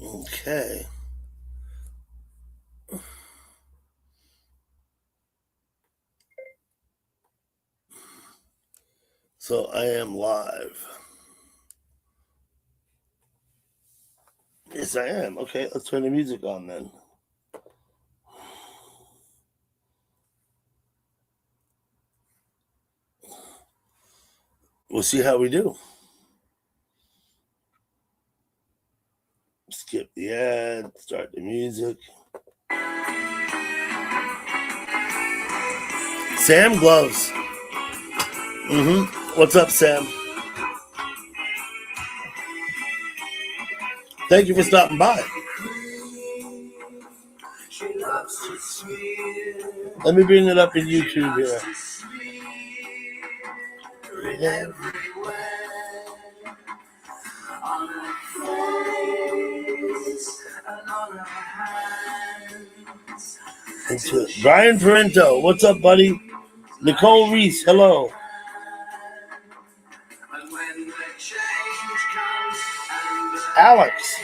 Okay. So I am live. Yes, I am. Okay, let's turn the music on then. We'll see how we do. Skip the ad, start the music. Sam Gloves. What's up, Sam? Thank you for stopping by. Let me bring it up in YouTube here. Brian Parento, what's up, buddy? Nicole Reese, hello. Alex,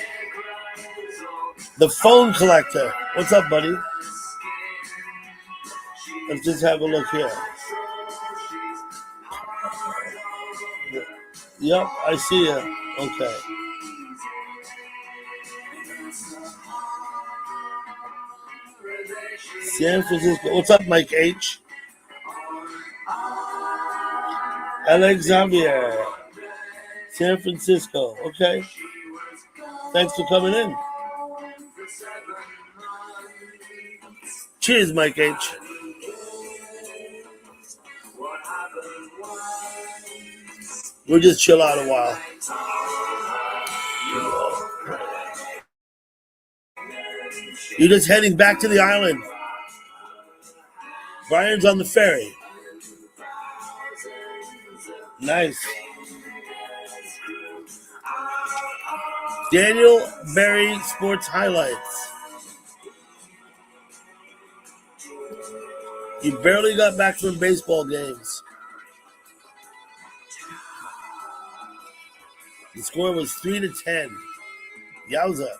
the phone collector, what's up, buddy? Let's just have a look here. Yep, I see you. Okay. San Francisco. What's up, Mike H? Alex Xavier. San Francisco. Okay. Thanks for coming in. Cheers, Mike H. We'll just chill out a while. You're just heading back to the island. Brian's on the ferry. Nice. Daniel Berry Sports Highlights. You barely got back from baseball games. The score was 3-10. Yowza.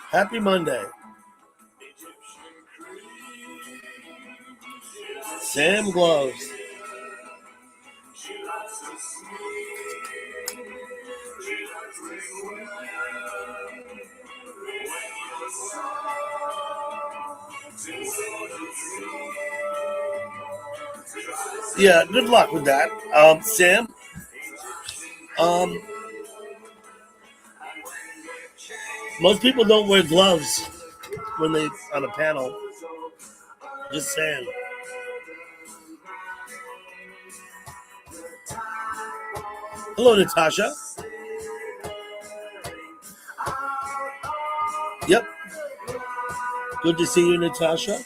Happy Monday. Sam Gloves. Yeah, good luck with that. Sam? Most people don't wear gloves when they on a panel. Just saying. Hello, Natasha. Yep. Good to see you, Natasha.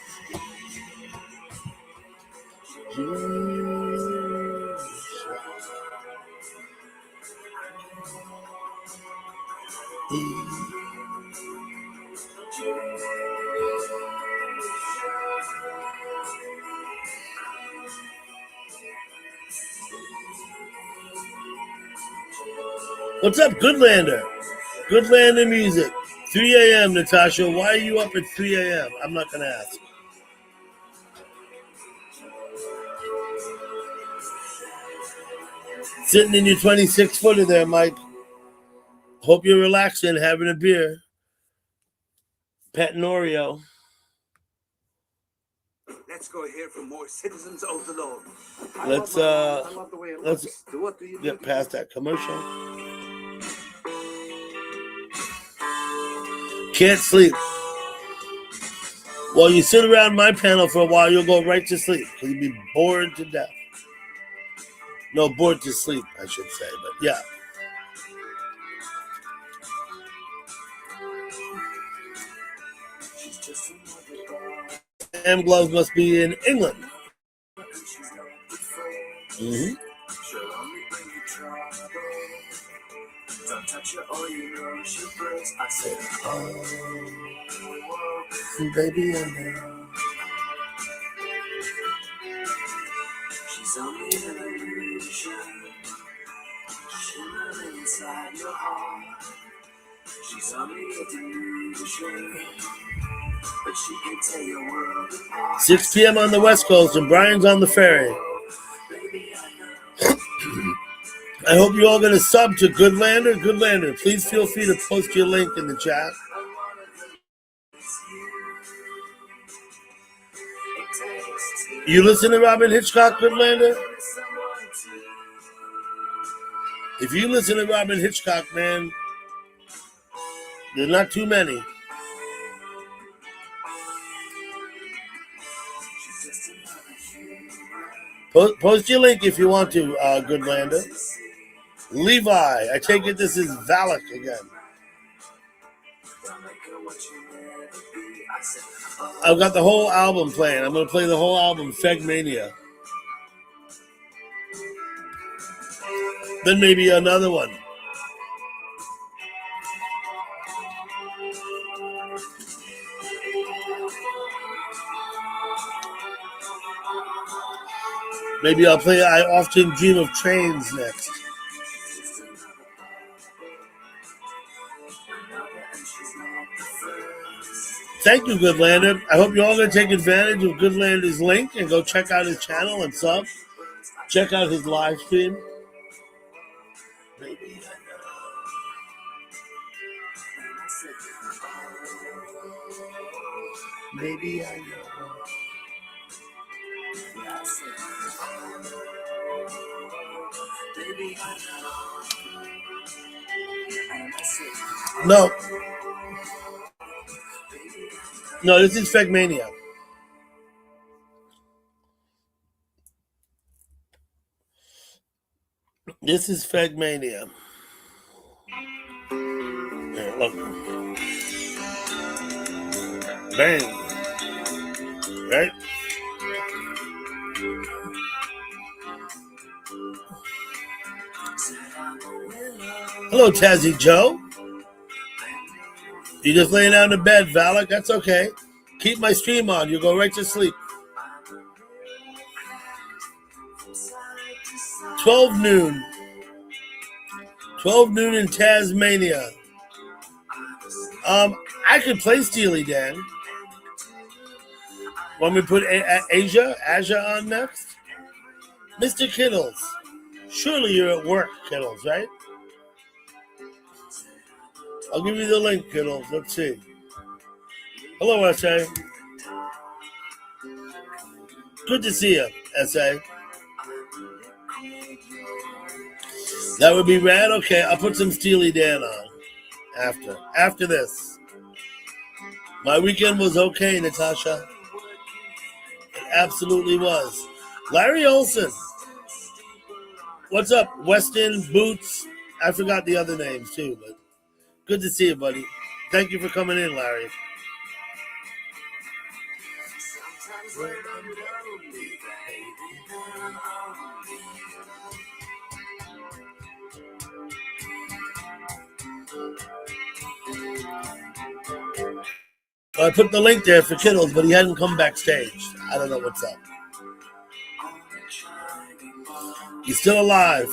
What's up, Goodlander? Goodlander Music. 3 a.m., Natasha. Why are you up at 3 a.m.? I'm not going to ask. Sitting in your 26-footer there, Mike. Hope you're relaxing, having a beer. Pet and Oreo. Let's go hear from more citizens of the Lord. Let's get past that commercial. Can't sleep. Well, you sit around my panel for a while, you'll go right to sleep because you'll be bored to death. No, bored to sleep, I should say, but yeah. Sam Gloves must be in England. Mm-hmm. I said, oh, baby, I know. She's only an illusion. 6 p.m. on the West Coast, and Brian's on the ferry. I hope you're all going to sub to Goodlander. Goodlander, please feel free to post your link in the chat. You listen to Robin Hitchcock, Goodlander? If you listen to Robin Hitchcock, man, there's not too many. Post your link if you want to, Goodlander. Levi, I take it this is Valak again. I've got the whole album playing. I'm going to play the whole album, Fegmania. Then maybe another one. Maybe I'll play I Often Dream of Trains next. Thank you, Goodlander. I hope you're all going to take advantage of Goodlander's link and go check out his channel and sub. Check out his live stream. Maybe I know. No, this is Fegmania. This is Fegmania. Here, look. Bang. Right? Hello, Tazzy Joe. You just laying down in bed, Valak? That's okay. Keep my stream on. You'll go right to sleep. 12 noon. 12 noon in Tasmania. I could play Steely Dan. Want me to put Asia on next? Mr. Kittles. Surely you're at work, Kittles, right? I'll give you the link, Kittles. Let's see. Hello, S.A. Good to see you, S.A. That would be rad. Okay, I'll put some Steely Dan on after this. My weekend was okay, Natasha. It absolutely was. Larry Olson. What's up, Weston, Boots? I forgot the other names too, but good to see you, buddy. Thank you for coming in, Larry. I put the link there for Kittles, but he hadn't come backstage. I don't know what's up. He's still alive.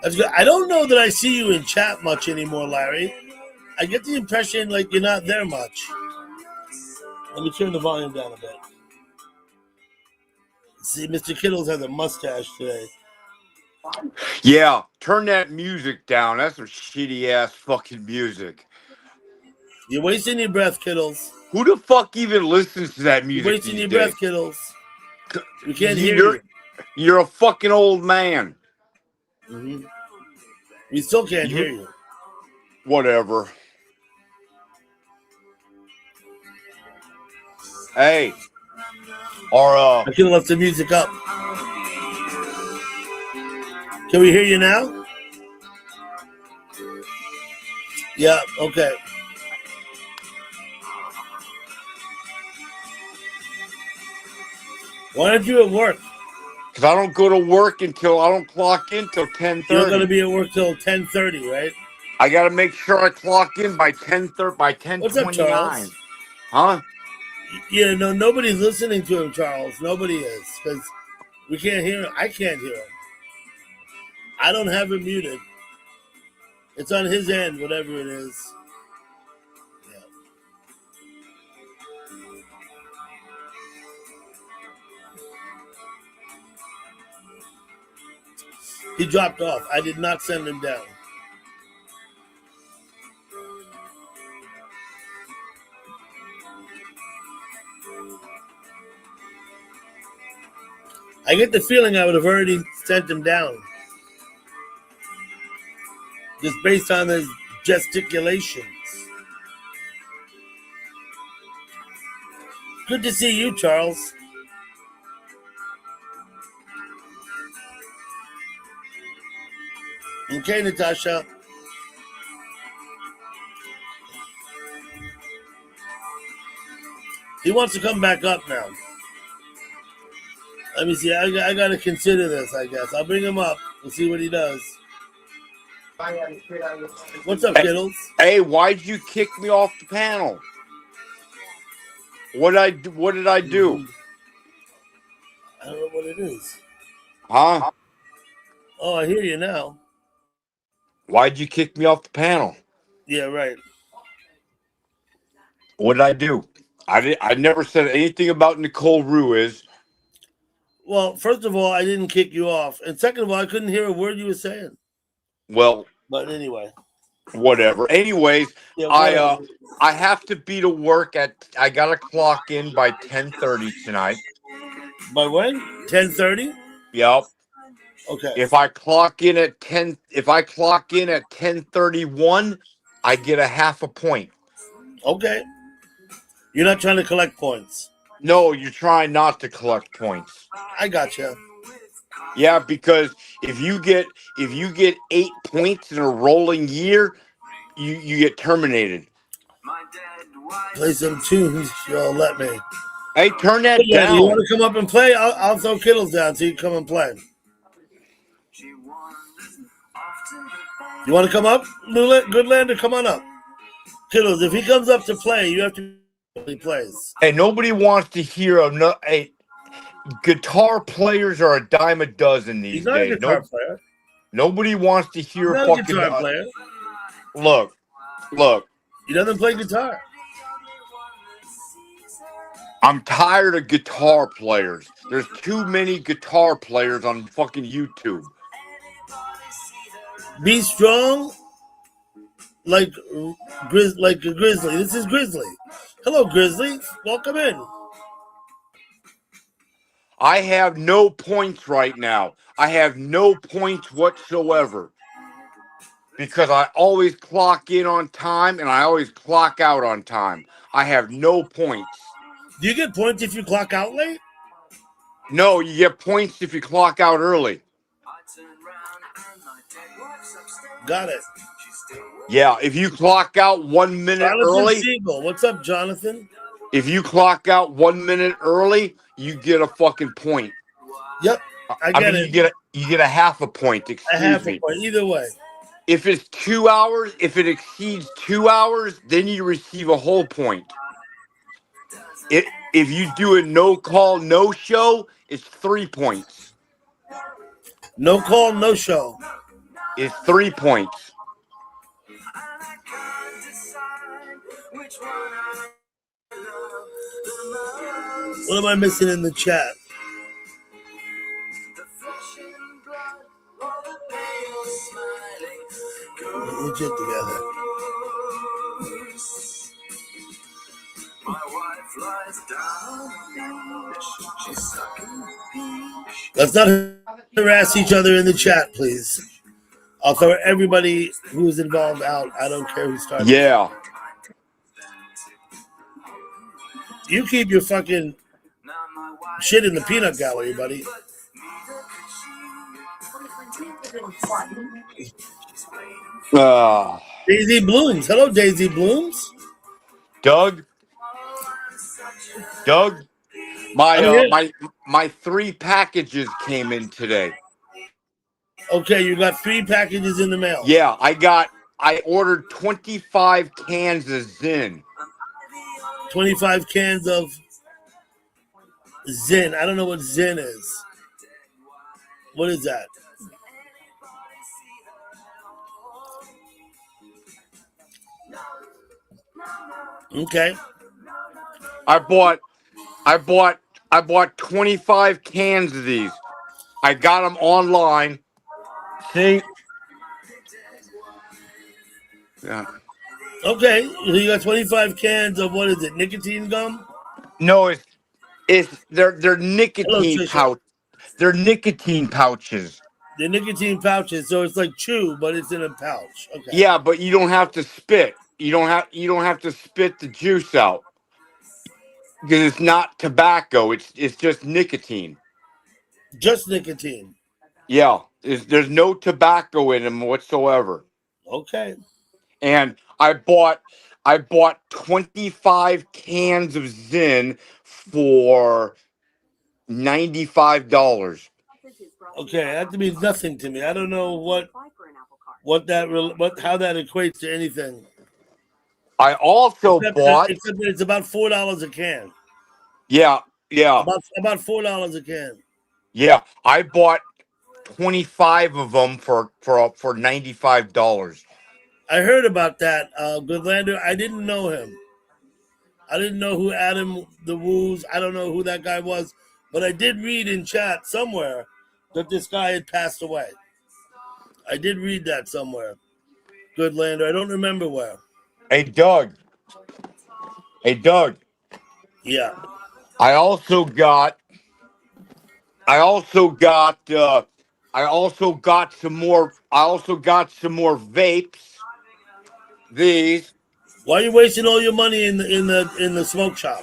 That's good. I don't know that I see you in chat much anymore, Larry. I get the impression like you're not there much. Let me turn the volume down a bit. See, Mr. Kittles has a mustache today. Yeah, turn that music down. That's some shitty ass fucking music. You're wasting your breath, Kittles. Who the fuck even listens to that music? You're wasting your breath, Kittles. We can't hear you. You're a fucking old man. Mm-hmm. We still can't hear you. Whatever. Hey. I could have left the music up. Can we hear you now? Yeah, okay. Why aren't you at work? Because I don't go to work until I don't clock in till 10:30. You're going to be at work till 10:30, right? I got to make sure I clock in by 10:30, by 10:29. What's up, Charles? Huh? Yeah, no, nobody's listening to him, Charles. Nobody is, because we can't hear him. I can't hear him. I don't have him muted. It's on his end, whatever it is. Yeah. He dropped off. I did not send him down. I get the feeling I would have already sent him down. Just based on his gesticulations. Good to see you, Charles. Okay, Natasha. He wants to come back up now. Let me see. I got to consider this, I guess. I'll bring him up. We'll see what he does. What's up, Kittles? Hey, why'd you kick me off the panel? What did I do? I don't know what it is. Huh? Oh, I hear you now. Why'd you kick me off the panel? Yeah, right. What did I do? I never said anything about Nicole Ruiz. Well, first of all, I didn't kick you off. And second of all, I couldn't hear a word you were saying. Well, But anyway. whatever. Anyways, Yeah, I have to be to work I gotta clock in by 10:30 tonight. By when? 10:30? Yep. Okay. If I clock in at 10:31, I get a half a point. Okay. You're not trying to collect points. No, you're trying not to collect points. I got you. Yeah, because if you get 8 points in a rolling year, you get terminated. Play some tunes, y'all. Let me. Hey, turn that Yeah, down. you want to come up and play? I'll throw Kittles down so you can come and play. You want to come up, Goodlander? Come on up. Kittles, if he comes up to play, you have to he plays. Hey, nobody wants to hear guitar players are a dime a dozen these He's not days. a guitar player. Nobody wants to hear He's not fucking a guitar player. Look. He doesn't play guitar. I'm tired of guitar players. There's too many guitar players on fucking YouTube. Be strong like a Grizzly. This is Grizzly. Hello, Grizzly. Welcome in. I have no points right now. I have no points whatsoever. Because I always clock in on time and I always clock out on time. I have no points. Do you get points if you clock out late? No, you get points if you clock out early. Got it. Yeah, if you clock out 1 minute Jonathan early. Siegel. What's up, Jonathan? If you clock out 1 minute early, you get a fucking point. Yep, I get it. You get a half a point. Excuse me. A half a point. Either way. If it's 2 hours, if it exceeds 2 hours, then you receive a whole point. If you do a no call, no show, it's 3 points. No call, no show. It's 3 points. What am I missing in the chat? Legit together. Let's not harass each other in the chat, please. I'll throw everybody who's involved out. I don't care who started. Yeah. You keep your fucking shit in the peanut gallery, buddy. Daisy Blooms. Hello, Daisy Blooms. Doug, my 3 packages came in today. Okay, you got 3 packages in the mail. Yeah, I ordered 25 cans of Zyn. 25 cans of Zyn. I don't know what Zyn is. What is that? Okay. I bought I bought 25 cans of these. I got them online. See? Yeah. Okay. You got 25 cans of what is it? Nicotine gum? No, they're Hello, nicotine Trisha. pouch. They're nicotine pouches. The nicotine pouches, so it's like chew, but it's in a pouch. Okay. Yeah, but you don't have to spit. You don't have to spit the juice out because it's not tobacco. It's just nicotine. Just nicotine. Yeah, there's no tobacco in them whatsoever. Okay. And I bought 25 cans of Zin for $95. Okay. That means nothing to me. I don't know what how that equates to anything. I also bought Except that it's about $4 a can. yeah, yeah, About $4 a can. yeah. I bought 25 of them for $95. I heard about that, Goodlander. I didn't know him. I didn't know who Adam the Woos. I don't know who that guy was, but I did read in chat somewhere that this guy had passed away. I did read that somewhere. Goodlander. I don't remember where. Hey Doug. Hey Doug. Yeah. I also got I also got I also got some more vapes. These Why are you wasting all your money in the smoke shop?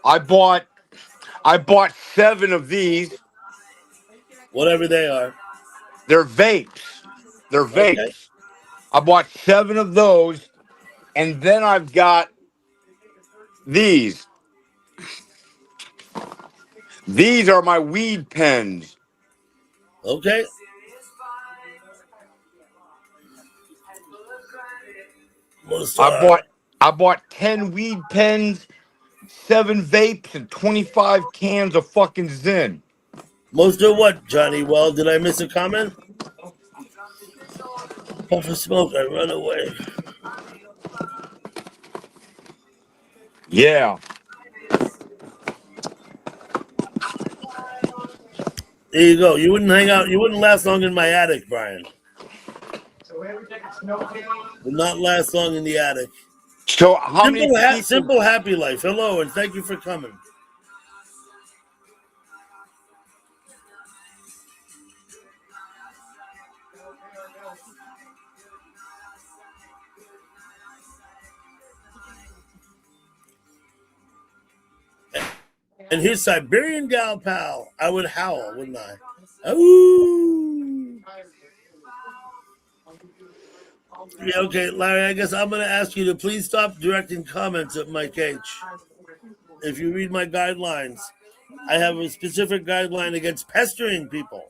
I bought 7 of these. Whatever they are. They're vapes. They're Okay. vapes. I bought 7 of those, and then I've got these. These are my weed pens. Okay. I bought 10 weed pens, 7 vapes, and 25 cans of fucking Zin. Most of what, Johnny? Well, did I miss a comment? Puff of smoke, I run away. Yeah. There you go. You wouldn't hang out. You wouldn't last long in my attic, Brian. Would not last long in the attic. So how many people? Simple happy life. Hello, and thank you for coming. And his Siberian gal pal, I would howl, wouldn't I? Ooh. Yeah, okay, Larry, I guess I'm going to ask you to please stop directing comments at Mike H. If you read my guidelines, I have a specific guideline against pestering people.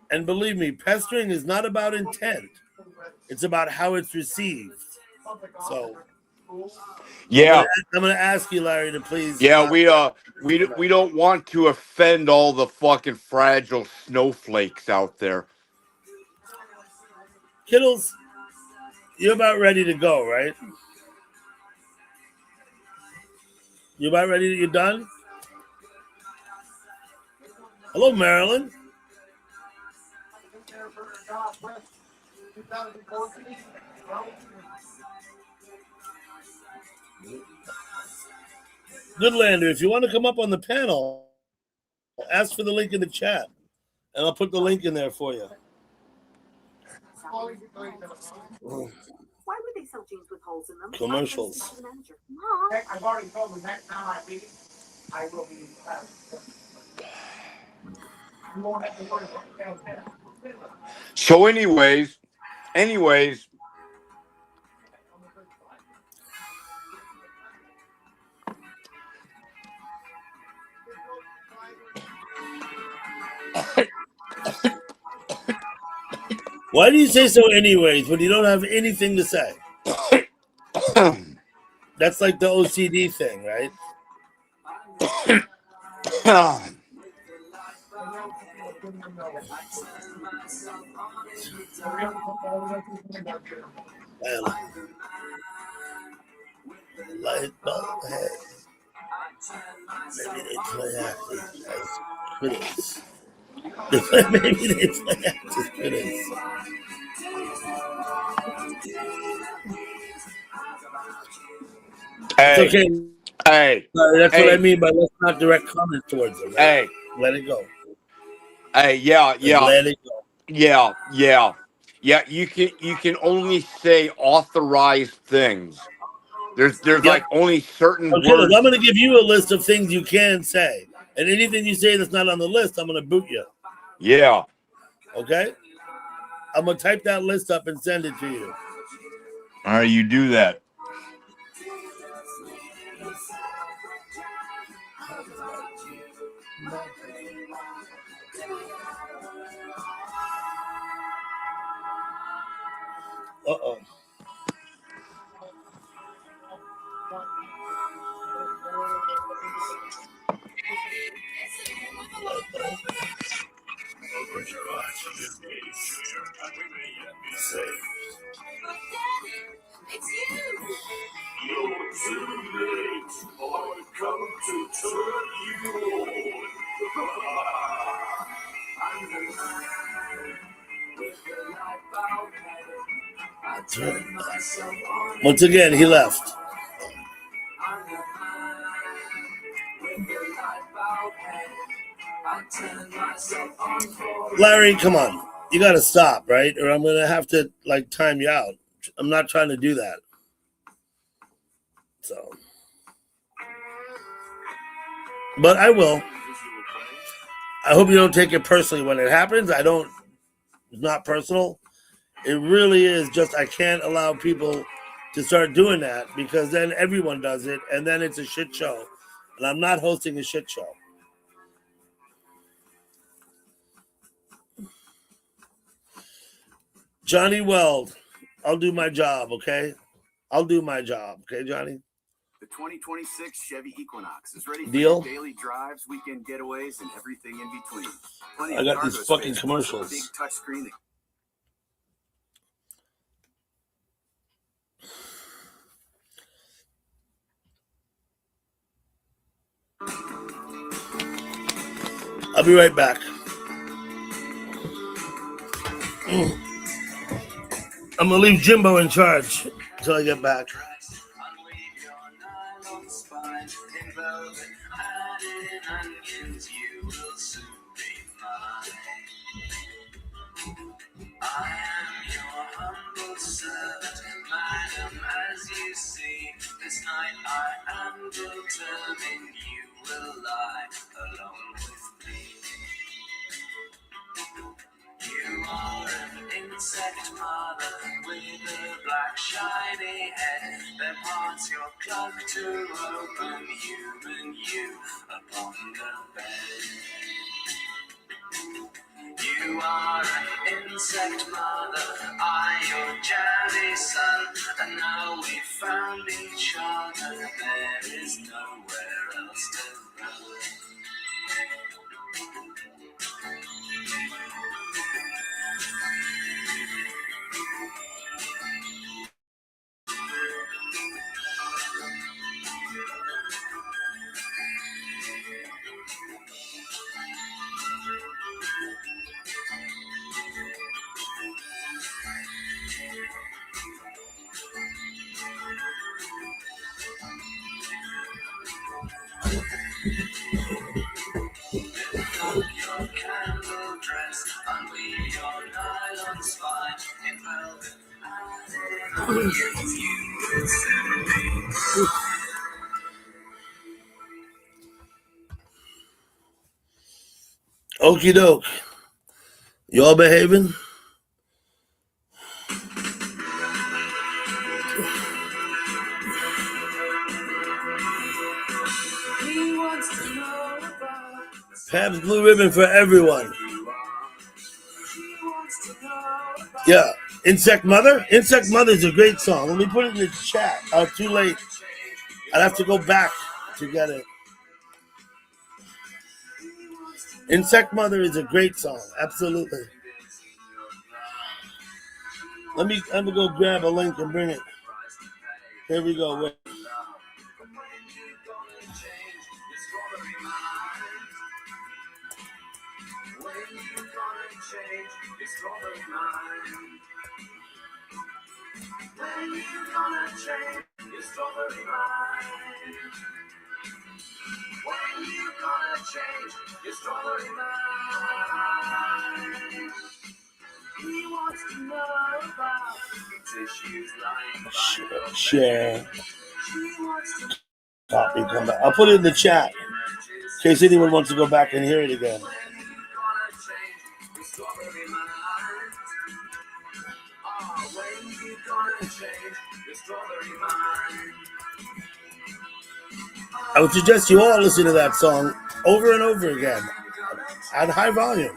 And believe me, pestering is not about intent. It's about how it's received. So, Yeah. I'm going to ask you, Larry, to please. Yeah, we don't want to offend all the fucking fragile snowflakes out there. Kittles, you're about ready to go, right? You about ready? You done? Hello, Marilyn. Goodlander, if you want to come up on the panel, ask for the link in the chat, and I'll put the link in there for you. Why would they sell jeans with holes in them? Commercials. I've already told them next time I meet, I will be. You won't have to worry about that. So, anyways, Why do you say so anyways when you don't have anything to say? That's like the OCD thing, right? And light bulb head. Maybe they play actors as critics. Maybe they play actors as critics. It's Hey, okay. hey, That's what I hey, mean by let's not direct comment towards them. Right? hey, Let it go. hey, yeah, Just yeah, let it go. yeah, yeah. Yeah, you can only say authorized things. There's Yep. like only certain Okay, look, words. I'm going to give you a list of things you can say. And anything you say that's not on the list, I'm going to boot you. Yeah. Okay? I'm going to type that list up and send it to you. All right, you do that. Uh-oh. Once again, he left. Larry, come on. You got to stop, right? Or I'm going to have to, like, time you out. I'm not trying to do that. So. But I will. I hope you don't take it personally when it happens. It's not personal. It really is just I can't allow people to start doing that because then everyone does it and then it's a shit show. And I'm not hosting a shit show. Johnny Weld, I'll do my job, okay? I'll do my job, okay, Johnny? The 2026 Chevy Equinox is ready for Deal? daily drives, weekend getaways, and everything in between. I got these fucking commercials. Big touchscreen. I'll be right back. I'm gonna leave Jimbo in charge until I get back. I am your humble servant, madam, as you see. This night I am determined you will lie alone with me. You are an insect mother with a black shiny head that parts your cloak to open human you upon the bed. You are an insect mother, I your jelly son, and now we found each other, there is nowhere else to run. Your candle dress, unweave your nylon spine, in velvet and you would send me. Okie doke. You all behaving? Pabst Blue Ribbon for everyone. Yeah. Insect Mother? Insect Mother is a great song. Let me put it in the chat. Too late. I'd have to go back to get it. Insect Mother is a great song. Absolutely. Let me go grab a link and bring it. Here we go. Wait. Share. Copy. Come back. I'll put it in the chat in case anyone wants to go back and hear it again. I would suggest you all listen to that song over and over again at high volume,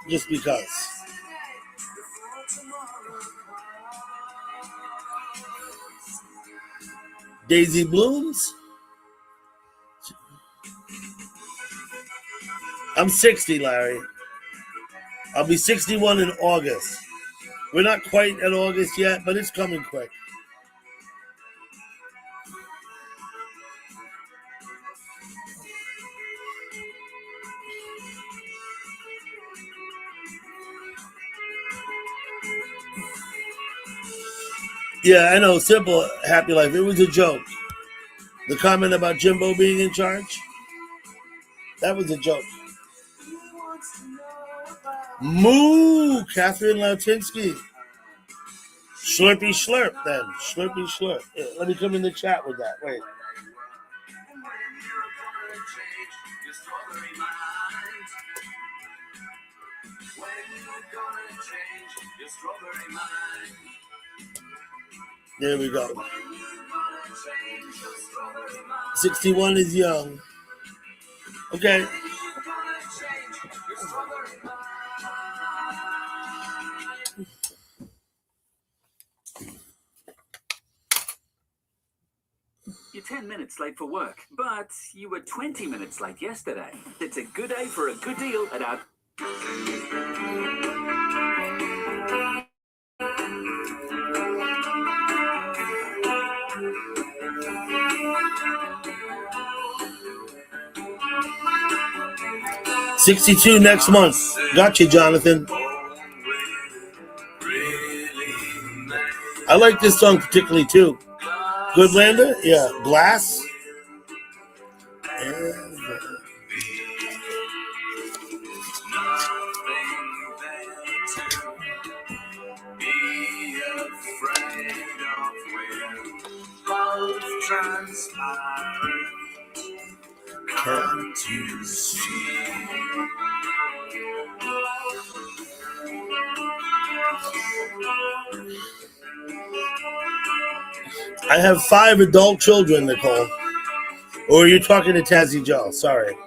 just because. Daisy Blooms. I'm 60, Larry. I'll be 61 in August. We're not quite at August yet, but it's coming quick. Yeah, I know. Simple, happy life. It was a joke. The comment about Jimbo being in charge, that was a joke. Moo, Catherine Lautinsky. Slurpy slurp, then. Slurpy slurp. Yeah, let me come in the chat with that. Wait. There we go. 61 is young. Okay. You're 10 minutes late for work, but you were 20 minutes late yesterday. It's a good day for a good deal at our... $62 next month. Got you, Jonathan. I like this song particularly too. Goodlander? Yeah. Glass? Can't you see? I have 5 adult children, Nicole. Or are you talking to Tazzy Joe? Sorry.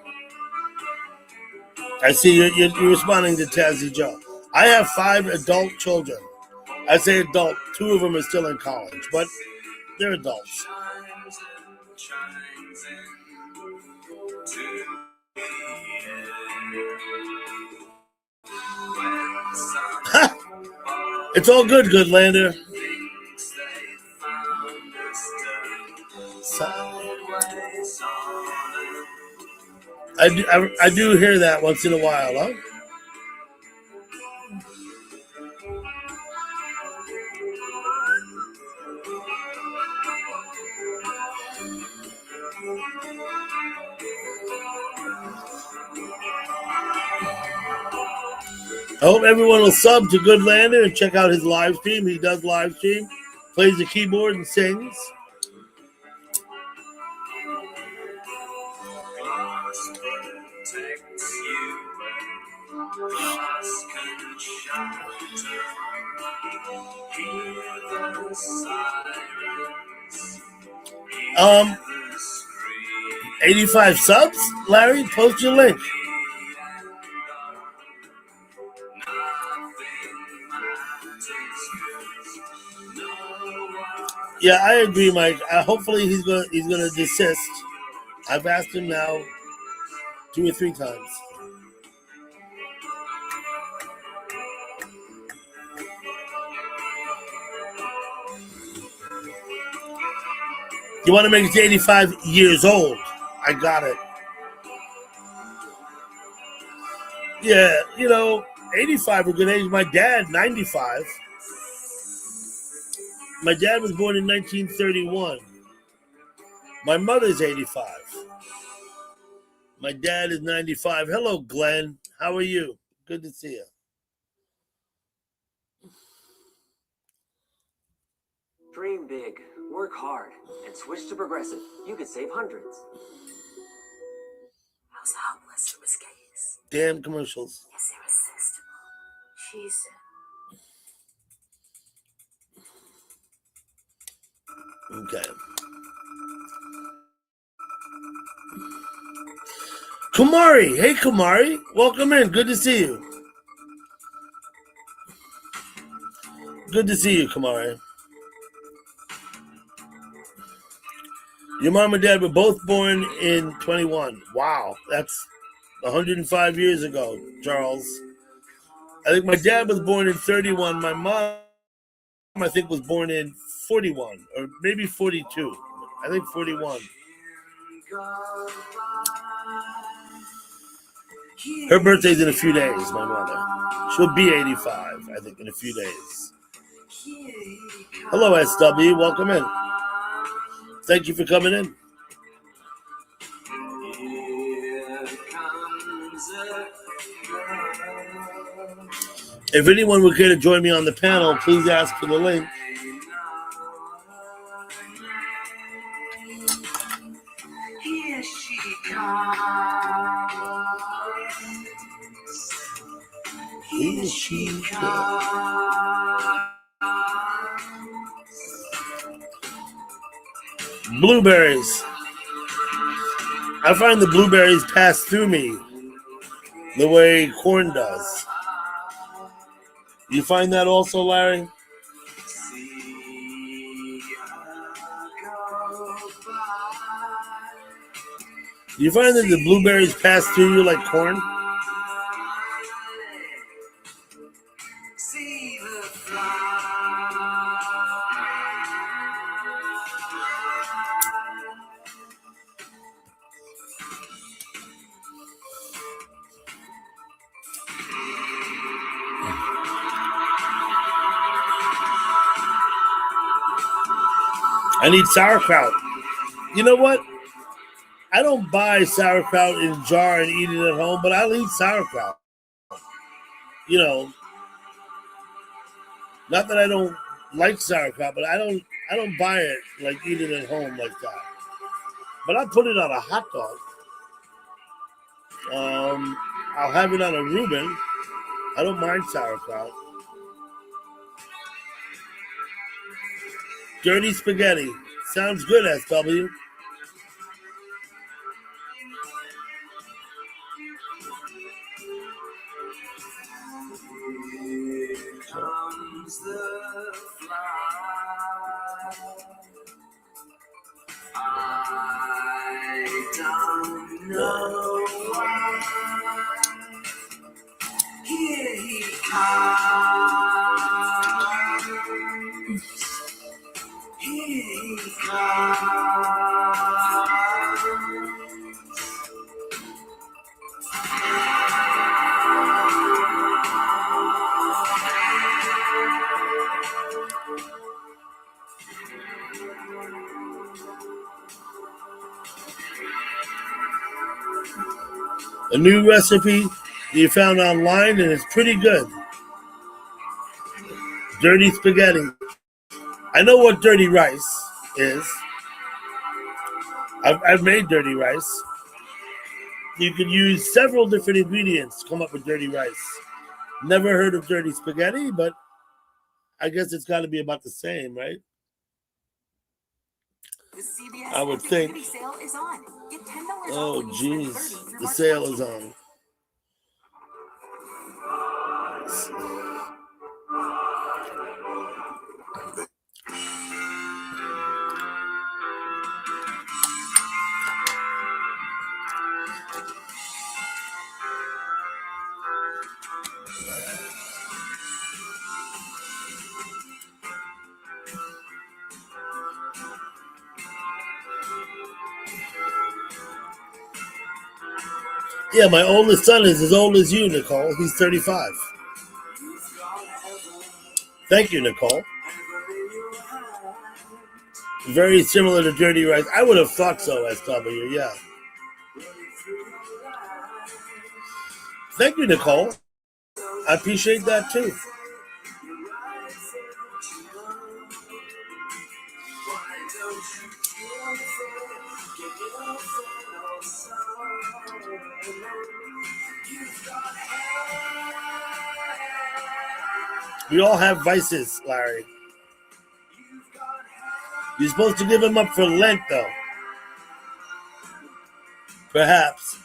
I see you're responding to Tazzy Joe. I have 5 adult children. I say adult. 2 of them are still in college, but they're adults. It's all good, Goodlander. I do hear that once in a while, huh? I hope everyone will sub to Goodlander and check out his live stream. He does live stream, plays the keyboard and sings. Um, 85 subs? Larry, post your link. Yeah, I agree, Mike. Hopefully he's gonna desist. I've asked him now 2 or 3 times. You want to make it to 85 years old. I got it. Yeah, 85 a good age. My dad, 95. My dad was born in 1931. My mother's 85. My dad is 95. Hello, Glenn. How are you? Good to see you. Dream big, work hard, and switch to Progressive. You could save hundreds. How's hopeless it was case. Damn commercials. It's irresistible. She's Okay. Kumari. Hey, Kumari. Welcome in. Good to see you. Good to see you, Kumari. Your mom and dad were both born in 21. Wow. That's 105 years ago, Charles. I think my dad was born in 31. My mom, I think, was born in 41 or maybe 42. I think 41. Her birthday's in a few days, my mother. She'll be 85, I think, in a few days. Hello, SW. Welcome in. Thank you for coming in. If anyone would care to join me on the panel, please ask for the link. Here she comes. Here she comes. Blueberries. I find the blueberries pass through me the way corn does. You find that also, Larry? You find that the blueberries pass through you like corn? I need sauerkraut. You know what? I don't buy sauerkraut in a jar and eat it at home, but I'll eat sauerkraut. Not that I don't like sauerkraut, but I don't buy it, like eat it at home like that. But I'll put it on a hot dog. I'll have it on a Reuben. I don't mind sauerkraut. Dirty spaghetti. Sounds good, SW. Comes the fly. I don't know why. Here he comes. Here he comes. A new recipe you found online, and it's pretty good. Dirty spaghetti. I know what dirty rice is. I've made dirty rice. You can use several different ingredients to come up with dirty rice. Never heard of dirty spaghetti, but I guess it's got to be about the same, right? the CVS I would Epic think. Beauty sale is on. Get $10 off Oh, when you spend jeez. $30 through The March sale 14th. is on. Yeah, my oldest son is as old as you, Nicole. He's 35. Thank you, Nicole. Very similar to Dirty Rice. I would have thought so, SW, yeah. Thank you, Nicole. I appreciate that too. We all have vices, Larry. You're supposed to give them up for Lent, though. Perhaps.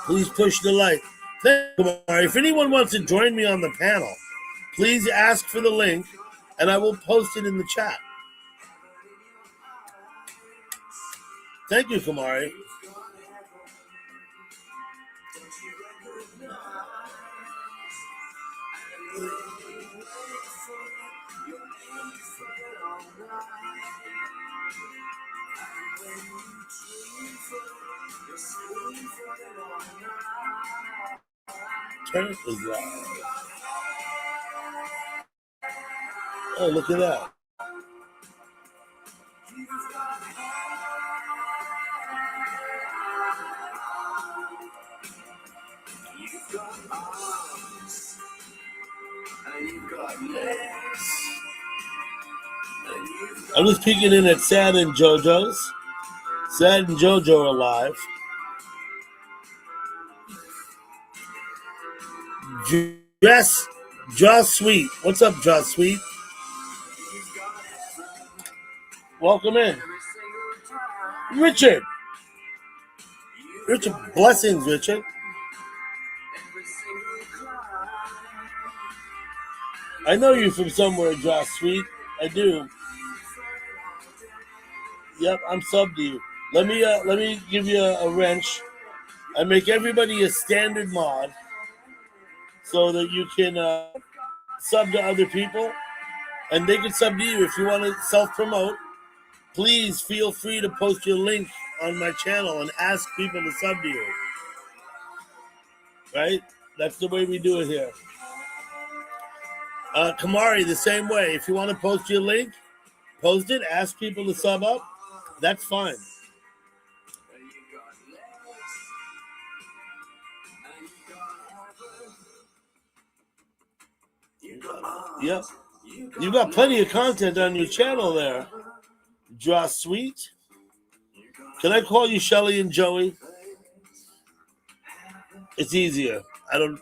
Please push the like. Thank you, Kumar. If anyone wants to join me on the panel, please ask for the link, and I will post it in the chat. Thank you, Kumari. Turn is loud. Oh, look at that. I'm just peeking in at Sad and JoJo's. Sad and JoJo are live. Joss Sweet. What's up, Joss Sweet? Welcome in. Richard, blessings, Richard. I know you from somewhere, Joss Sweet. I do. Yep, I'm subbed to you. Let me give you a wrench. I make everybody a standard mod so that you can sub to other people, and they can sub to you. If you want to self-promote, please feel free to post your link on my channel and ask people to sub to you. Right? That's the way we do it here. Kamari, the same way. If you want to post your link, post it, ask people to sub up. That's fine. Yep. You got plenty of content on your channel there, Joss Sweet. Can I call you Shelly and Joey? It's easier. I don't.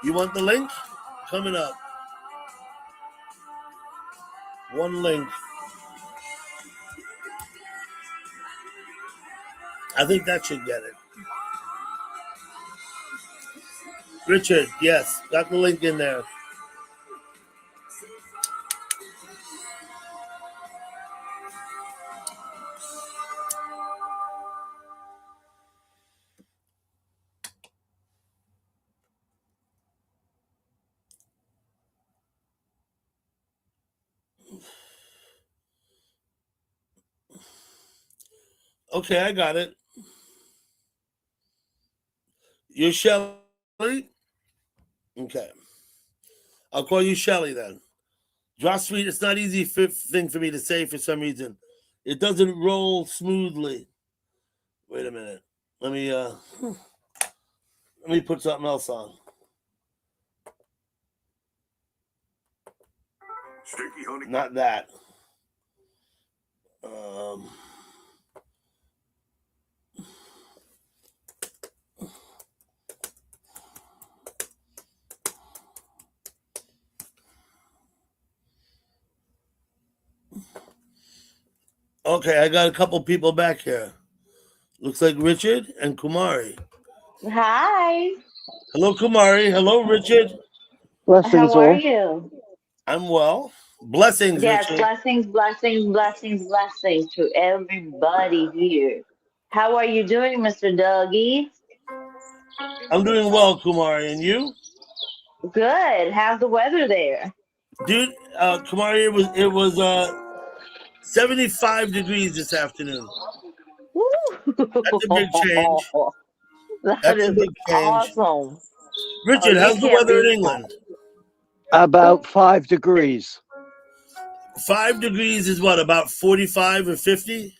You want the link? Coming up. One link. I think that should get it. Richard, yes, got the link in there. Okay, I got it. You're Shelly? Okay. I'll call you Shelly then. Joss Sweet, it's not easy thing for me to say for some reason. It doesn't roll smoothly. Wait a minute. Let me put something else on. Sticky honey. Not that. Okay, I got a couple people back here. Looks like Richard and Kumari. Hi. Hello, Kumari. Hello, Richard. Blessings. How are you? I'm well. Blessings, yes, Richard. Blessings to everybody here. How are you doing, Mr. Dougie? I'm doing well, Kumari. And you? Good. How's the weather there? Dude, Kamari, it was 75 degrees this afternoon. Woo! That's a big change. That That's a is big change. awesome. Richard, you how's the can't weather in beat England? About 5 degrees. 5 degrees is what, about 45 or 50?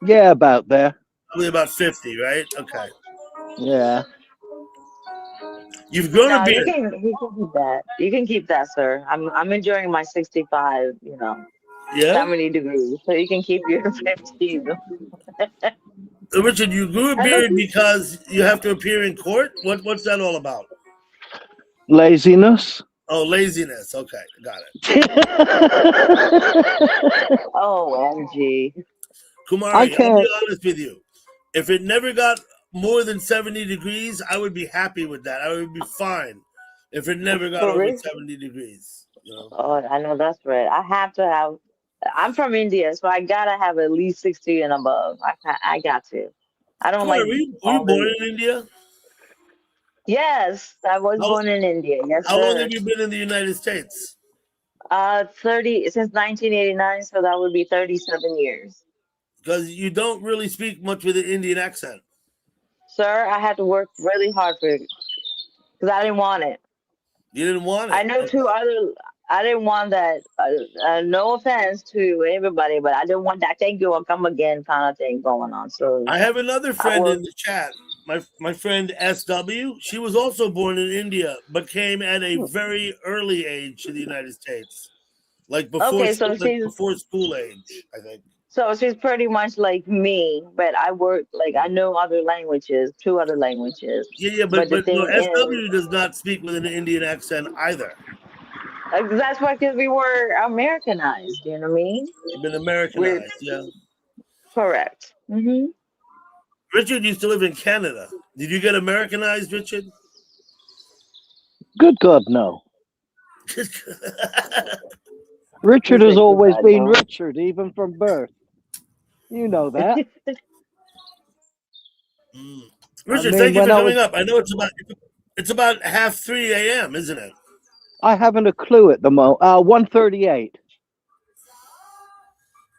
Yeah, about there. Probably about 50, right? Okay. Yeah. You've grown a No, you beard. can keep that. You can keep that, sir. I'm enjoying my 65, Yeah? 70 degrees. So you can keep your 50. Richard, you grew a I know beard because you have to appear in court? What's that all about? Laziness. Oh, laziness. Okay, got it. OMG. Kumari, I I'll can't. be honest with you. If it never got more than 70 degrees, I would be happy with that. I would be fine if it never got For over real? 70 degrees. Oh, I know that's right. I have to have. I'm from India, so I gotta have at least 60 and above. I got to. I don't Kumari, like were you all born the. in India? Yes, I was How, born in India. Yes, how long sir. have you been in the United States? 30 since 1989, so that would be 37 years. Because you don't really speak much with an Indian accent. Sir, I had to work really hard for it because I didn't want it. You didn't want it. I know two other. I didn't want that. No offense to everybody, but I didn't want that "thank you" or "come again" kind of thing going on. So I have another I friend in worked. the chat. My friend SW. She was also born in India, but came at a very early age to the United States, like Okay, so before school age, I think. she's pretty much like me, but I work like I know other languages, two other languages. Yeah, But the but no, thing is, SW does not speak with an Indian accent either. that's why because we were Americanized. You know what I mean? You've been We're Americanized, yeah. correct. Richard used to live in Canada. Did you get Americanized, Richard? Good God, no. Richard He's has like, always "Good been no." Richard, even from birth. You know that. Richard, mean, thank you when for I was, coming up. I know it's about 3:30 a.m., isn't it? I haven't a clue at the moment. 1:38.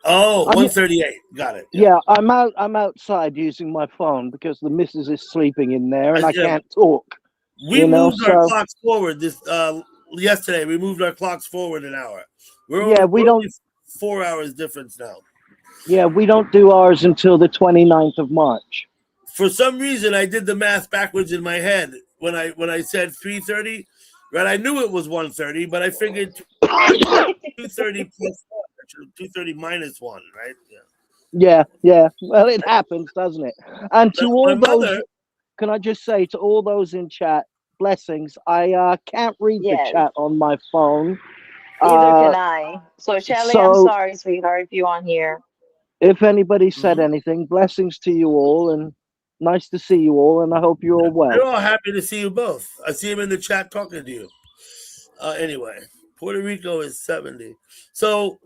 Oh, I'm 1:38. Got it. Yeah, I'm outside using my phone because the missus is sleeping in there and I Yeah. can't talk. We moved our so clocks forward yesterday. We moved our clocks forward an hour. We're we only don't 4 hours difference now. we don't do ours until the 29th of March. For some reason, I did the math backwards in my head when I said 3:30. Right, I knew it was 1:30, but I figured 2:30 plus 1, 2:30 minus 1, right? Yeah. Well, it happens, doesn't it? And to all those, can I just say to all those in chat, blessings. I can't read the chat on my phone. Either can I. So Shelly, I'm sorry, sweetheart, if you're on here. If anybody said anything, blessings to you all, and nice to see you all, and I hope you're all well. We're all happy to see you both. I see him in the chat talking to you. Anyway, Puerto Rico is 70. So,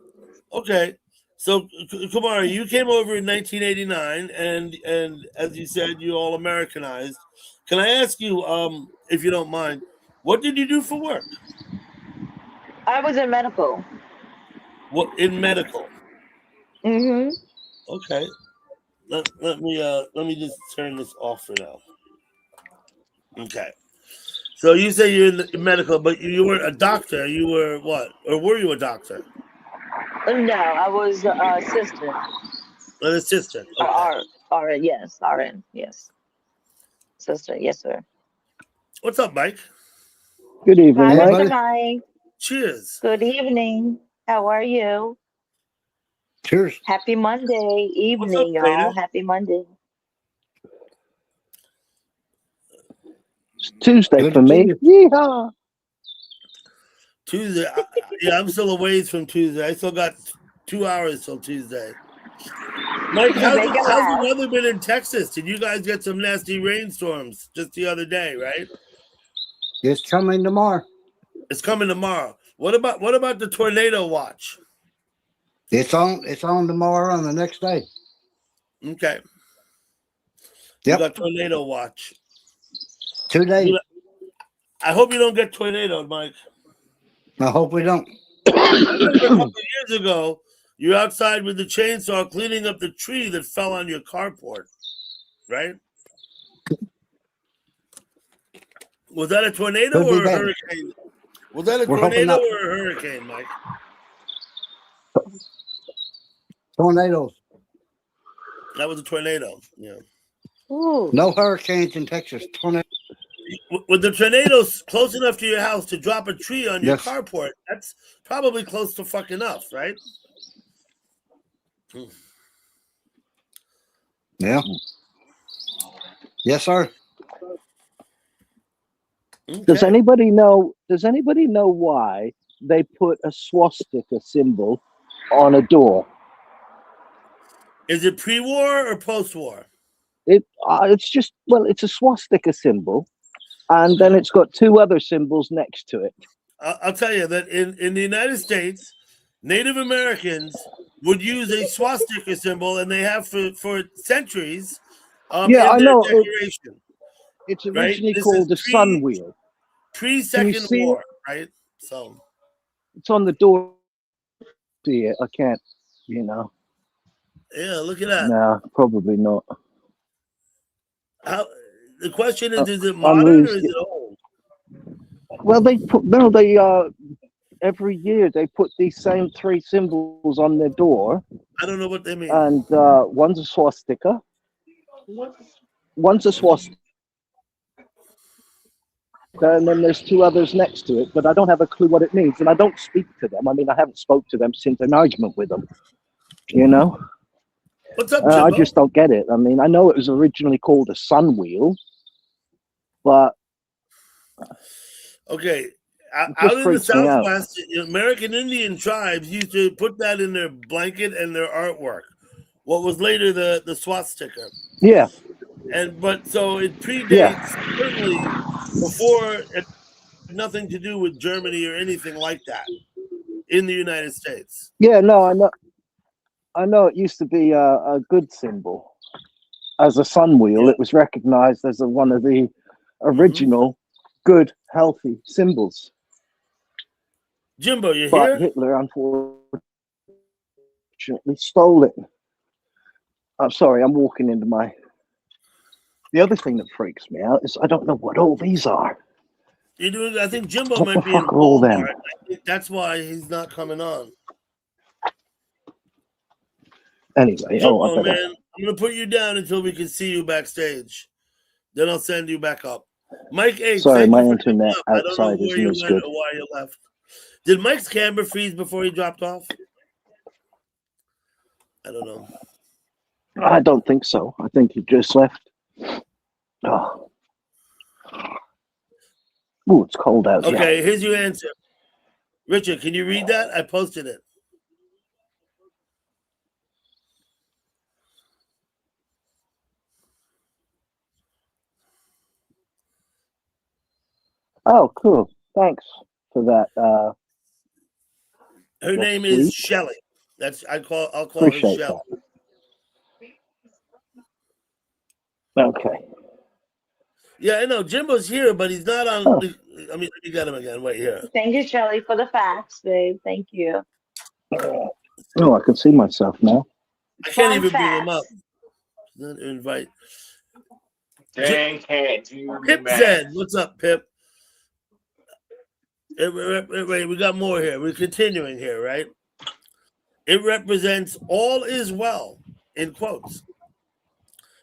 okay. So, Kumari, you came over in 1989, and as you said, you all Americanized. Can I ask you, if you don't mind, what did you do for work? I was in medical. What in medical? Okay. Let me just turn this off for now. Okay. So you say you're in medical, but you weren't a doctor. You were what? Or were you a doctor? No, I was an assistant. An assistant. Okay. RN, yes. RN, yes. Assistant, yes, sir. What's up, Mike? Good evening, Hi, Mike. Mr. Mike. Cheers. Good evening. How are you? Cheers. Happy Monday evening, y'all. Happy Monday. It's Tuesday for me. Yeehaw. Tuesday. Yeah, I'm still a ways from Tuesday. I still got 2 hours till Tuesday. Mike, how's the weather been in Texas? Did you guys get some nasty rainstorms just the other day, right? It's coming tomorrow. It's coming tomorrow. What about the tornado watch? It's on tomorrow and the next day. Okay. Yep. You got tornado watch. 2 days. I hope you don't get tornadoed, Mike. I hope we don't. A couple of years ago, you're outside with the chainsaw cleaning up the tree that fell on your carport, right? Was that a tornado Could be or a bad. hurricane? Was that a We're hoping tornado not. or a hurricane, Mike? Tornadoes. That was a tornado. Yeah. Ooh. No hurricanes in Texas. Tornado. With the tornadoes close enough to your house to drop a tree on your Yes. carport, that's probably close to fuck enough, right? Yeah. Yes, sir. Does Okay. anybody know? Does anybody know why they put a swastika symbol on a door? Is it pre-war or post-war? It's just, well, it's a swastika symbol, and then it's got two other symbols next to it. I'll tell you that in the United States, Native Americans would use a swastika symbol, and they have for centuries. Yeah, in I their know. decoration, It's right? originally This called the is sun wheel. pre-Second see War, right? So It's on the door. See it? I can't. You know. yeah, look at that. No, probably not. How, the question is it I'm modern or losing is it old? Well, they every year they put these same three symbols on their door, I don't know what they mean. and one's a swastika, one's a swastika, and then there's two others next to it, but I don't have a clue what it means, and I don't speak to them. I mean, I haven't spoke to them since an argument with them. You know, What's up, I Jimbo? just don't get it. I mean, I know it was originally called a sun wheel, but Okay, it out just in the freaks me out. Southwest, American Indian tribes used to put that in their blanket and their artwork. What was later the swastika, Yeah, but so it predates Yeah. certainly before it had nothing to do with Germany or anything like that in the United States. yeah, no, I know. I know it used to be a good symbol. As a sun wheel, Yeah. it was recognized as one of the original good, healthy symbols. Jimbo, you But here? Hitler, unfortunately, stole it. I'm sorry, I'm walking into my... The other thing that freaks me out is I don't know what all these are. You doing? I think Jimbo What might the be in fuck are all them? Walmart. I think that's why he's not coming on. Anyway, Jimbo, I better... man, I'm gonna put you down until we can see you backstage. Then I'll send you back up. Mike H, Sorry, thank my you for coming internet up. I don't know outside where isn't you as went good. or why you left. Did Mike's camera freeze before he dropped off? I don't know. I don't think so. I think he just left. Oh. Ooh, it's cold out here. Okay, here's your answer. Richard, can you read that? I posted it. Oh, cool. Thanks for that. Her That's name is sweet. Shelly. I'll call her Appreciate Shelly. that. Okay. Yeah, I know. Jimbo's here, but he's not on. Oh. I mean, you got him again. Wait here. Thank you, Shelley, for the facts, babe. Thank you. Oh, I can see myself now. I can't Fun even bring him facts. up. Not invite. Dang, can't do Pip man. said, "What's up, Pip?" Wait, we got more here. We're continuing here, right? It represents all is well in quotes,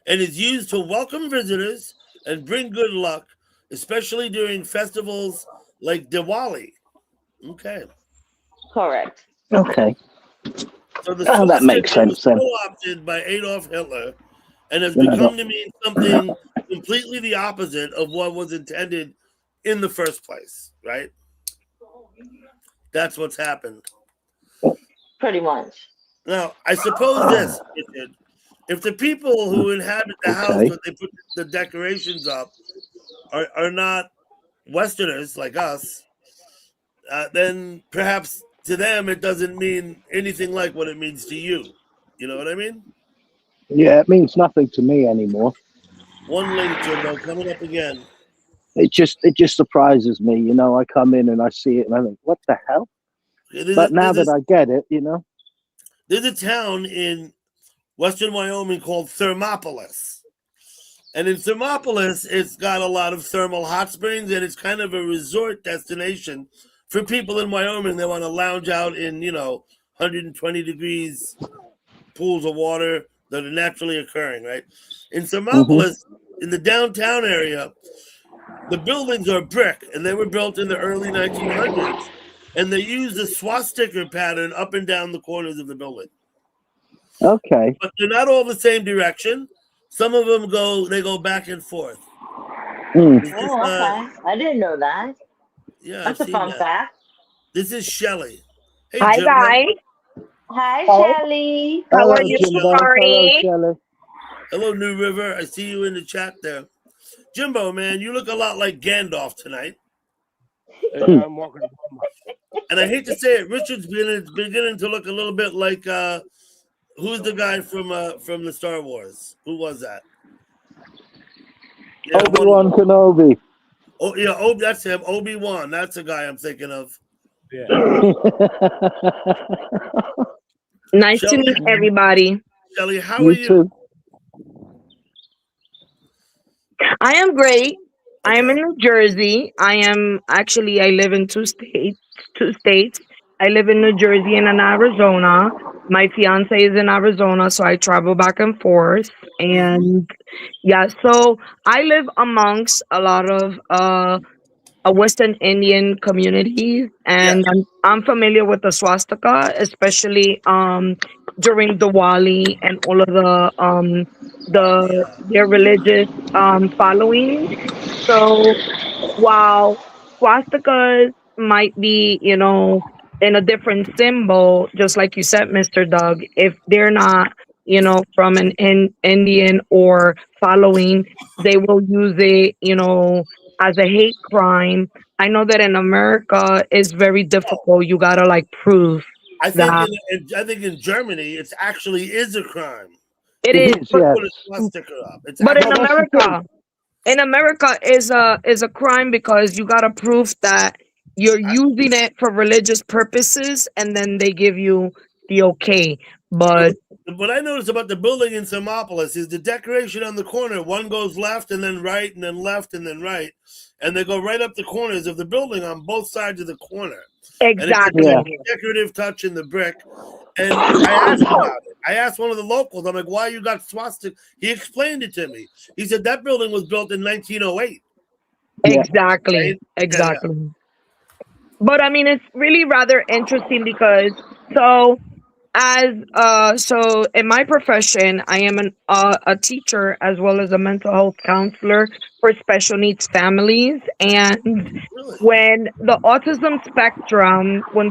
and is used to welcome visitors and bring good luck, especially during festivals like Diwali. Okay. Correct. Okay. So the Oh, that makes swastika sense then. was co-opted by Adolf Hitler and has Then I become don't- to mean something completely the opposite of what was intended in the first place, right? That's what's happened. Pretty much. Now, I suppose this, Richard, if the people who inhabit the house Okay. where they put the decorations up are not Westerners like us, then perhaps to them it doesn't mean anything like what it means to you. You know what I mean? Yeah, it means nothing to me anymore. One link, Jimbo, coming up again. It just surprises me, you know. I come in and I see it and I think, what the hell? But now that I get it, you know. There's a town in western Wyoming called Thermopolis. And in Thermopolis, it's got a lot of thermal hot springs, and it's kind of a resort destination for people in Wyoming that want to lounge out in, 120 degrees pools of water that are naturally occurring, right? In Thermopolis, in the downtown area, the buildings are brick, and they were built in the early 1900s, and they use the swastika pattern up and down the corners of the building. Okay. But they're not all the same direction. Some of them go back and forth. Oh, okay. I didn't know that. Yeah, that's a fun fact. This is Shelly. Hey, hi, Jimbo. guys. Hi, Shelly. How are you, Jimbo. Sorry. Hello, Shelly. Hello, New River. I see you in the chat there. Jimbo, man, you look a lot like Gandalf tonight. I'm walking. And I hate to say it, Richard's beginning to look a little bit like who's the guy from the Star Wars? Who was that? Yeah, Obi-Wan Kenobi. Oh yeah, that's him. Obi-Wan. That's the guy I'm thinking of. Yeah. Nice to meet everybody. Shelly, how are you? Too. I am great. I am in New Jersey. I live in two states. I live in New Jersey and in Arizona. My fiance is in Arizona, so I travel back and forth. And yeah, so I live amongst a lot of Western Indian communities, and I'm familiar with the swastika, especially during Diwali and all of their religious following. So while swastikas might be, in a different symbol, just like you said, Mr. Doug, if they're not, from an Indian or following, they will use it, as a hate crime. I know that in America it's very difficult. You gotta prove. I think in Germany it actually is a crime. It is, but in America is a crime because you gotta prove that you're using it for religious purposes, and then they give you the okay. But what I noticed about the building in Thermopolis is the decoration on the corner. One goes left and then right and then left and then right. And they go right up the corners of the building on both sides of the corner. Exactly. And it's a decorative touch in the brick. And I asked about it. I asked one of the locals, I'm like, why you got swastika? He explained it to me. He said that building was built in 1908. Exactly. Right? Exactly. Yeah. But I mean, it's really rather interesting because so in my profession, I am a teacher as well as a mental health counselor for special needs families. And when the autism spectrum on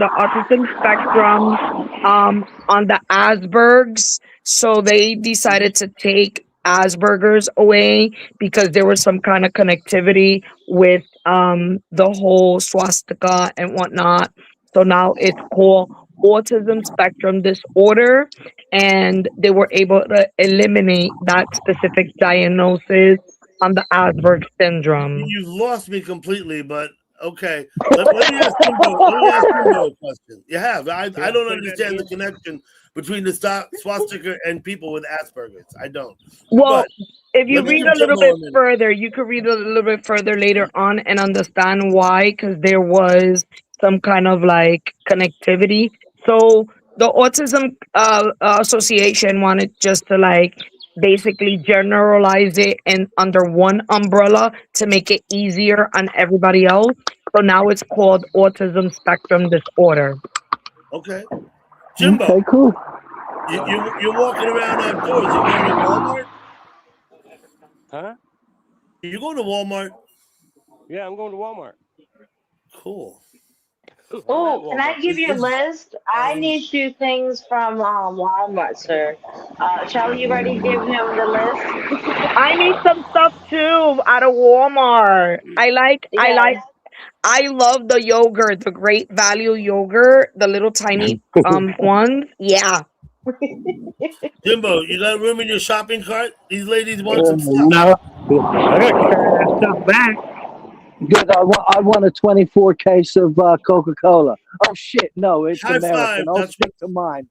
the Asperger's, so they decided to take Asperger's away because there was some kind of connectivity with the whole swastika and whatnot. So now it's called autism spectrum disorder, and they were able to eliminate that specific diagnosis on the Asperger's syndrome. You've lost me completely, but okay. Let me ask you a question. You have. I don't understand the connection between the swastika and people with Asperger's. I don't. Well, if you read a little bit further, you could read a little bit further later on and understand why, because there was some kind of connectivity. So the Autism Association wanted just to basically generalize it and under one umbrella to make it easier on everybody else. So now it's called autism spectrum disorder. Okay. Jimbo. Okay, cool. You're walking around outdoors. You going to Walmart? Huh? You going to Walmart? Yeah, I'm going to Walmart. Cool. Oh, can I give you a list? I need few things from Walmart, sir. Charlie, you already given him the list? I need some stuff too out of Walmart. I love the yogurt, the Great Value yogurt, the little tiny ones. Yeah. Jimbo, you got room in your shopping cart? These ladies want some stuff. No, I got to carry that stuff back. Good. I want a 24 case of Coca-Cola. Oh shit, no, it's High American. five, I'll Dutchman. stick to mine.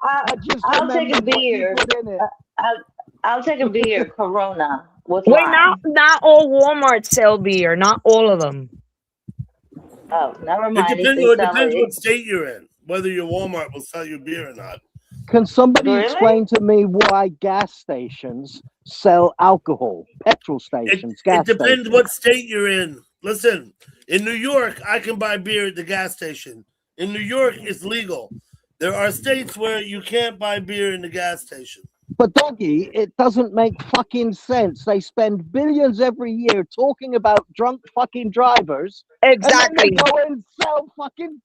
I'll take a beer. I'll take a beer, Corona with Wait, lime. not all Walmart sell beer. Not all of them. Oh, never It mind. depends what state you're in, whether your Walmart will sell you beer or not. Can somebody Really? explain to me why gas stations sell alcohol? Petrol stations, gas It depends stations. what state you're in. Listen, in New York, I can buy beer at the gas station. In New York, it's legal. There are states where you can't buy beer in the gas station. But Doggy, it doesn't make fucking sense. They spend billions every year talking about drunk fucking drivers. Exactly. And then they go and sell fucking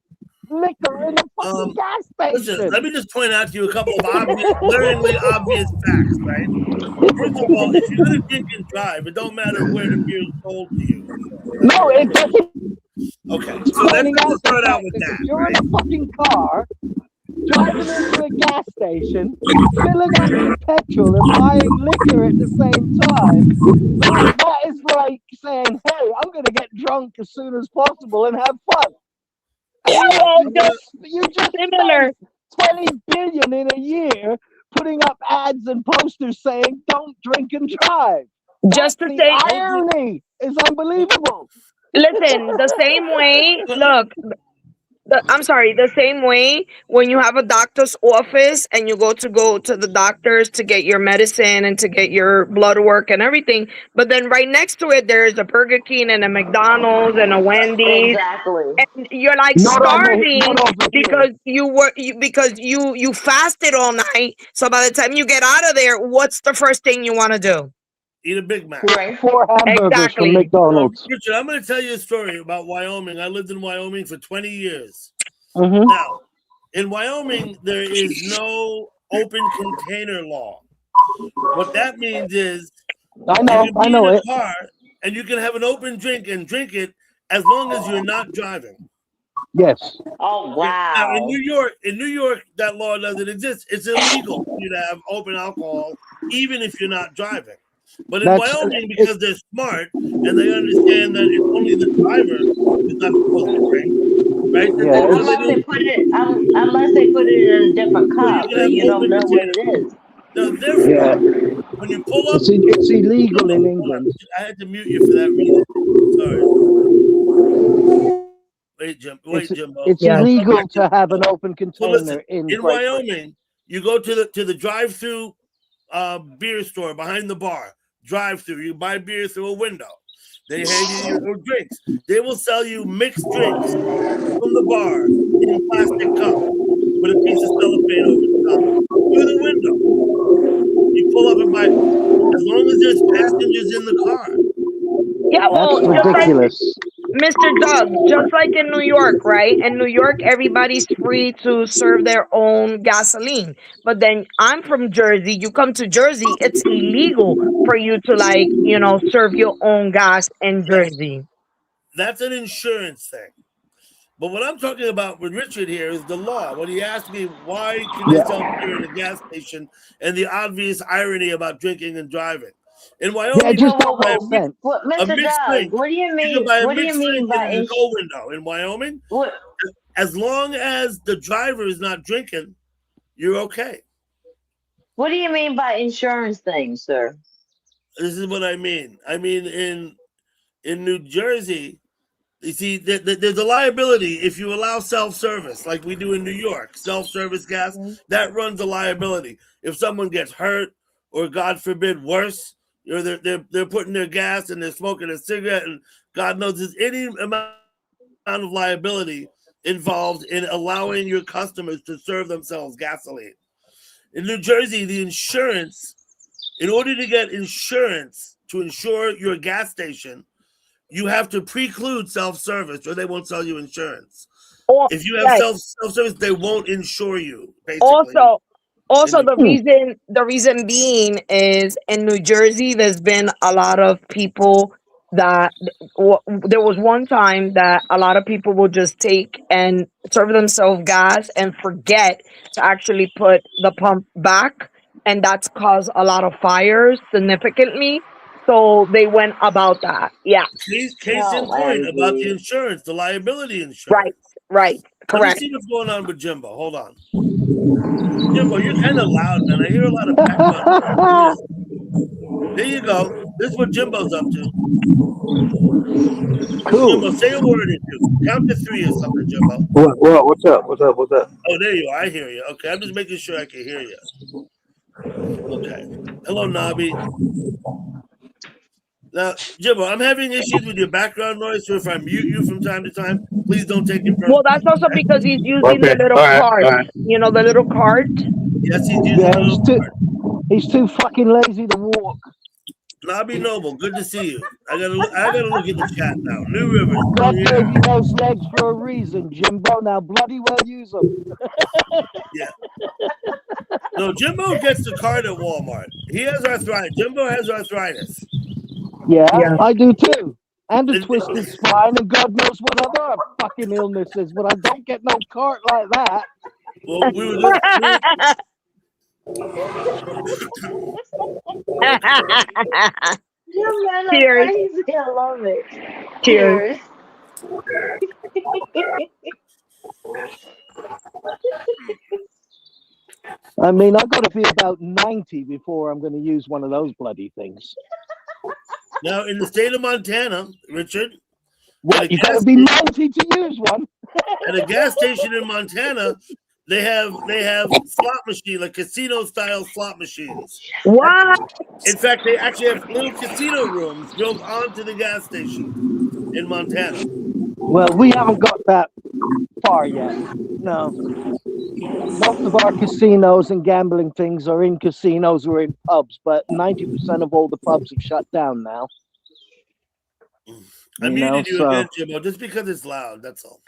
liquor in the fucking gas station. Listen, let me just point out to you a couple of glaringly obvious facts, right? First of all, if you're going to drink and drive, it don't matter where the beer is sold to you. No, it doesn't. Okay, so let's start out with that. If you're in a fucking car, driving into a gas station, filling up with petrol and buying liquor at the same time, that is like saying, hey, I'm going to get drunk as soon as possible and have fun. You just similar. spent 20 billion in a year putting up ads and posters saying don't drink and drive. Just to The say, irony is unbelievable. listen, the same way, look, I'm sorry, the same way when you have a doctor's office and you go to the doctors to get your medicine and to get your blood work and everything, but then right next to it there's a Burger King and a McDonald's and a Wendy's. Exactly. And you're like Not starving over here. because you fasted all night. So by the time you get out of there, what's the first thing you want to do? Eat a Big Mac. Right. 4 hamburgers Exactly. from McDonald's. Richard, I'm going to tell you a story about Wyoming. I lived in Wyoming for 20 years. Mm-hmm. Now, in Wyoming, there is no open container law. What that means is I know in a it. car and you can have an open drink and drink it as long as you're not driving. Yes. Oh Now, wow. in New York, that law doesn't exist. It's illegal for you to have open alcohol, even if you're not driving. But in Wyoming, because they're smart and they understand that it's only the driver who's not supposed to drink, right? Yeah, Unless they put it in a different cup, and you don't know what it is. No, therefore, when you pull up, it's illegal in England. I had to mute you for that reason. Sorry. Wait, Jimbo. It's illegal to have an open container listen, in Great Wyoming. Britain. You go to the drive-through beer store behind the bar. Drive-through. You buy beer through a window. They hand you your drinks. They will sell you mixed drinks from the bar in a plastic cup with a piece of cellophane over the top through the window. You pull up and buy, as long as there's passengers in the car. Yeah, well, That's ridiculous. Mr. Doug, just like in New York, right? In New York, everybody's free to serve their own gasoline. But then I'm from Jersey. You come to Jersey, it's illegal for you to serve your own gas in Jersey. That's an insurance thing. But what I'm talking about with Richard here is the law. When he asked me why can they sell beer in a gas station and the obvious irony about drinking and driving. In Wyoming, Mr. drink, Doug, what do you mean? You can buy a What do you mixed mean drink by in the cold window. In Wyoming, as long as the driver is not drinking, you're okay. What do you mean by insurance things, sir? This is what I mean. I mean, in New Jersey, you see, there's a liability if you allow self-service, like we do in New York. Self-service gas, that runs a liability. If someone gets hurt, or God forbid, worse, they're putting their gas and they're smoking a cigarette, and God knows there's any amount of liability involved in allowing your customers to serve themselves gasoline. In New Jersey, the insurance, in order to get insurance to insure your gas station, you have to preclude self-service or they won't sell you insurance. If you have self-service, they won't insure you, basically. Also, the reason being is in New Jersey, there's been a lot of people that there was one time that a lot of people will just take and serve themselves gas and forget to actually put the pump back, and that's caused a lot of fires significantly. So they went about that. Yeah. Case in point about the insurance, the liability insurance. Right. Let me Correct. see what's going on with Jimbo. Hold on. Jimbo, you're kind of loud, man. I hear a lot of background. There you go. This is what Jimbo's up to. Cool. Jimbo, say a word or two. Count to 3 or something, Jimbo. What's up? What's up? Oh, there you are. I hear you. Okay, I'm just making sure I can hear you. Okay. Hello, Nobby. Now, Jimbo, I'm having issues with your background noise, so if I mute you from time to time, please don't take it personally. Well, that's also because he's using the little card. You know, the little card? Yes, he's using the little card. He's too fucking lazy to walk. Nobby Noble, good to see you. I gotta look at the chat now. New Rivers. God gave you those legs for a reason, Jimbo. Now bloody well use them. Yeah. No, Jimbo gets the card at Walmart. He has arthritis. Jimbo has arthritis. Yeah, I do too. And a twisted spine and God knows what other fucking illnesses, but I don't get no cart like that. Well, we were just Cheers. I love it. Cheers. I mean, I've got to be about 90 before I'm going to use one of those bloody things. Now, in the state of Montana, Richard, you got to be 90 to use one. At a gas station in Montana, they have slot machine, like casino style slot machines. What? In fact, they actually have little casino rooms built onto the gas station in Montana. Well, we haven't got that far yet. No. Most of our casinos and gambling things are in casinos or in pubs, but 90% of all the pubs have shut down now. I muted you again, Jimbo, just because it's loud. That's all.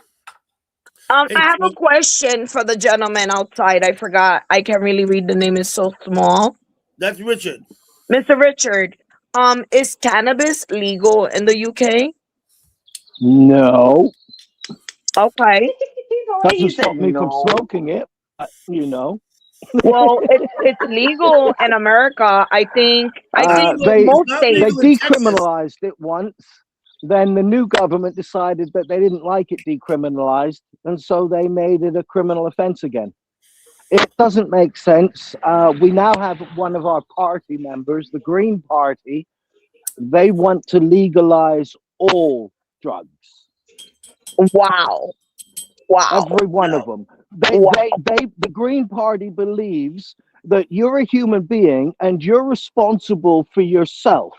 Hey, I have a question for the gentleman outside. I forgot. I can't really read. The name is so small. That's Richard. Mr. Richard, is cannabis legal in the UK? No. Okay. Doesn't stop me from smoking it, you know. Well, it's legal in America. I think most states. They decriminalized it once. Then the new government decided that they didn't like it decriminalized, and so they made it a criminal offense again. It doesn't make sense. We now have one of our party members, the Green Party. They want to legalize all drugs. Wow. Every one of them. The Green Party believes that you're a human being and you're responsible for yourself.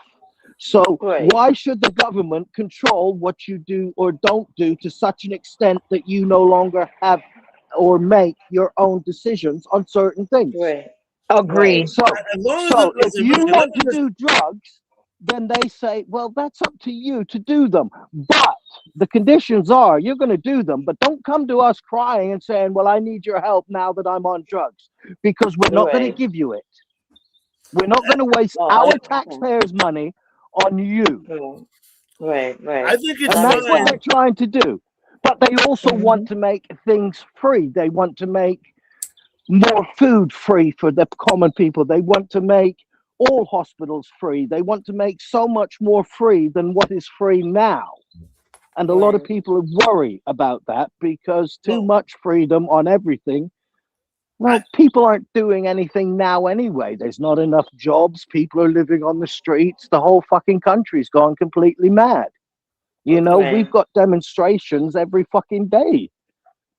So why should the government control what you do or don't do to such an extent that you no longer have or make your own decisions on certain things? Agree. So if you want to do drugs, then they say, well, that's up to you to do them. But the conditions are you're going to do them, but don't come to us crying and saying, well, I need your help now that I'm on drugs, because we're not going to give you it. We're not going to waste our taxpayers' money on you. Right. I think it's and that's what they're trying to do. But they also want to make things free. They want to make more food free for the common people. They want to make all hospitals free. They want to make so much more free than what is free now. And a lot of people worry about that because too much freedom on everything. Well, people aren't doing anything now anyway. There's not enough jobs. People are living on the streets. The whole fucking country's gone completely mad. You know, we've got demonstrations every fucking day.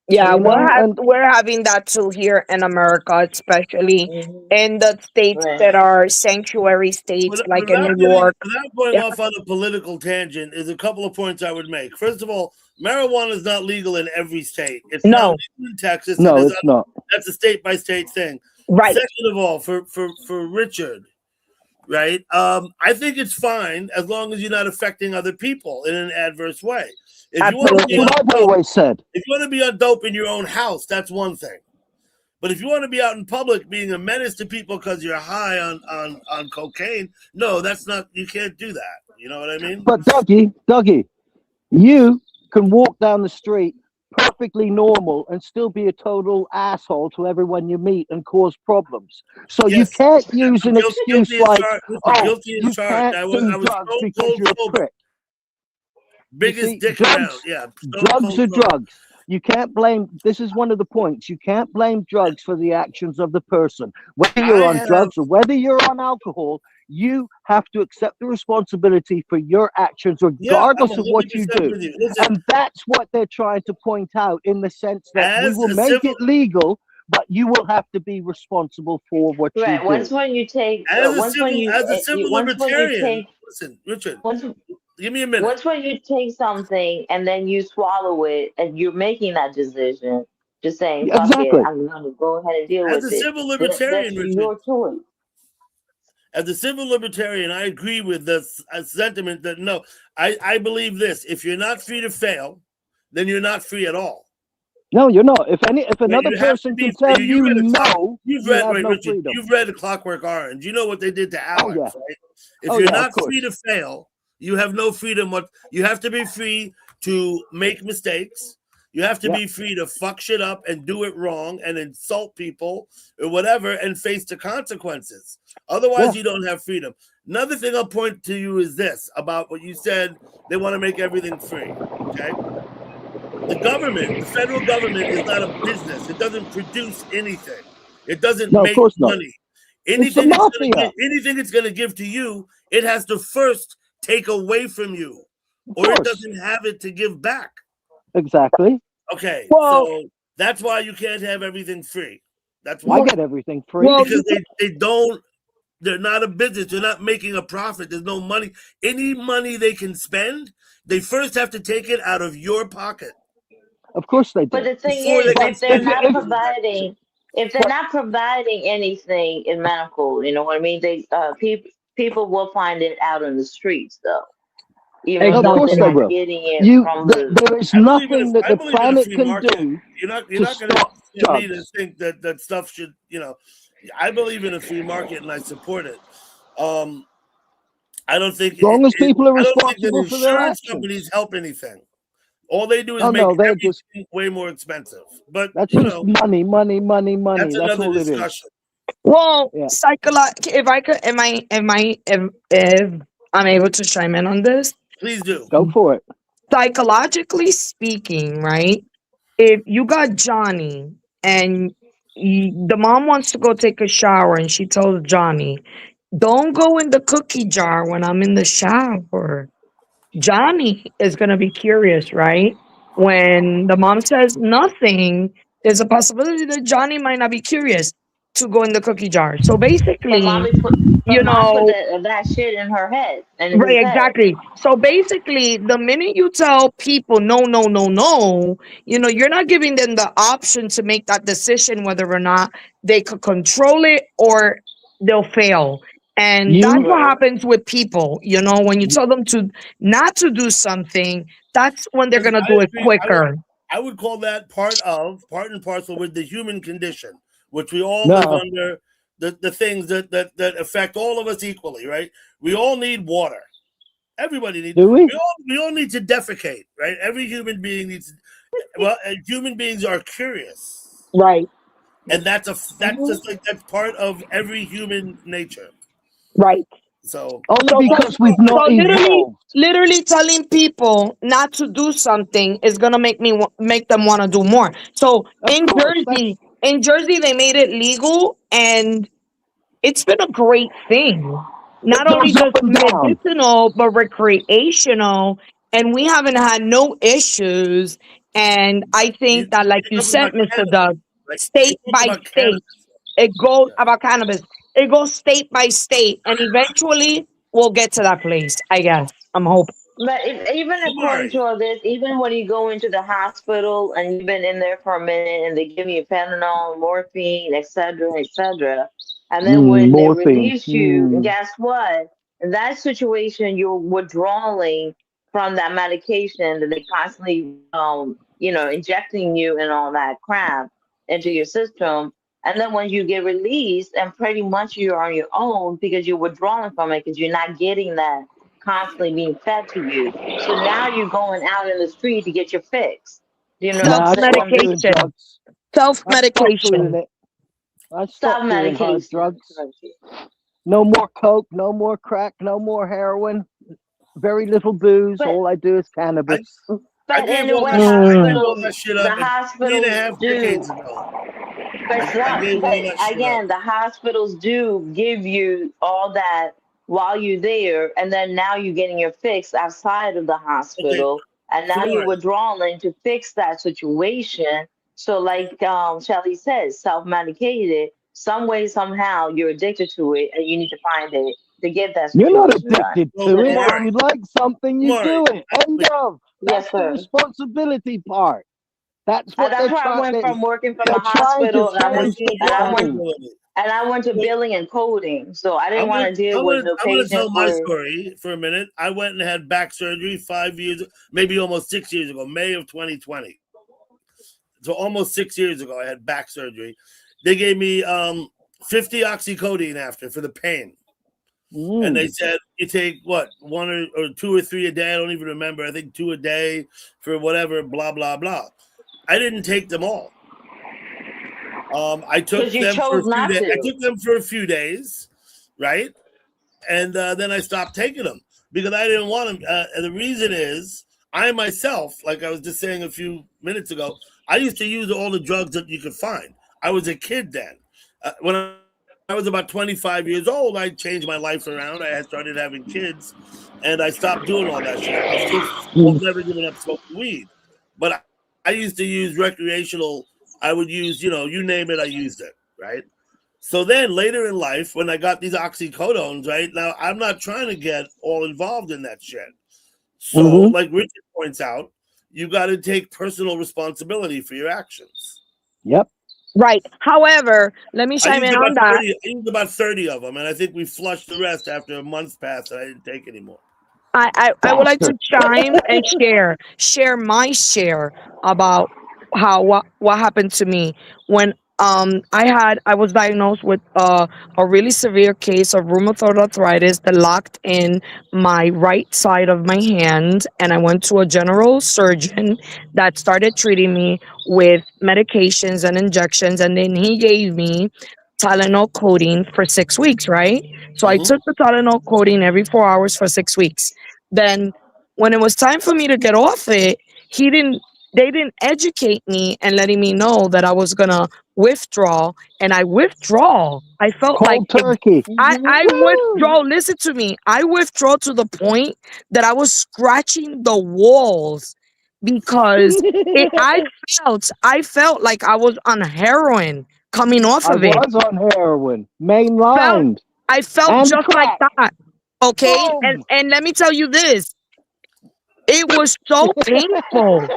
Yeah, we're having that too here in America, especially in the states that are sanctuary states, like in New York. Without going off on a political tangent, is a couple of points I would make. First of all, marijuana is not legal in every state. It's not legal in Texas. No, it's not. That's a state-by-state thing. Right. Second of all, for Richard, right, I think it's fine as long as you're not affecting other people in an adverse way. If you want to be if you want to be on dope in your own house, that's one thing. But if you want to be out in public being a menace to people because you're high on cocaine, no, that's not. You can't do that. You know what I mean? But Dougie, you can walk down the street perfectly normal and still be a total asshole to everyone you meet and cause problems. So you Yes, can't use an guilty, excuse guilty as like, charged. Listen, oh, guilty as you charged. can't I do was drugs stone because cold you're a sober. prick. You Biggest see, dick around. Yeah, stone drugs cold are sober. drugs. You can't blame, this is one of the points. You can't blame drugs for the actions of the person. Whether you're I on have, drugs or whether you're on alcohol, you have to accept the responsibility for your actions yeah, I'm regardless of what you 100% do. with you. Listen, And that's what they're trying to point out in the sense that we as will a make civil, it legal, but you will have to be responsible for what you Right. Once do. when you take, as a once when civil, you, as a civil once when you libertarian. take, Listen, Richard, once give me a minute. once when you take something and then you swallow it and you're making that decision, just saying, Yeah, fuck it, exactly. I'm gonna go ahead and deal As with a it. civil That's libertarian, Richard, your choice. as a civil libertarian, I agree with the sentiment that no, I believe this: if you're not free to fail, then you're not free at all. No, you're not. If Right? another You have to person be. can tell You read a clock. no, You've you read, have wait, no Richard. freedom. You've read A Clockwork Orange. You know what they did to Oh Alex, yeah. right? If Oh you're yeah, of not free course. to fail, you have no freedom. What you have to be free to make mistakes. You have to Yeah. be free to fuck shit up and do it wrong and insult people or whatever and face the consequences. Otherwise, Yeah. you don't have freedom. Another thing I'll point to you is this about what you said. They want to make everything free. Okay. The government, the federal government, is not a business. It doesn't produce anything. It doesn't No, of make course not. money. It's the Anything it's gonna give to you, it has to first take away from you, Of or it course. doesn't have it to give back. Exactly. Okay, Well, so that's why you can't have everything free. That's I why. get everything free. well, Because they don't. They're not a business. They're not making a profit. There's no money. Any money they can spend, they first have to take it out of your pocket. Of course they But do. the thing Before is, they can if they're spend not it. providing, if they're not providing anything in medical, you know what I mean? They people will find it out in the streets, though, even Of though course they're they not will. getting it from the. There is I believe in nothing that the a planet free can market. do You're not to going to stop get me to drugs. think that stuff should, I believe in a free market and I support it. I don't think As long as people are I don't think that responsible for their insurance actions. companies help anything. All they do is Oh make no, they're everything just way more expensive. But that's just money, money, money, money. that's That's another all it is. discussion. well, Yeah. if I could, if I'm able to chime in on this, Please do. Go for it. psychologically speaking, right? If you got Johnny and the mom wants to go take a shower and she tells Johnny, don't go in the cookie jar when I'm in the shower. Johnny is going to be curious, right? When the mom says nothing, there's a possibility that Johnny might not be curious to go in the cookie jar. So But basically, mommy put, you but mom put know, that shit in her head and in his right, head. exactly. So basically, the minute you tell people no, no, no, no, you're not giving them the option to make that decision whether or not they could control it or they'll fail. And that's You what Right. happens with people. When you tell them to not to do something, that's when they're Listen, gonna I do it agree. quicker. I would call that part and parcel with the human condition, which we all live no. under. The things that affect all of us equally, right? We all need water. Everybody needs. Do we? We all need to defecate, right? Every human being needs. Well, human beings are curious, Right. and that's that's part of every human nature. Right. So Only because we've not So evolved. literally telling people not to do something is gonna make them want to do more. So Of course, in Jersey, they made it legal, and it's been a great thing. Not it only goes up just and down. medicinal, but recreational, and we haven't had no issues. And I think that, like you said, Mr. Doug, state by state, it goes about cannabis. It goes state by state, and eventually we'll get to that place. I guess. I'm hoping. But even according to all this, even when you go into the hospital and you've been in there for a minute and they give you Panadol, morphine, etc., and then when they Morphine. release you, guess what? In that situation, you're withdrawing from that medication that they constantly, injecting you and all that crap into your system. And then when you get released, and pretty much you're on your own because you're withdrawing from it because you're not getting that constantly being fed to you. So now you're going out in the street to get your fix. You know, Nah, I stopped doing Self-medication. drugs. I stopped doing Self-medication. it. I stopped doing hard self-medication. drugs. No more coke, no more crack, no more heroin. Very little booze. But All I do is cannabis. I but gave in all what that shit. I gave all hospitals, that shit the up like 3.5 hospitals do. decades ago. But I some, gave all but that shit up. again, the hospitals do give you all that while you're there, and then now you're getting your fix outside of the Okay, hospital, and now you're fine. withdrawing to fix that situation. So, like Shelly says, self-medicated. Some way, somehow, you're addicted to it, and you need to find it to get that You're not situation done. addicted Well, to it. You If know? you like something, you Maury, do it. End wait, of. Yes, That's the sir. responsibility part. That's And what that's they're why I trying. went from working from They're a trying to hospital, and I change went the and I went game. and I went to Wait, billing and coding. So I didn't I'm want gonna to deal I'm with gonna the I'm gonna tell patients my with. story for a minute. I went and had back surgery 5 years, maybe almost 6 years ago, May of 2020. So almost 6 years ago, I had back surgery. They gave me 50 oxycodone after for the pain. And they said you take what, one or two or three a day. I don't even remember. I think 2 a day for whatever, blah blah blah. I didn't take them all. I took Because you them for a chose few not days. I to. took them for a few days, right? And then I stopped taking them because I didn't want them. And the reason is, I myself, like I was just saying a few minutes ago, I used to use all the drugs that you could find. I was a kid then. When I was about 25 years old, I changed my life around. I had started having kids, and I stopped doing all that shit. I've never given up smoking weed, but I used to use recreational. I would use, you name it, I used it, right? So then later in life, when I got these oxycodones, right now, I'm not trying to get all involved in that shit. So, like Richard points out, you got to take personal responsibility for your actions. Yep. Right. However, let me I chime used in on that. I used about 30 of them, and I think we flushed the rest after a month passed, and I didn't take anymore. I would like to chime and share my share about what happened to me when I was diagnosed with a really severe case of rheumatoid arthritis that locked in my right side of my hand, and I went to a general surgeon that started treating me with medications and injections, and then he gave me Tylenol codeine for 6 weeks, right? So I took the Tylenol codeine every 4 hours for 6 weeks. Then when it was time for me to get off it, they didn't educate me and letting me know that I was gonna withdraw, and I withdraw. I felt like Cold turkey. I withdraw. Listen to me. I withdraw to the point that I was scratching the walls because I felt like I was on heroin coming off I of it. was on heroin, mainlined. I felt and just crack. like that. Okay, Boom. and let me tell you this. It was so painful.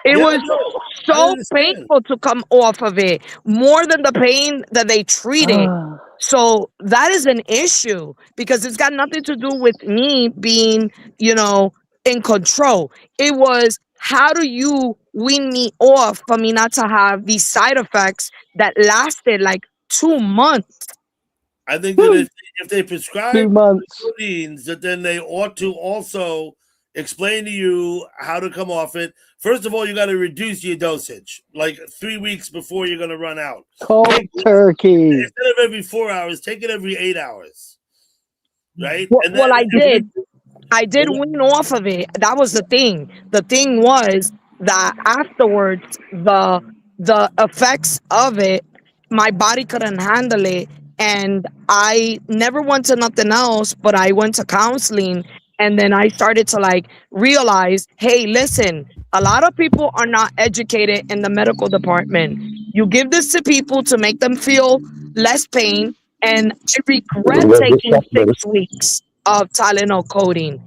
It Yeah, was no, I so understand. painful to come off of it, more than the pain that they treated. So that is an issue because it's got nothing to do with me being, in control. It was, how do you wean me off for me not to have these side effects that lasted like 2 months? I think that if they prescribe 2 months. codeines, that then they ought to also explain to you how to come off it. First of all, you got to reduce your dosage, like 3 weeks before you're going to run out. Cold turkey. Instead of every 4 hours, take it every 8 hours, right? Well, I did. I did wean off of it. That was the thing. The thing was that afterwards, the effects of it, my body couldn't handle it, and I never went to nothing else. But I went to counseling, and then I started to realize, hey, listen, a lot of people are not educated in the medical department. You give this to people to make them feel less pain, and I regret taking 6 weeks of Tylenol codeine.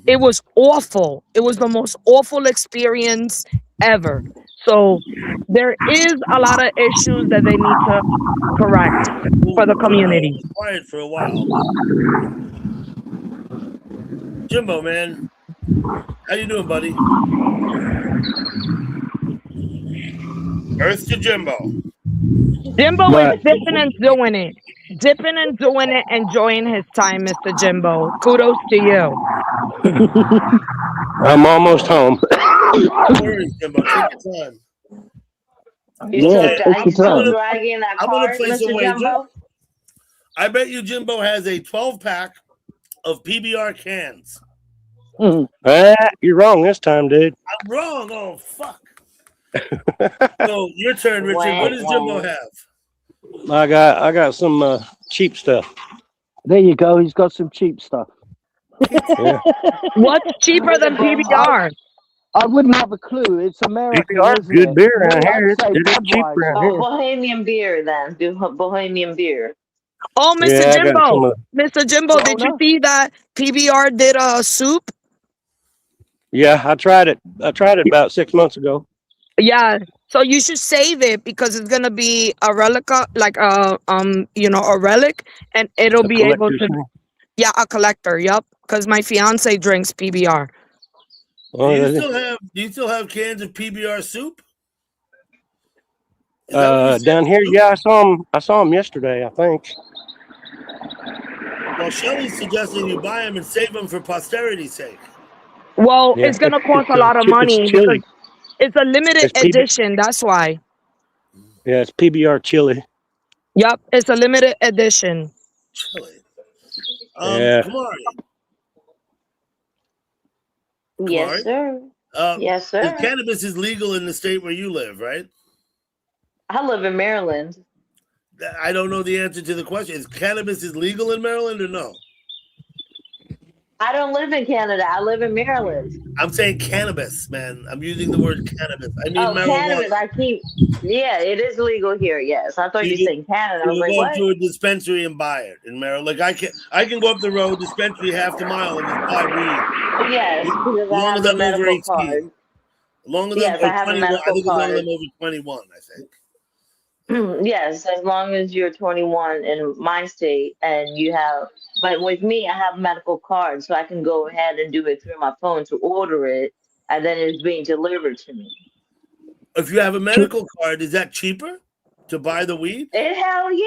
It was awful. It was the most awful experience ever. So there is a lot of issues that they need to correct for the community. Quiet for a while. Jimbo, man, how you doing, buddy? Earth to Jimbo. Jimbo But is dipping and doing it. Dipping and doing it, enjoying his time, Mr. Jimbo. Kudos to you. I'm almost home. No worries, Jimbo. Take your time. You Yeah, still, take are you your still time. dragging that I'm gonna card, place a Mr. wager. Jumbo? I bet you Jimbo has a 12-pack of PBR cans. Mm. You're wrong this time, dude. I'm wrong. Oh, fuck. So, your turn, Richard. What does Jimbo have? I got some cheap stuff. There you go. He's got some cheap stuff. Yeah. What's cheaper than PBR? I wouldn't have a clue. It's American, PBR 's isn't good it? beer More around like, here. say, It's cheap Budweiser. around Oh, here. Bohemian beer then. Do Bohemian beer. Oh, Mr. Yeah, I got some Jimbo. of. Mr. Jimbo, did you Corona? see that PBR did a soup? Yeah, I tried it. I tried it about 6 months ago. Yeah. So you should save it because it's gonna be a relic, like a a relic, and it'll A be able collector's to. thing. Yeah, a collector. Yep. Because my fiance drinks PBR. Oh, Do does it? you still have cans of PBR soup? Is that what you said? Down here, yeah, I saw them yesterday. I think. Well, Shelly's suggesting you buy them and save them for posterity's sake. Well, Yeah, it's gonna cost a it's lot of money because chili. it's a limited It's PB. edition. That's why. Yeah, it's PBR chili. Yep, it's a limited edition. Chili. Yeah. Kamari. Yes, Kamari. sir. Yes, sir. Cannabis is legal in the state where you live, right? I live in Maryland. I don't know the answer to the question. Is cannabis is legal in Maryland or no? I don't live in Canada. I live in Maryland. I'm saying cannabis, man. I'm using the word cannabis. I mean Oh, marijuana. cannabis. Yeah, it is legal here. Yes. I thought you were saying Canada. I was You like, go up what? to a dispensary and buy it in Maryland. Like I can go up the road, dispensary half the mile, and just buy weed. Yes, because As I long have as a I'm over medical 18. card. As long as Yes, I'm I have a 21. I medical think as long as card. I'm over 21, I think. Yes, as long as you're 21 in my state and you have, but with me, I have medical cards, so I can go ahead and do it through my phone to order it, and then it's being delivered to me. If you have a medical card, is that cheaper to buy the weed? Hell yeah.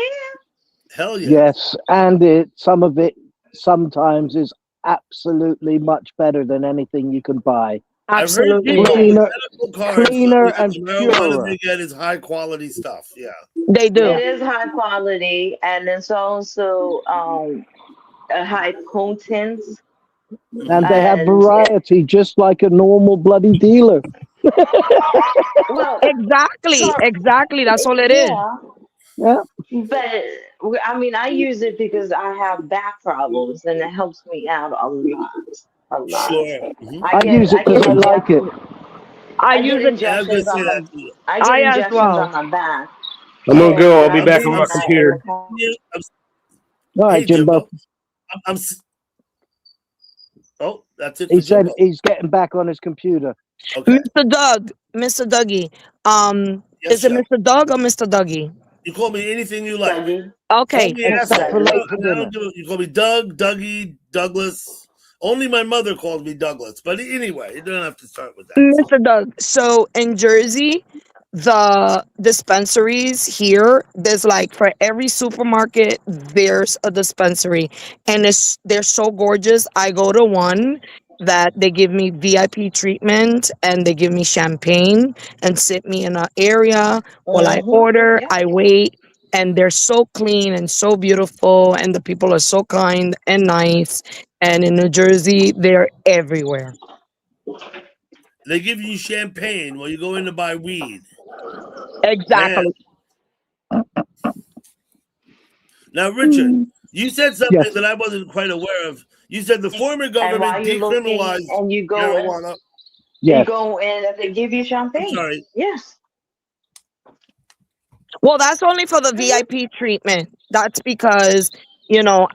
Hell yeah. Yes, and some of it sometimes is absolutely much better than anything you can buy. I've heard Absolutely. people with Cleaner, medical cards cleaner that and the marijuana purer. they get is high quality stuff. Yeah. They do. It is high quality, and it's also a high potent. And they have And variety, just like a normal bloody dealer. well, Exactly. so Exactly. That's all it is. yeah, Yeah. but I mean, I use it because I have back problems, and it helps me out a lot. A lot. Sure. Mhm. I use it because I like it. I I use get it. Yeah, I was injections gonna say on that. my too. I I get as injections well. on my back, I'm gonna and go. I'll be I back use on my that computer. All right, Hey, Jimbo. Jimbo. I'm oh, that's it He for said Jimbo. he's getting back on his computer. Okay. Mr. Dougie. Yes, Is it Shell. Mr. Doug or Mr. Dougie? You call me anything you like. Dougie. Okay. Call me Except asshole. for late for I dinner. don't do it. You call me Doug, Dougie, Douglas. Only my mother calls me Douglas. But anyway, you don't have to start with that. Mr. Doug. So in Jersey, the dispensaries here, there's like for every supermarket, there's a dispensary, and they're so gorgeous. I go to one that they give me VIP treatment and they give me champagne and sit me in an area while I order. Yeah. I wait, and they're so clean and so beautiful, and the people are so kind and nice. And in New Jersey, they're everywhere. They give you champagne while you go in to buy weed. Exactly. Man. Now, Richard, you said something Yes. that I wasn't quite aware of. You said the former And government while you're looking, decriminalized and you go in, marijuana. you Yes. go in, and they give you I'm champagne. sorry. Yes. Well, that's only for the VIP treatment. That's because,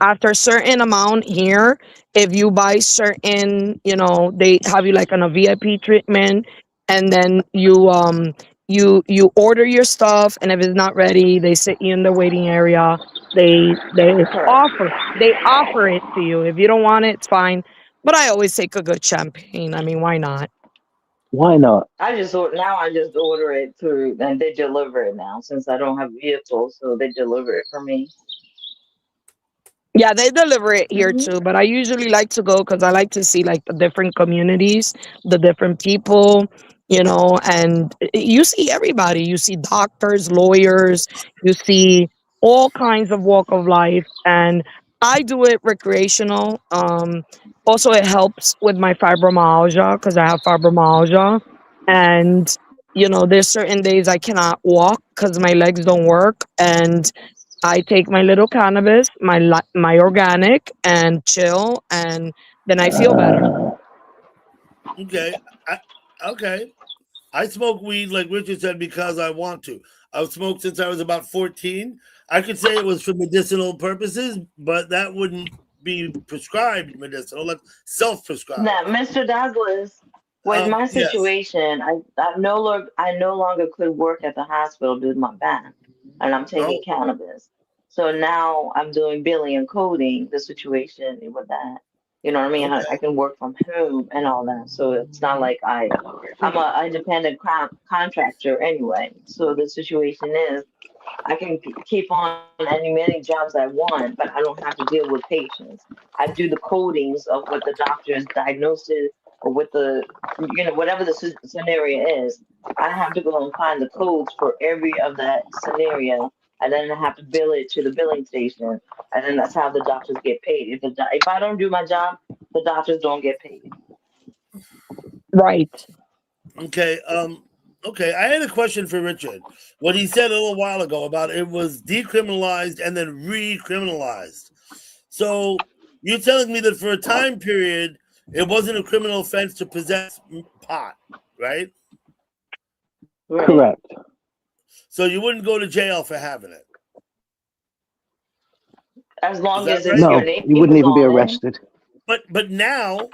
after a certain amount here, if you buy certain, they have you like on a VIP treatment, and then you order your stuff, and if it's not ready, they sit you in the waiting area. They offer it to you. If you don't want it, it's fine. But I always take a good champagne. I mean, why not? Why not? I just order it through and they deliver it now since I don't have a vehicle, so they deliver it for me. Yeah, they deliver it here Hmm. too, but I usually like to go because I like to see like the different communities, the different people, and you see everybody. You see doctors, lawyers, you see all kinds of walk of life, and I do it recreational. Also, it helps with my fibromyalgia because I have fibromyalgia, and there's certain days I cannot walk because my legs don't work, and I take my little cannabis, my organic, and chill, and then I feel better. Okay. Okay. I smoke weed, like Richard said, because I want to. I've smoked since I was about 14. I could say it was for medicinal purposes, but that wouldn't be prescribed medicinal, like self-prescribed. Now, Mr. Douglas, with my Yes. situation, I no longer could work at the hospital due to my back, and I'm taking Oh, cannabis. So now I'm doing billing and coding. The situation with that, you know what I mean? I okay. can work from home and all that. So it's not like I'm a independent contractor anyway. So the situation is I can keep on any many jobs I want, but I don't have to deal with patients. I do the codings of what the doctor's diagnosis or what whatever the scenario is. I have to go and find the codes for every of that scenario, and then I have to bill it to the billing station, and then that's how the doctors get paid. If I don't do my job, the doctors don't get paid. Right. Okay. Okay. I had a question for Richard. What he said a little while ago about it was decriminalized and then recriminalized. So you're telling me that for a time period, it wasn't a criminal offense to possess pot, right? Right. Correct. So you wouldn't go to jail for having it. As long that as right? it's your No, name you wouldn't is even be on it. arrested. But now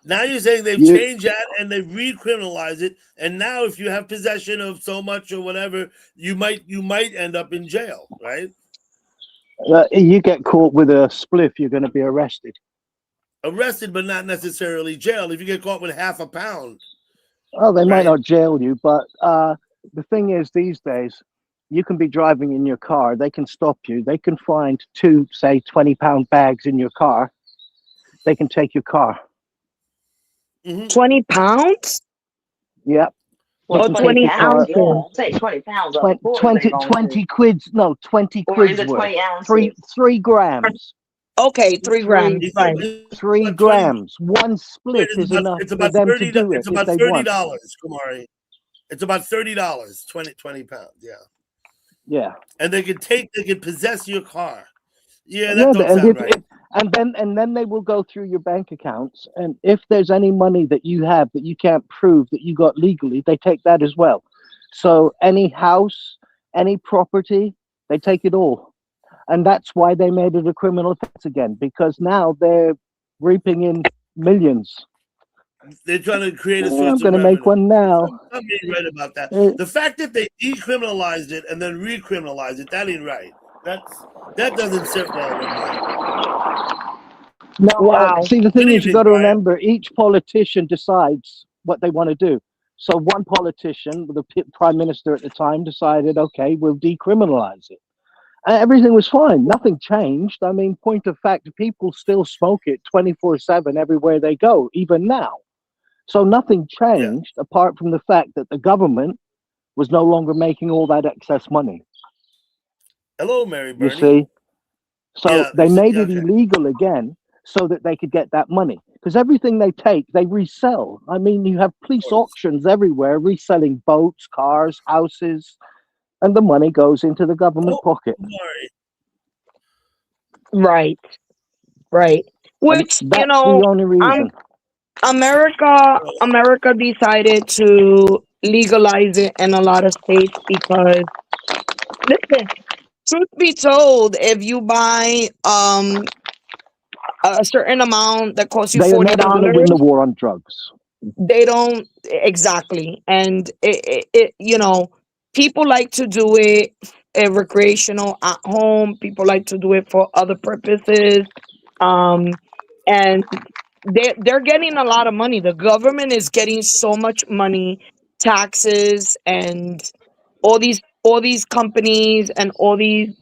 you're saying they've You, changed that and they've recriminalized it, and now if you have possession of so much or whatever, you might end up in jail, right? you get caught with a spliff, you're going to be arrested. Arrested, but not necessarily jailed. If you get caught with half a pound, Oh, they might right? not jail you, but the thing is, these days, you can be driving in your car. They can stop you. They can find two, say, 20-pound bags in your car. They can take your car. 20 pounds Yep. They Well, or can 20 take your 20 car. pounds, yeah. ounces? Say 20 pounds, of 20, course they 20, going 20 to. quids. No, 20 Or is quids it worth. 20 ounces? 3 grams. Okay, 3 grams. It's Fine. 3 about 20. grams. One spliff is enough It's for about them to $30. do it It's if about they want. $30, Kumari. It's about $30. 20 pounds. Yeah. Yeah. And they can possess your car. Yeah, Yeah, that don't and sound right. and then they will go through your bank accounts, and if there's any money that you have that you can't prove that you got legally, they take that as well. So any house, any property, they take it all, and that's why they made it a criminal offense again, because now they're reaping in millions. They're trying to create a I'm source of going to make revenue. one now. I'm being right about that. Uh, The fact that they decriminalized it and then recriminalized it, that ain't right. That doesn't sit well with me. No, Wow. see, the Good thing is, you evening, got to Brian. remember, each politician decides what they want to do. So one politician, the prime minister at the time, decided, okay, we'll decriminalize it. And everything was fine. Nothing changed. I mean, point of fact, people still smoke it 24/7 everywhere they go, even now. So nothing changed apart from the fact that the government was no longer making all that excess money. Hello, Mary You Bernie. see? So Yeah, they made it okay. illegal again so that they could get that money. Because everything they take, they resell. I mean, you have police auctions everywhere reselling boats, cars, houses, and the money goes into the government pocket. Sorry. Right. Right. And Which, that's the only reason. America decided to legalize it in a lot of states because, listen, truth be told, if you buy a certain amount that costs you They are never going to win the $40, war on drugs. they don't exactly. And people like to do it recreational at home. People like to do it for other purposes. And they're getting a lot of money. The government is getting so much money, taxes, and all these companies and all these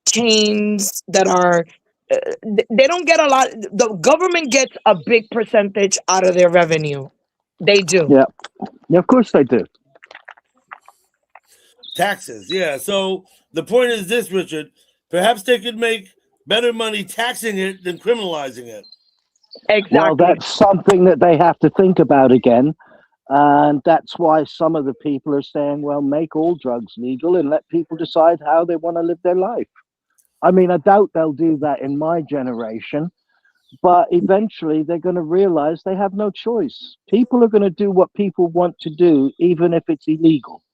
chains that are they don't get a lot. The government gets a big percentage out of their revenue. They do. Yeah. Yeah, of course they do. Taxes, yeah. So the point is this, Richard. Perhaps they could make better money taxing it than criminalizing it. Exactly. Well, that's something that they have to think about again. And that's why some of the people are saying, well, make all drugs legal and let people decide how they want to live their life. I mean, I doubt they'll do that in my generation, but eventually they're going to realize they have no choice. People are going to do what people want to do, even if it's illegal.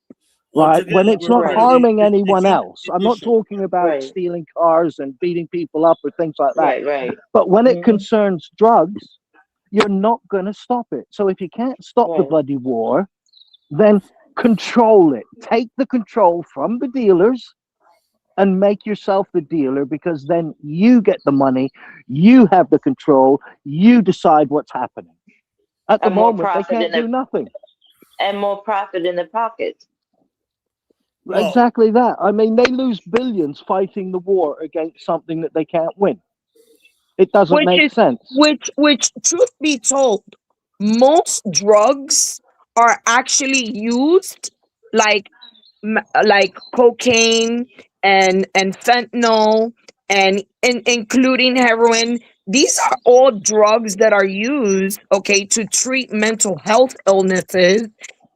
Right, when it's not harming anyone else. I'm not talking about stealing cars and beating people up or things like that. Right. But when it concerns drugs, you're not going to stop it. So if you can't stop the bloody war, then control it. Take the control from the dealers and make yourself the dealer, because then you get the money, you have the control, you decide what's happening. At the moment, they can't do nothing. And more profit in the pockets. Exactly that. I mean, they lose billions fighting the war against something that they can't win. It doesn't make sense. Which, truth be told, most drugs are actually used like cocaine and fentanyl and including heroin. These are all drugs that are used, okay, to treat mental health illnesses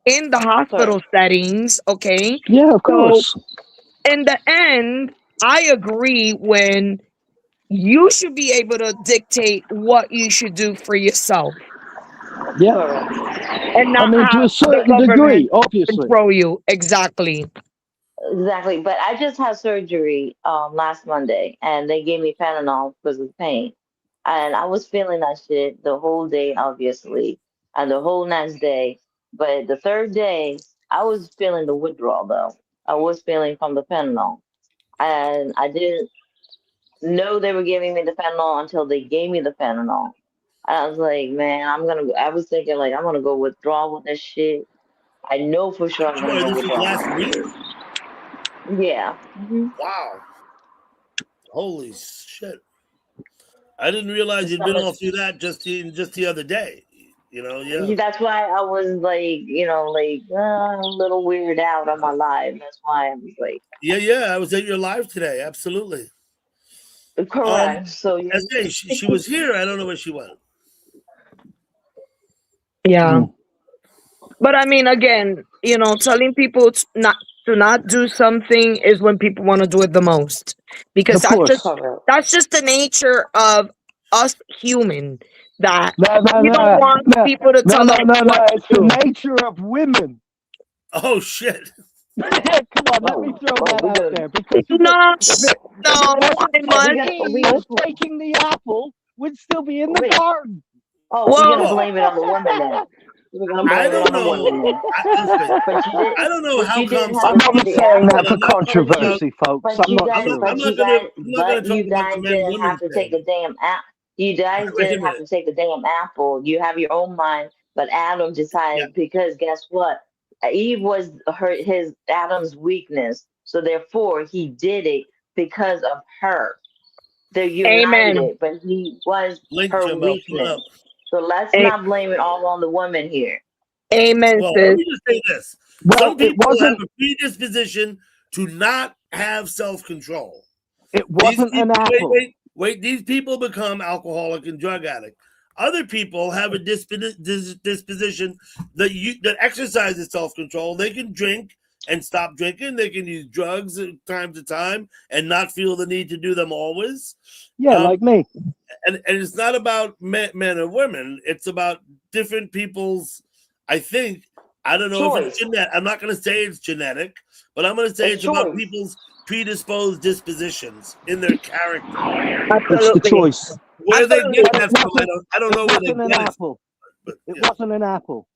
in the hospital settings, okay? Yeah, of course. So, in the end, I agree when you should be able to dictate what you should do for yourself. Yeah. And not to a certain degree, obviously. Control you. Exactly. Exactly. But I just had surgery last Monday, and they gave me Panadol because of pain. And I was feeling that shit the whole day, obviously, and the whole next day. But the third day, I was feeling the withdrawal, though. I was feeling from the Panadol. And I didn't know they were giving me the Panadol until they gave me the Panadol. I was like, man, I was thinking, like, I'm going to go withdraw with this shit. I know for sure I'm going to go withdraw. Last week? Yeah. Wow. Holy shit. I didn't realize you'd been all through that just the other day. That's why I was like, a little weirded out on my live. That's why I was like, yeah. I was at your live today. Absolutely. Correct. So she was here. I don't know where she went. Yeah. But I mean, again, telling people to not do something is when people want to do it the most, because that's just the nature of us human. That we don't want people to tell us. It's the nature of women. Oh shit! Come on, let me throw that out there. Because taking the apple would still be in the garden. Oh, we're gonna blame it on the woman then. I don't know. I don't know how come. I'm not saying that for controversy, folks. I'm not sure. But you guys didn't have to take the damn apple. You guys didn't have to take the damn apple. You have your own mind. But Adam decided because guess what? Eve was Adam's weakness. So therefore, he did it because of her. They're united, but he was her weakness. So let's not blame it all on the woman here. Amen. Well, let me just say this. Some people have a predisposition to not have self-control. It wasn't an apple. Wait, these people become alcoholic and drug addict. Other people have a disposition that exercises self-control. They can drink and stop drinking. They can use drugs time to time and not feel the need to do them always. Yeah, like me. And it's not about men or women. It's about different people's, I think, I don't know if it's genetic. I'm not going to say it's genetic, but I'm going to say it's about people's predisposed dispositions in their character. Absolutely. It's the choice. Where they get that from, I don't know where they get it. It wasn't an apple.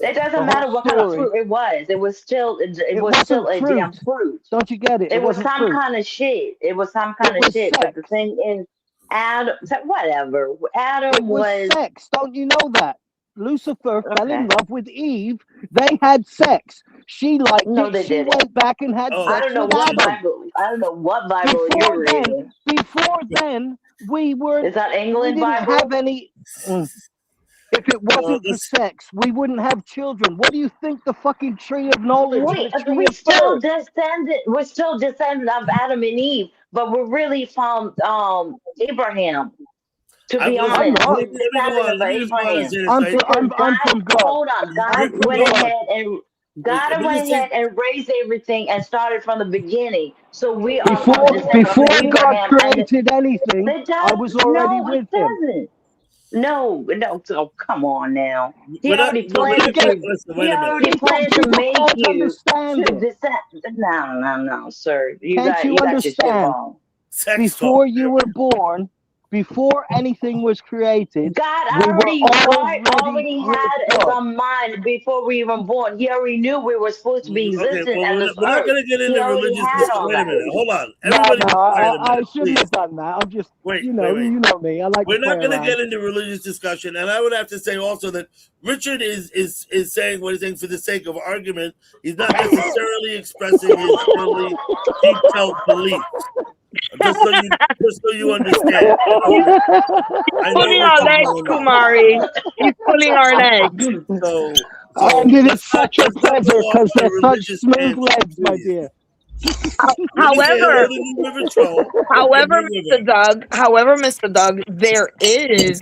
It doesn't matter what kind of fruit it was. It was still a damn fruit. Don't you get it? It was some kind of shit. It was some kind of shit. But the thing is, Adam, whatever. Adam It was was sex. Don't you know that? Lucifer fell in okay. love with Eve. They had sex. She liked No, it. they She didn't. went back and had Oh, I sex don't know with what Adam. Bible. I don't know what Bible you're Before reading. then, we weren't. Is that We England didn't Bible? have any. If it well, wasn't for this, sex, we wouldn't have children. What do you think the fucking tree of knowledge and the tree We of still birth? descended. We're still descendants of Adam and Eve, but we're really from Abraham. To I be listen. I'm honest, not. we're Let me go descendant on. of Let me just go on and Abraham. say this. I'm Right? from, Because I'm God, from God. hold on, God Hold went on. ahead and God Let me went just say. ahead and raised everything and started from the beginning. So we are Before from descendants of before God Abraham, and created anything, it I does was already no, it with him. doesn't. No, no. Oh, come on now. He We're not. already No, we're planned not. to. Listen. He Wait a minute. already planned to People make can't you understand to it. descend. No, no, no, sir. Can't you You got your shit understand? wrong. Sex Before talk. you were born, before anything was created, God we were already with had God. some mind before we even born. He already knew we were supposed to be Okay. existing Well, on this we're not earth. going to get He into already religious. had all Wait a that. minute. Hold on. No, Everybody, be quiet a I minute, shouldn't please. have done that. I'm just, Wait. you Wait. know me. I like We're to play not going to around. get into religious discussion, and I would have to say also that Richard is saying what he's saying for the sake of argument. He's not necessarily expressing his really deep-felt beliefs. Just so you understand. I know Pulling what our you're legs, going on. Kumari. He's pulling our legs. So And it is let's not such a pleasure go off because on a they're such religious smooth tangent, legs, my please. dear. Let me say hello However, to New River Troll. however, New Mr. River. Mr. Doug, there is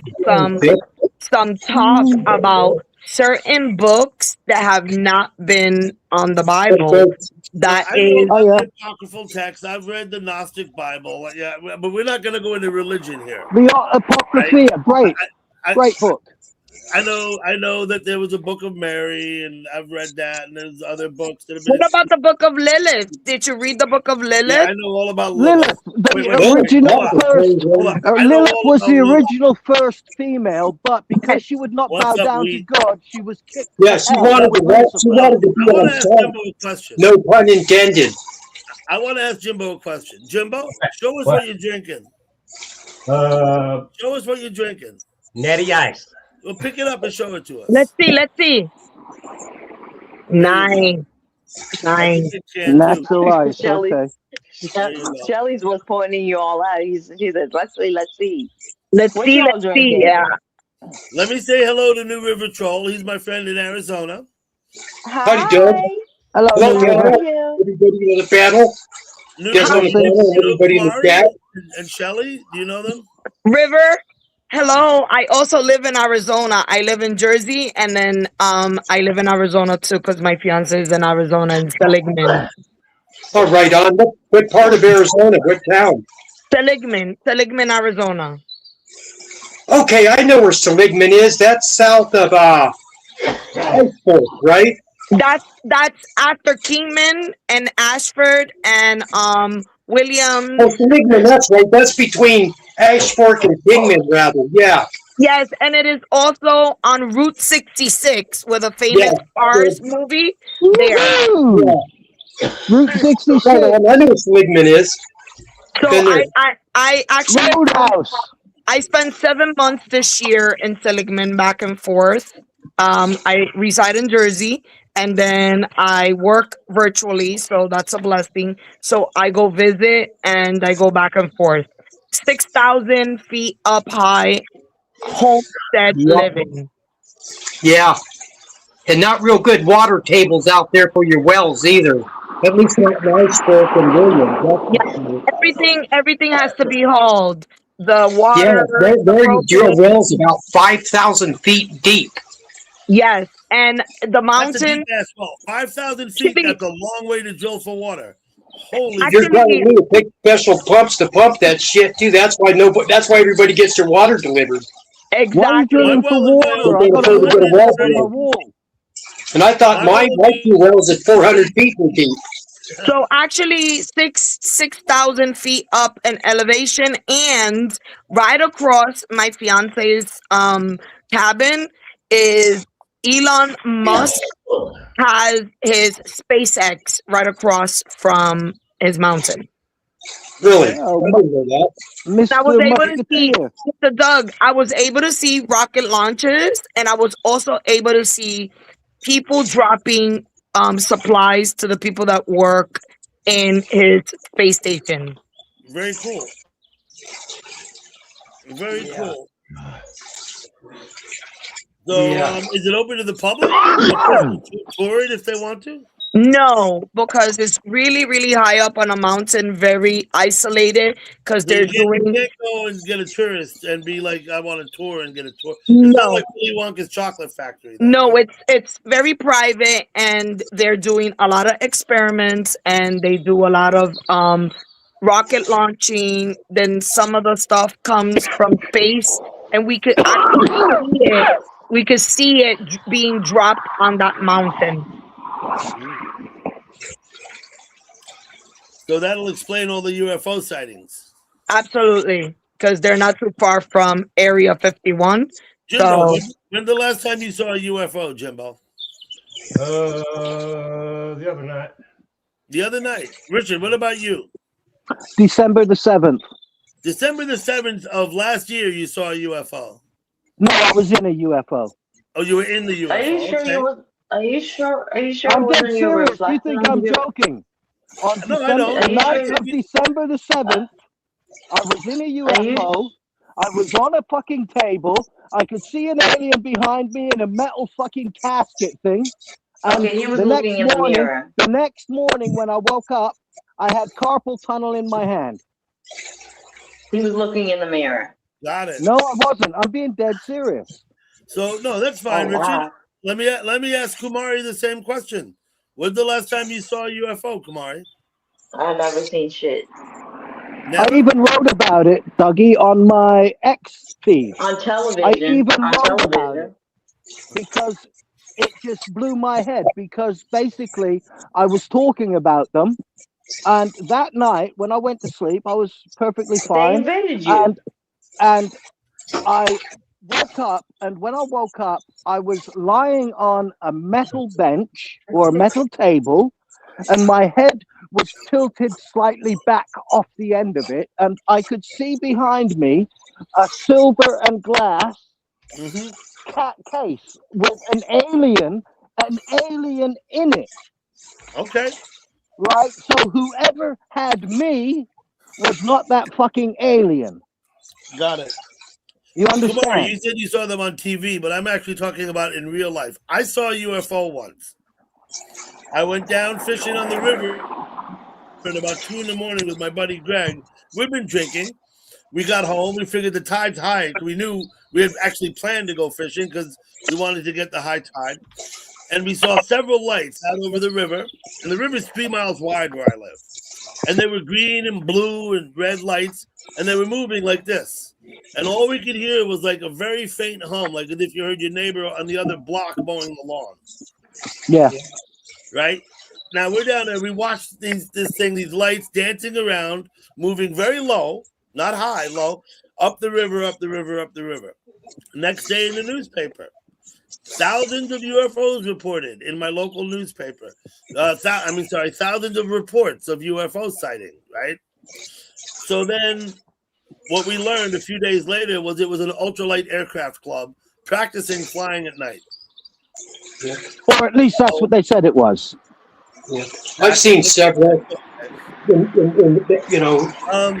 some talk about certain books that have not been on the Bible. That I know is, Oh, about yeah. the apocryphal text. I've read the Gnostic Bible. Yeah, but we're not going to go into religion here. The Apocrypha, great book. I know that there was a Book of Mary, and I've read that, and there's other books that have been. what about the book of Lilith? Did you read the book of Yeah, Lilith? I know all about Lilith. The Wait, original hold on. first. Hold on. I know Lilith all was about the Lilith. original first female, but because she would not bow What's up, down to Weed? God, she was kicked Yeah, to she hell wanted with to she Lucifer. wanted to I be want on to ask top. Jimbo a question. No pun intended. I want to ask Jimbo a question. Jimbo, show us What? what you're drinking. Show us what you're drinking. Natty Ice. Well, pick it up and show it to us. Let's see. Nice. Natural ice, Shelly, okay. Shelly's was pointing you all out. She said, "Let's see." Let's What see. y'all Let's drinking? see. Yeah. Let me say hello to New River Troll. He's my friend in Arizona. Howdy, Doug. Hello, Hello, New River. panel. Everybody on the panel. New Guests on the River, panel. you know Everybody in the Kumari chat. and Shelly. Do you know them? River. Hello. I also live in Arizona. I live in Jersey, and then I live in Arizona too because my fiance is in Arizona in Seligman. Oh, right on. What part of Arizona? What town? Seligman, Arizona. Okay, I know where Seligman is. That's south of Ashford, right? That's after Kingman and Ashford and Williams. Oh, Seligman. That's right. That's between Ashford and Kingman, rather. Yeah. Yes, and it is also on Route 66 with a famous Cars movie. There. Yeah. Route 66. Right on. I know what Seligman is. So Been there. I actually Roadhouse. I spent 7 months this year in Seligman back and forth. I reside in Jersey and then I work virtually, so that's a blessing. So I go visit and I go back and forth. 6,000 feet up high, homestead living. Yeah. And not real good water tables out there for your wells either. At least not nice for and William. Everything has to be hauled. The water. Yeah, there you drill wells about 5,000 feet deep. Yes, and the That's a mountain. deep ass well. 5,000 feet. That's a long way to drill for water. Holy You're going to need to take special pumps to pump that shit too. That's why everybody gets their water delivered. Exactly. Why are you drilling for water? I got a well on my wall. And I thought my two wells at 400 feet were deep. So actually 6,000 feet up in elevation, and right across my fiance's cabin is Elon Musk has his SpaceX right across from his mountain. Really? Oh, I didn't know that. I was Mr. able to see, Musketeer. Mr. Doug, I was able to see rocket launchers, and I was also able to see people dropping supplies to the people that work in his space station. Very cool. Very cool. So, Yeah. is it open to the public? Can tour it if they want to? No, because it's really, really high up on a mountain, very isolated. Because So they're you doing can't go and get a tourist and be like, I want a tour and get a tour. It's not no, like Willy Wonka's Chocolate Factory. Then. no. It's very private, and they're doing a lot of experiments, and they do a lot of rocket launching. Then some of the stuff comes from space, and we could actually see it. We could see it being dropped on that mountain. So that'll explain all the UFO sightings. Absolutely, because they're not too far from Area 51. Jimbo, So when's the last time you saw a UFO, Jimbo? The other night. The other night. Richard, what about you? December the 7th. December the 7th of last year, you saw a UFO. No, I was in a UFO. Oh, you were in the UFO. Are you sure okay. you was? Are you sure? Are you sure it I'm dead wasn't your serious. You reflection think on I'm your? joking? On No, I know. December, the Are you night sure? of December the 7th, I was in a Are you? UFO. I was on a fucking table. I could see an alien behind me in a metal fucking casket thing. And Okay, he was the looking in the morning, mirror. the next morning when I woke up, I had carpal tunnel in my hand. He was looking in the mirror. Got it. No, I wasn't. I'm being dead serious. So, no, that's fine, Oh Richard. wow. Let me ask Kumari the same question. When's the last time you saw a UFO, Kumari? I've never seen shit I Never? even wrote about it, Dougie, on my X feed. on I television. even On wrote about television. it because it just blew my head. Because basically, I was talking about them, and that night when I went to sleep, I was perfectly They fine, invaded you. and I woke up, and when I woke up, I was lying on a metal bench or a metal table, and my head was tilted slightly back off the end of it, and I could see behind me a silver and glass Mm-hmm. cat case with an alien in it, Okay. right? So whoever had me was not that fucking alien. Got it. You Kumari, understand? you said you saw them on TV, but I'm actually talking about in real life. I saw a UFO once. I went down fishing on the river at about 2 in the morning with my buddy Greg. We've been drinking. We got home. We figured the tide's high. We knew we had actually planned to go fishing because we wanted to get the high tide. And we saw several lights out over the river. And the river's 3 miles wide where I live. And they were green and blue and red lights. And they were moving like this. And all we could hear was like a very faint hum, like as if you heard your neighbor on the other block mowing the lawn. Yeah. Right? Now we're down there. We watched these lights dancing around, moving very low, not high, low, up the river, up the river, up the river. Next day in the newspaper, thousands of UFOs reported in my local newspaper. Thousands of reports of UFO sighting, right? So then what we learned a few days later was it was an ultralight aircraft club practicing flying at night. Yeah. Or at least that's what they said it was. Yeah. I've seen several. You know,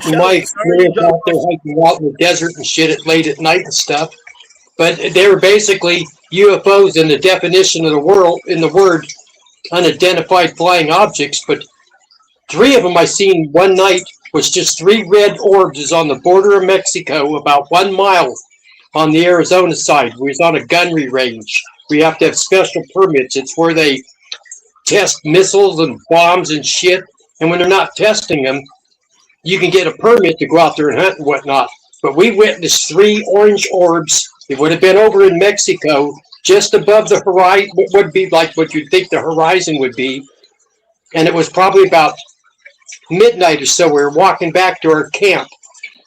in my experience out there hiking out in the desert and shit at late at night and stuff. But they were basically UFOs in the definition of the world in the word unidentified flying objects. But 3 of them I seen one night was just 3 red orbs is on the border of Mexico, about 1 mile on the Arizona side. We was on a gunnery range. We have to have special permits. It's where they test missiles and bombs and shit. And when they're not testing them, you can get a permit to go out there and hunt and whatnot. But we witnessed 3 orange orbs. It would have been over in Mexico, just above the horizon, what would be like what you'd think the horizon would be. And it was probably about midnight or so. We were walking back to our camp.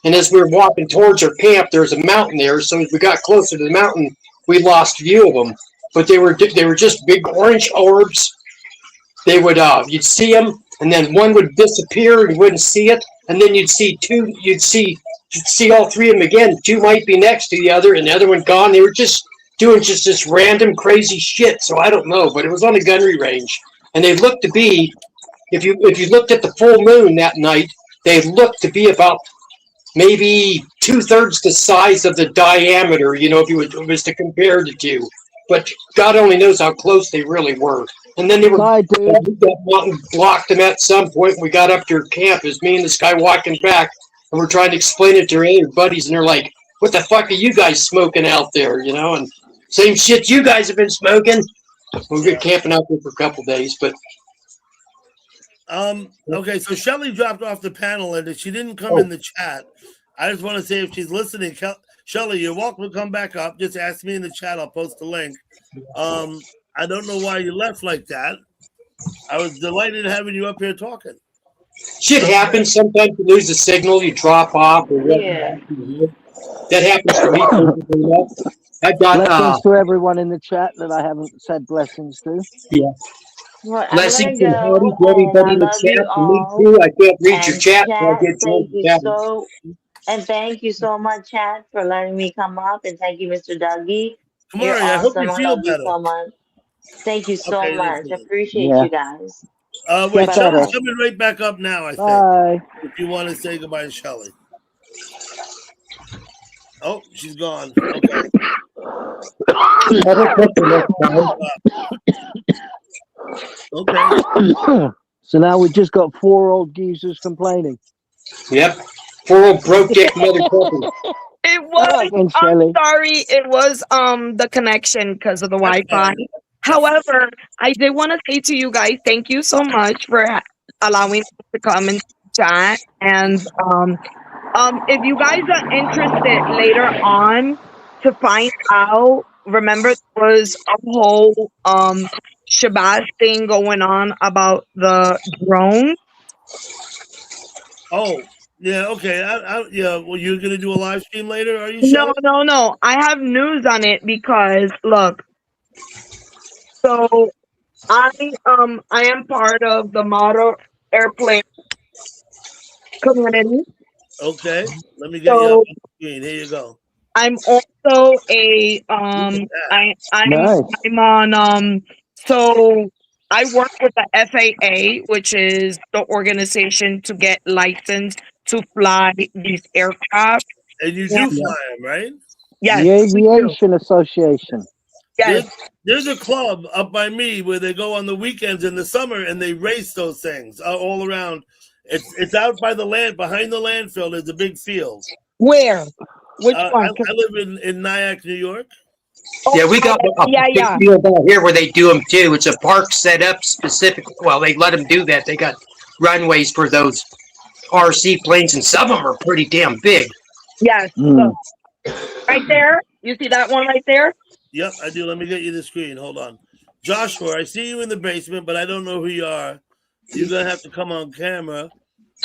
And as we were walking towards our camp, there was a mountain there. So as we got closer to the mountain, we lost view of them. But they were just big orange orbs. They would, you'd see them, and then one would disappear and you wouldn't see it, and then you'd see two. You'd see all three of them again. Two might be next to the other, and the other one gone. They were just doing just this random crazy shit. So I don't know, but it was on a gunnery range, and they looked to be. If you looked at the full moon that night, they looked to be about maybe 2/3 the size of the diameter, if you was to compare the two. But God only knows how close they really were. And then that mountain blocked them at some point. We got up to our camp. It was me and this guy walking back, and we're trying to explain it to our other buddies, and they're like, "What the fuck are you guys smoking out there?" And same shit you guys have been smoking. We've been camping out there for a couple days, but. Okay, so Shelly dropped off the panel and she didn't come in the chat. I just want to say if she's listening, Shelly, you're welcome to come back up. Just ask me in the chat. I'll post the link. I don't know why you left like that. I was delighted having you up here talking. Shit happens. Sometimes you lose the signal, you drop off. Or that happens to me. I've got blessings to everyone in the chat that I haven't said blessings to. Yeah. Well, blessings and howdy to everybody in the chat. Me too. I can't read your chat. Thank you so much, Chad, for letting me come up, and thank you, Mr. Dougie. You're awesome. I hope you feel better. So much. Thank you so much. I appreciate you guys. Wait, Shelly's coming right back up now, I think. Bye. If you want to say goodbye to Shelly. Oh, she's gone. Okay. Okay. So now we've just got 4 old geezers complaining. Yep. 4 old broke dick motherfuckers. It was. I'm sorry. It was the connection because of the Wi-Fi. However, I did want to say to you guys, thank you so much for allowing us to come and chat. And if you guys are interested later on to find out, remember there was a whole Shabazz thing going on about the drone. Oh, yeah, okay. Yeah, well, you're gonna do a live stream later, are you sure? No. I have news on it because look. So I am part of the model airplane community. Okay, let me get you up on the screen. Here you go. I'm also a I'm on so I work with the FAA, which is the organization to get licensed to fly these aircraft. And you do fly them, right? Yes. The Aviation Association. Yes. There's a club up by me where they go on the weekends in the summer and they race those things all around. It's out by the land, behind the landfill. There's a big field. Where? Which one? I live in Nyack, New York. Yeah, we got a big field out here where they do them too. It's a park set up specifically. Well, they let them do that. They got runways for those RC planes, and some of them are pretty damn big. Yes. Look. Right there. You see that one right there? Yep, I do. Let me get you the screen. Hold on. Joshua, I see you in the basement, but I don't know who you are. You're going to have to come on camera.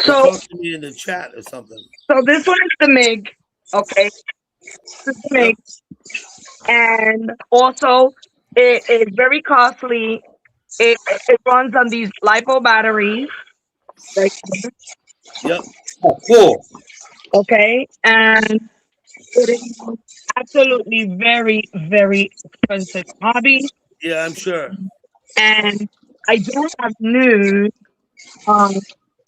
So talk to me in the chat or something. So this one is the MiG. Okay. This is the MiG. And also, it is very costly. It runs on these LiPo batteries. Right? Yep. Oh, cool. Okay. And it is absolutely very, very expensive hobby. Yeah, I'm sure. And I do have news on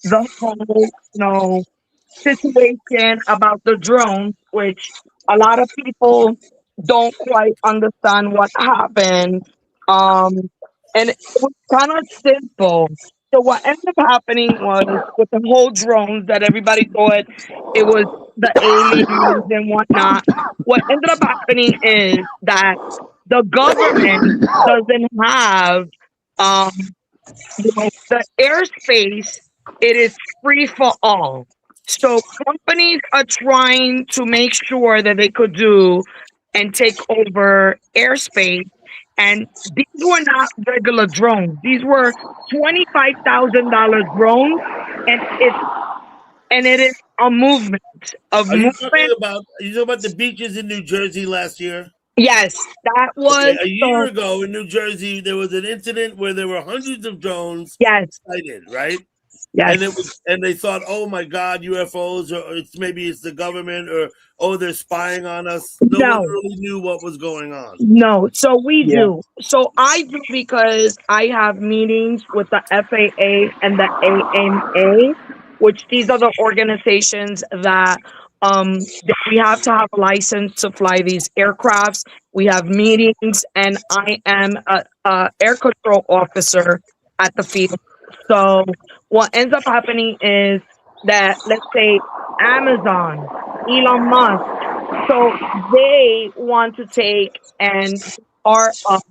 the whole, situation about the drones, which a lot of people don't quite understand what happened. And it was kind of simple. So what ended up happening was with the whole drones that everybody thought it was the aliens and whatnot. What ended up happening is that the government doesn't have the airspace. It is free for all. So companies are trying to make sure that they could do and take over airspace. And these were not regular drones. These were $25,000 drones, and it is a movement of Are you movement. talking about the beaches in New Jersey last year? Yes, that was a year ago in New Jersey. There was an incident where there were hundreds of drones sighted, right? And it was, and they thought, oh my God, UFOs, or maybe it's the government, or they're spying on us. No one really knew what was going on. No, so we do. So I do because I have meetings with the FAA and the ANA, which these are the organizations that we have to have a license to fly these aircrafts. We have meetings, and I am a air control officer at the field. So what ends up happening is that, let's say, Amazon, Elon Musk, so they want to take and part of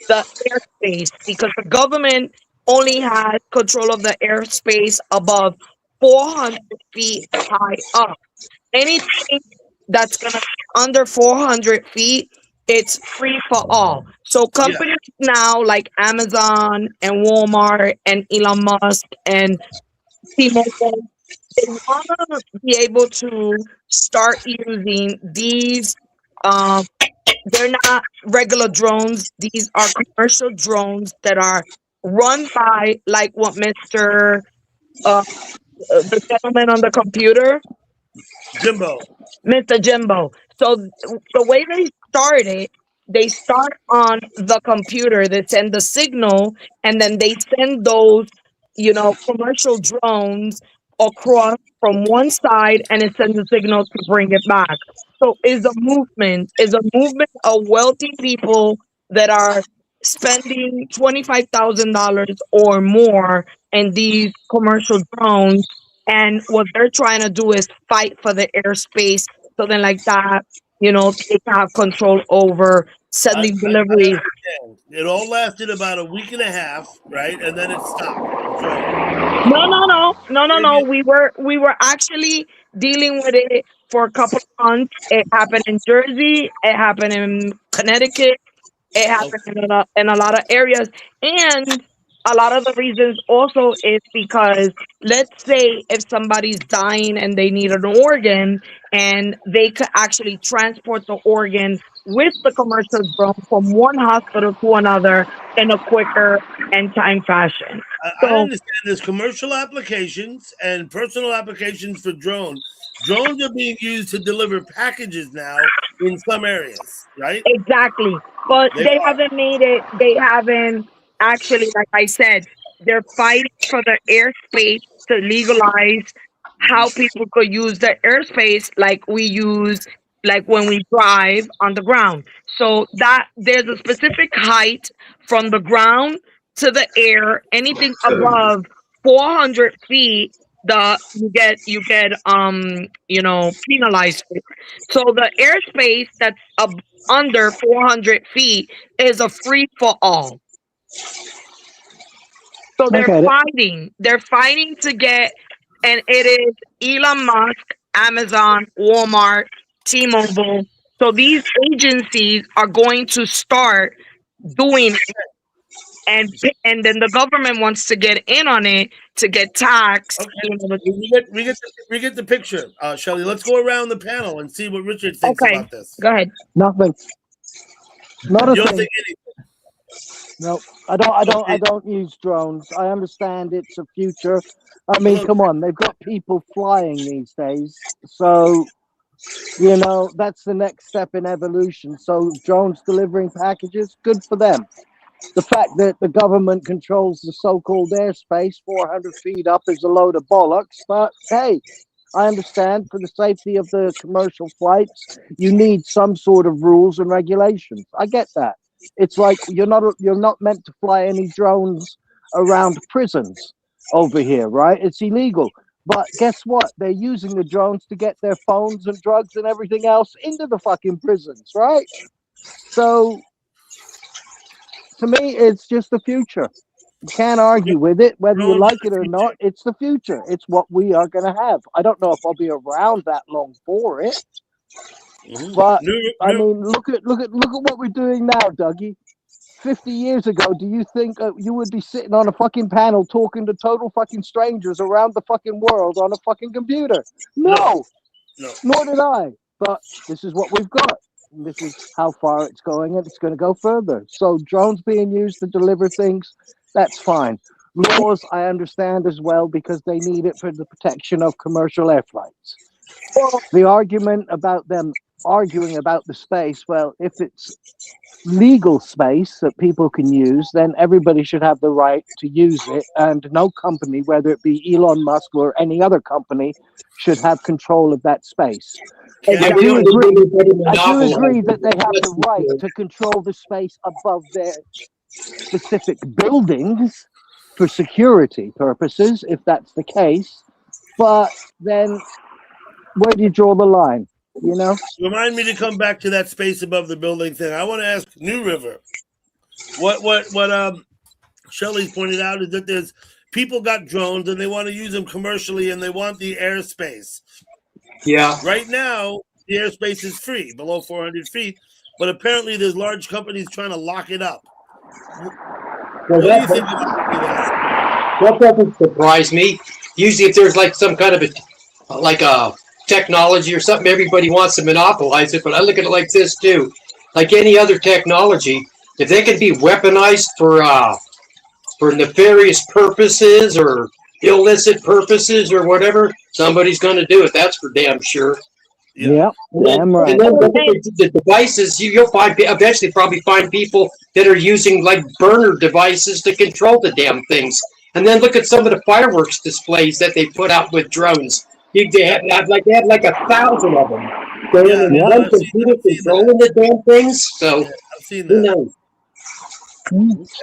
the airspace because the government only has control of the airspace above 400 feet high up. Anything that's going to be under 400 feet, it's free for all. So companies now like Amazon and Walmart and Elon Musk and T-Mobile, they want to be able to start using these. They're not regular drones. These are commercial drones that are run by, like what Mr. The gentleman on the computer, Jimbo. Mr. Jimbo. So the way they start on the computer. They send the signal, and then they send those, commercial drones across from one side, and it sends a signal to bring it back. So is a movement of wealthy people that are spending $25,000 or more in these commercial drones, and what they're trying to do is fight for the airspace. So then, like that, they can have control over sending deliveries. It all lasted about a week and a half, right? And then it stopped. No. We were actually dealing with it for a couple of months. It happened in Jersey. It happened in Connecticut. It happened in a lot of areas. And a lot of the reasons also is because, let's say if somebody's dying and they need an organ, and they could actually transport the organ with the commercial drone from one hospital to another in a quicker and time fashion. I understand there's commercial applications and personal applications for drones. Drones are being used to deliver packages now in some areas, right? Exactly. But they haven't actually, like I said, they're fighting for the airspace to legalize how people could use the airspace like we use, like when we drive on the ground. So that there's a specific height from the ground to the air. Anything above 400 feet, you get penalized for. So the airspace that's under 400 feet is a free for all. So they're fighting to get, and it is Elon Musk, Amazon, Walmart, T-Mobile. So these agencies are going to start doing it, and then the government wants to get in on it to get taxed. Okay. We get the picture, Shelly. Let's go around the panel and see what Richard thinks about this. Go ahead. Nothing. Not a You don't thing. think anything? No, I don't use drones. I understand it's a future. I mean, come on, they've got people flying these days. So, that's the next step in evolution. So drones delivering packages, good for them. The fact that the government controls the so-called airspace 400 feet up is a load of bollocks. But hey, I understand for the safety of the commercial flights, you need some sort of rules and regulations. I get that. It's like you're not meant to fly any drones around prisons over here, right? It's illegal. But guess what? They're using the drones to get their phones and drugs and everything else into the fucking prisons, right? So to me, it's just the future. You can't argue with it, whether you like it or not. It's the future. It's what we are going to have. I don't know if I'll be around that long for it. But I mean, look at what we're doing now, Dougie. 50 years ago, do you think you would be sitting on a fucking panel talking to total fucking strangers around the fucking world on a fucking computer? No. Nor did I. But this is what we've got. And this is how far it's going, and it's going to go further. So drones being used to deliver things, that's fine. laws I understand as well because they need it for the protection of commercial air flights. The argument about them arguing about the space, well, if it's legal space that people can use, then everybody should have the right to use it, and no company, whether it be Elon Musk or any other company, should have control of that space. I do agree that they have the right to control the space above their specific buildings for security purposes, if that's the case. But then, where do you draw the line? You know? Remind me to come back to that space above the building thing. I want to ask New River. What Shelley's pointed out is that there's people got drones and they want to use them commercially and they want the airspace. Yeah. Right now, the airspace is free, below 400 feet, but apparently there's large companies trying to lock it up. Well, that doesn't surprise me. Usually if there's like some kind of a technology or something, everybody wants to monopolize it, but I look at it like this too. Like any other technology, if they can be weaponized for nefarious purposes or illicit purposes or whatever, somebody's going to do it. That's for damn sure. Yeah, damn right. And then the devices, you'll eventually probably find people that are using like burner devices to control the damn things. And then look at some of the fireworks displays that they put out with drones. They have like 1,000 of them. They're in one computer controlling the damn things. So I've seen who that. knows?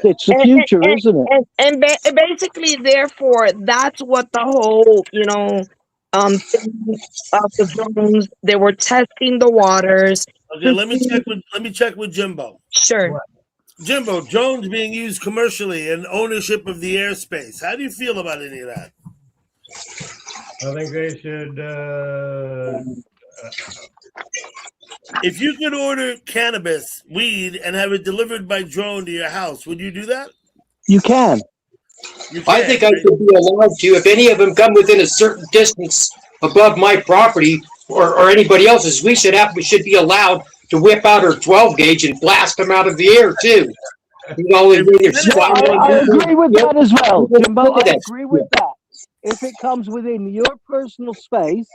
It's the future, isn't it? And basically, therefore, that's what the whole, thing of the drones. They were testing the waters. Okay, let me check with Jimbo. Sure. Jimbo, drones being used commercially and ownership of the airspace. How do you feel about any of that? I think they should. If you could order cannabis, weed, and have it delivered by drone to your house, would you do that? You can. I think I should be allowed to. If any of them come within a certain distance above my property or anybody else's, we should be allowed to whip out our 12 gauge and blast them out of the air too. I agree with that as well, Jimbo. I agree with that. If it comes within your personal space,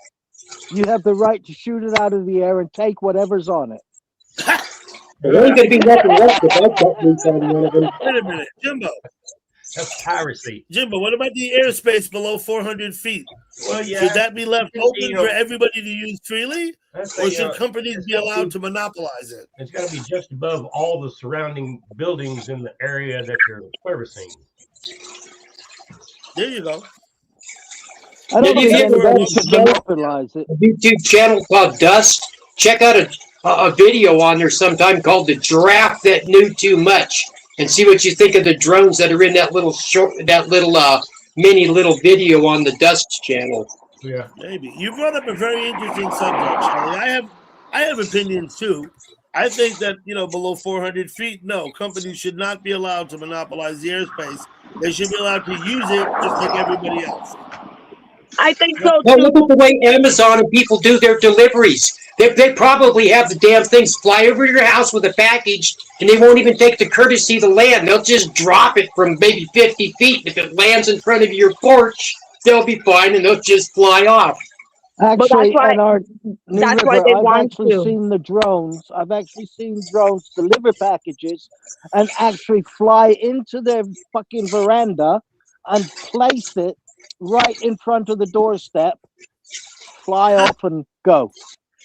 you have the right to shoot it out of the air and take whatever's on it. There ain't going to be nothing left if I cut loose on one of them. Wait a minute, Jimbo. That's piracy. Jimbo, what about the airspace below 400 feet? Well, yeah. Should that be left open for everybody to use freely? Or should companies be allowed to monopolize it? It's got to be just above all the surrounding buildings in the area that you're servicing. There you go. I don't think anybody should monopolize it. A YouTube channel called Dust. Check out a video on there sometime called The Giraffe That Knew Too Much, and see what you think of the drones that are in that little mini video on the Dust channel. Yeah, maybe. You brought up a very interesting subject, Charlie. I have opinions too. I think that below 400 feet, no, companies should not be allowed to monopolize the airspace. They should be allowed to use it just like everybody else. I think so Well, too. look at the way Amazon and people do their deliveries. They probably have the damn things fly over your house with a package, and they won't even take the courtesy to land. They'll just drop it from maybe 50 feet. If it lands in front of your porch, they'll be fine, and they'll just fly off. Actually, that's why they want to. I've actually seen the drones. I've actually seen drones deliver packages and actually fly into their fucking veranda and place it right in front of the doorstep, fly off and go.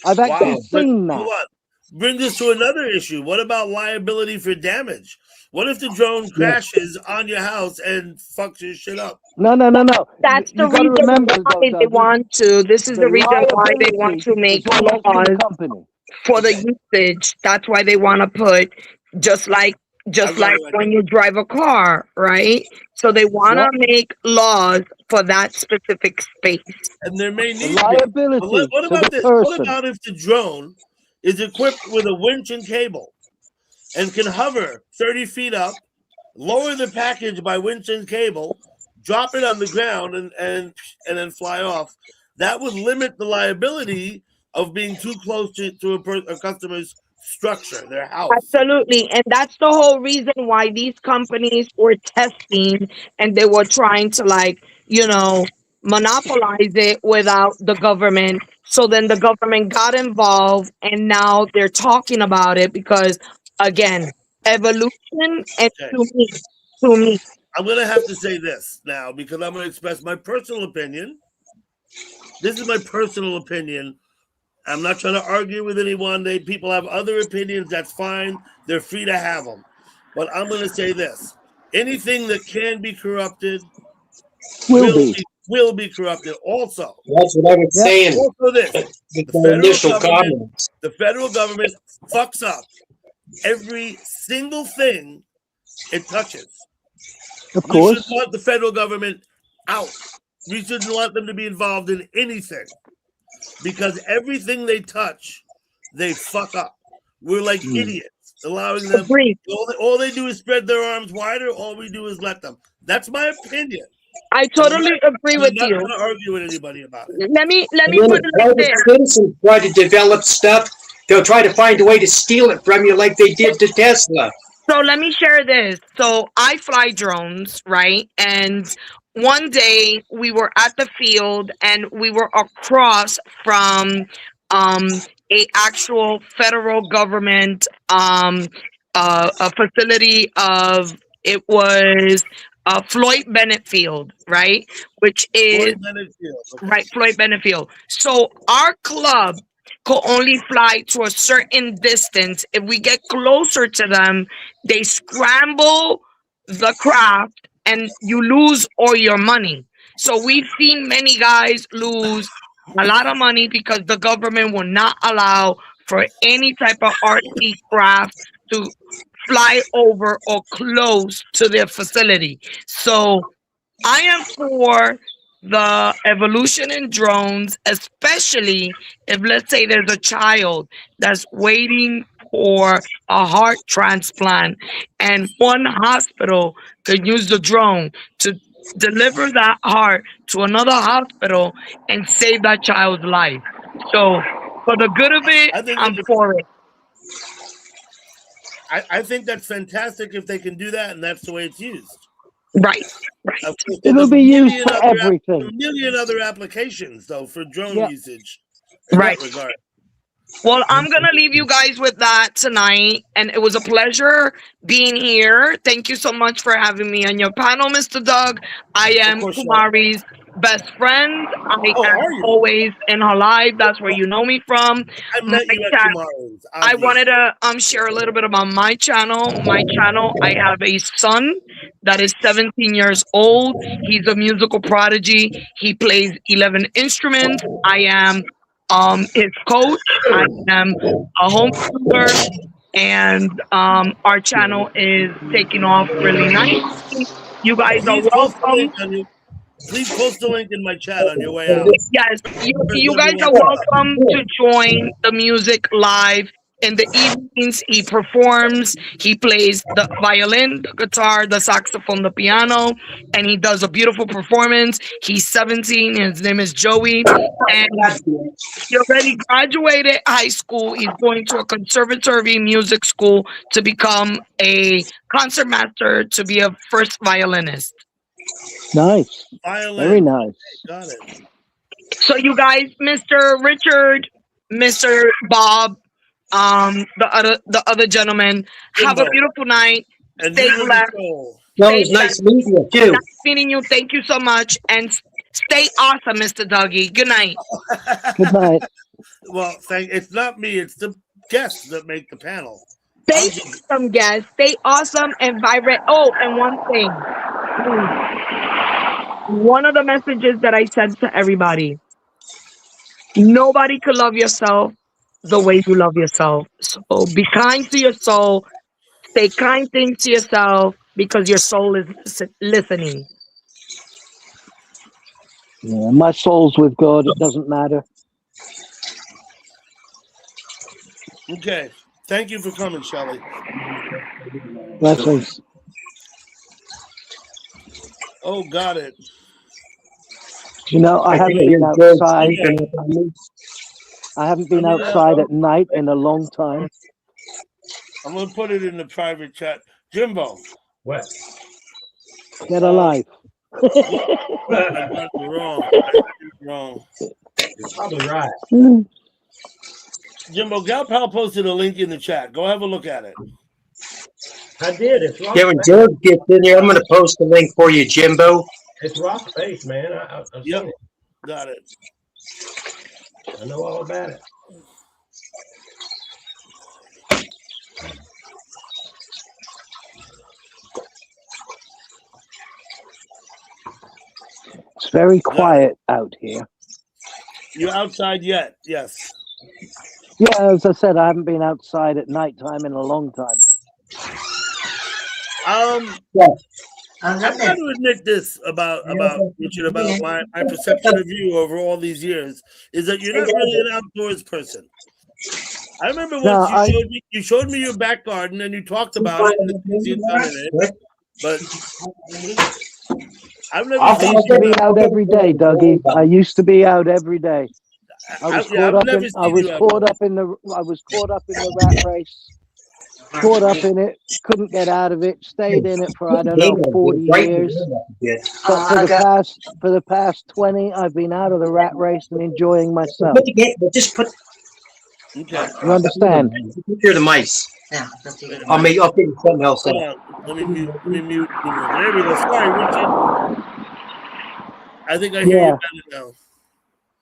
I've actually seen that. Hold on. Bring this to another issue. What about liability for damage? What if the drone crashes on your house and fucks your shit up? No. That's the reason why they want to. This is the reason why they want to make laws for the usage. That's why they want to put just like when you drive a car, right? So they want to make laws for that specific space. And there may need liability. What about this? What about if the drone is equipped with a winch and cable and can hover 30 feet up, lower the package by winch and cable, drop it on the ground, and then fly off? That would limit the liability of being too close to a customer's structure, their house. Absolutely. And that's the whole reason why these companies were testing and they were trying to, like, monopolize it without the government. So then the government got involved and now they're talking about it because, again, evolution. And Okay. to me, I'm going to have to say this now because I'm going to express my personal opinion. This is my personal opinion. I'm not trying to argue with anyone. People have other opinions. That's fine. They're free to have them. But I'm going to say this. Anything that can be corrupted will be corrupted also. That's what I was saying. Also this. The federal government fucks up every single thing it touches. Of course. We should want the federal government out. We shouldn't want them to be involved in anything. Because everything they touch, they fuck up. We're like idiots, allowing them. All they do is spread their arms wider. All we do is let them. That's my opinion. I totally agree with you. I'm not going to argue with anybody about it. Let me put it like this. Citizens try to develop stuff. They'll try to find a way to steal it from you, like they did to Tesla. So let me share this. So I fly drones, right? And one day we were at the field and we were across from a actual federal government a facility of, it was Floyd Bennett Field, right? Which is Floyd Bennett Field. So our club could only fly to a certain distance. If we get closer to them, they scramble the craft and you lose all your money. So we've seen many guys lose a lot of money because the government will not allow for any type of RC craft to fly over or close to their facility. So I am for the evolution in drones, especially if, let's say, there's a child that's waiting for a heart transplant and one hospital could use the drone to deliver that heart to another hospital and save that child's life. So for the good of it, I'm for it. I think that's fantastic if they can do that, and that's the way it's used. Right. It'll be used for everything. A million other applications, though, for drone usage. Right. Well, I'm going to leave you guys with that tonight. And it was a pleasure being here. Thank you so much for having me on your panel, Mr. Doug. I am Kumari's best friend. I am always in her live. That's where you know me from. I wanted to share a little bit about my channel. I have a son that is 17 years old. He's a musical prodigy. He plays 11 instruments. I am his coach. I am a homeschooler, and our channel is taking off really nice. You guys are welcome. Please post the link in my chat on your way out. Yes, you guys are welcome to join the music live. In the evenings, he performs. He plays the violin, the guitar, the saxophone, the piano, and he does a beautiful performance. He's 17. His name is Joey, and he already graduated high school. He's going to a conservatory music school to become a concert master, to be a first violinist. Nice. Violin. Very nice. Got it. So you guys, Mr. Richard, Mr. Bob, the other gentleman, have a beautiful night. Stay blessed. Well, it was nice meeting you too. Nice meeting you. Thank you so much, and stay awesome, Mr. Dougie. Good night. Good night. Well, it's not me. It's the guests that make the panel. Stay awesome, guys. Stay awesome and vibrant. Oh, and one thing. One of the messages that I said to everybody: nobody could love yourself the way you love yourself. So be kind to your soul. Say kind things to yourself because your soul is listening. Yeah, my soul's with God. It doesn't matter. Okay. Thank you for coming, Shelley. Blessings. Oh, got it. You know, I haven't been outside. I haven't been outside at night in a long time. I'm gonna put it in the private chat. Jimbo. What? Get a life. I got it wrong. I got it wrong. You're probably right. Jimbo, Gal Pal posted a link in the chat. Go have a look at it. I did. It's rock. Yeah, when George gets in there, I'm going to post a link for you, Jimbo. It's rock face, man. I've seen it. Got it. I know all about it. It's very quiet out here. You outside yet? Yes. Yeah, as I said, I haven't been outside at nighttime in a long time. I've got to admit this about Richard, about my perception of you over all these years is that you're not really an outdoors person. I remember once you showed me your back garden and you talked about it and the things you've done in it, but I've never I used to be out every day, Dougie. I used to be out every day. I was caught up in the rat race. Caught up in it, couldn't get out of it, stayed in it for I don't know 40 years. But for the past 20, I've been out of the rat race and enjoying myself. Just put. Okay. You understand? Hear the mice. Yeah. I'll figure something else out. Hold on. Let me mute. There we go. Sorry, Richard. I think I hear you better now.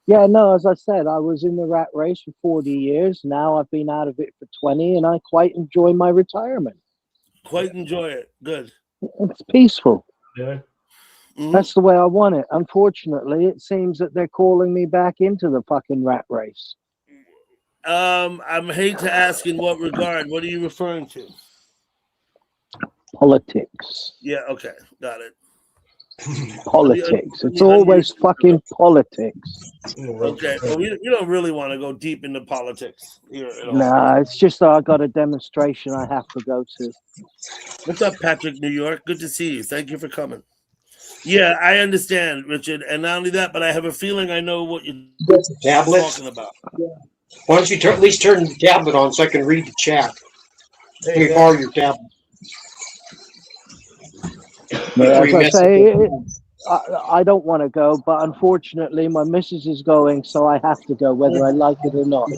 Yeah, no, as I said, I was in the rat race for 40 years. Now I've been out of it for 20, and I quite enjoy my retirement. Quite enjoy it. Good. It's peaceful. Good. Mm-hmm. That's the way I want it. Unfortunately, it seems that they're calling me back into the fucking rat race. I hate to ask in what regard. What are you referring to? Politics. Yeah, okay. Got it. Politics. It's always fucking politics. Okay. Well, we don't really want to go deep into politics here at all. Nah, it's just that I got a demonstration I have to go to. What's up, Patrick, New York? Good to see you. Thank you for coming. Yeah, I understand, Richard. And not only that, but I have a feeling I know what you're talking about. Why don't you at least turn the tablet on so I can read the chat? Let me borrow your tablet. As I say, I don't want to go, but unfortunately, my missus is going, so I have to go, whether I like it or not.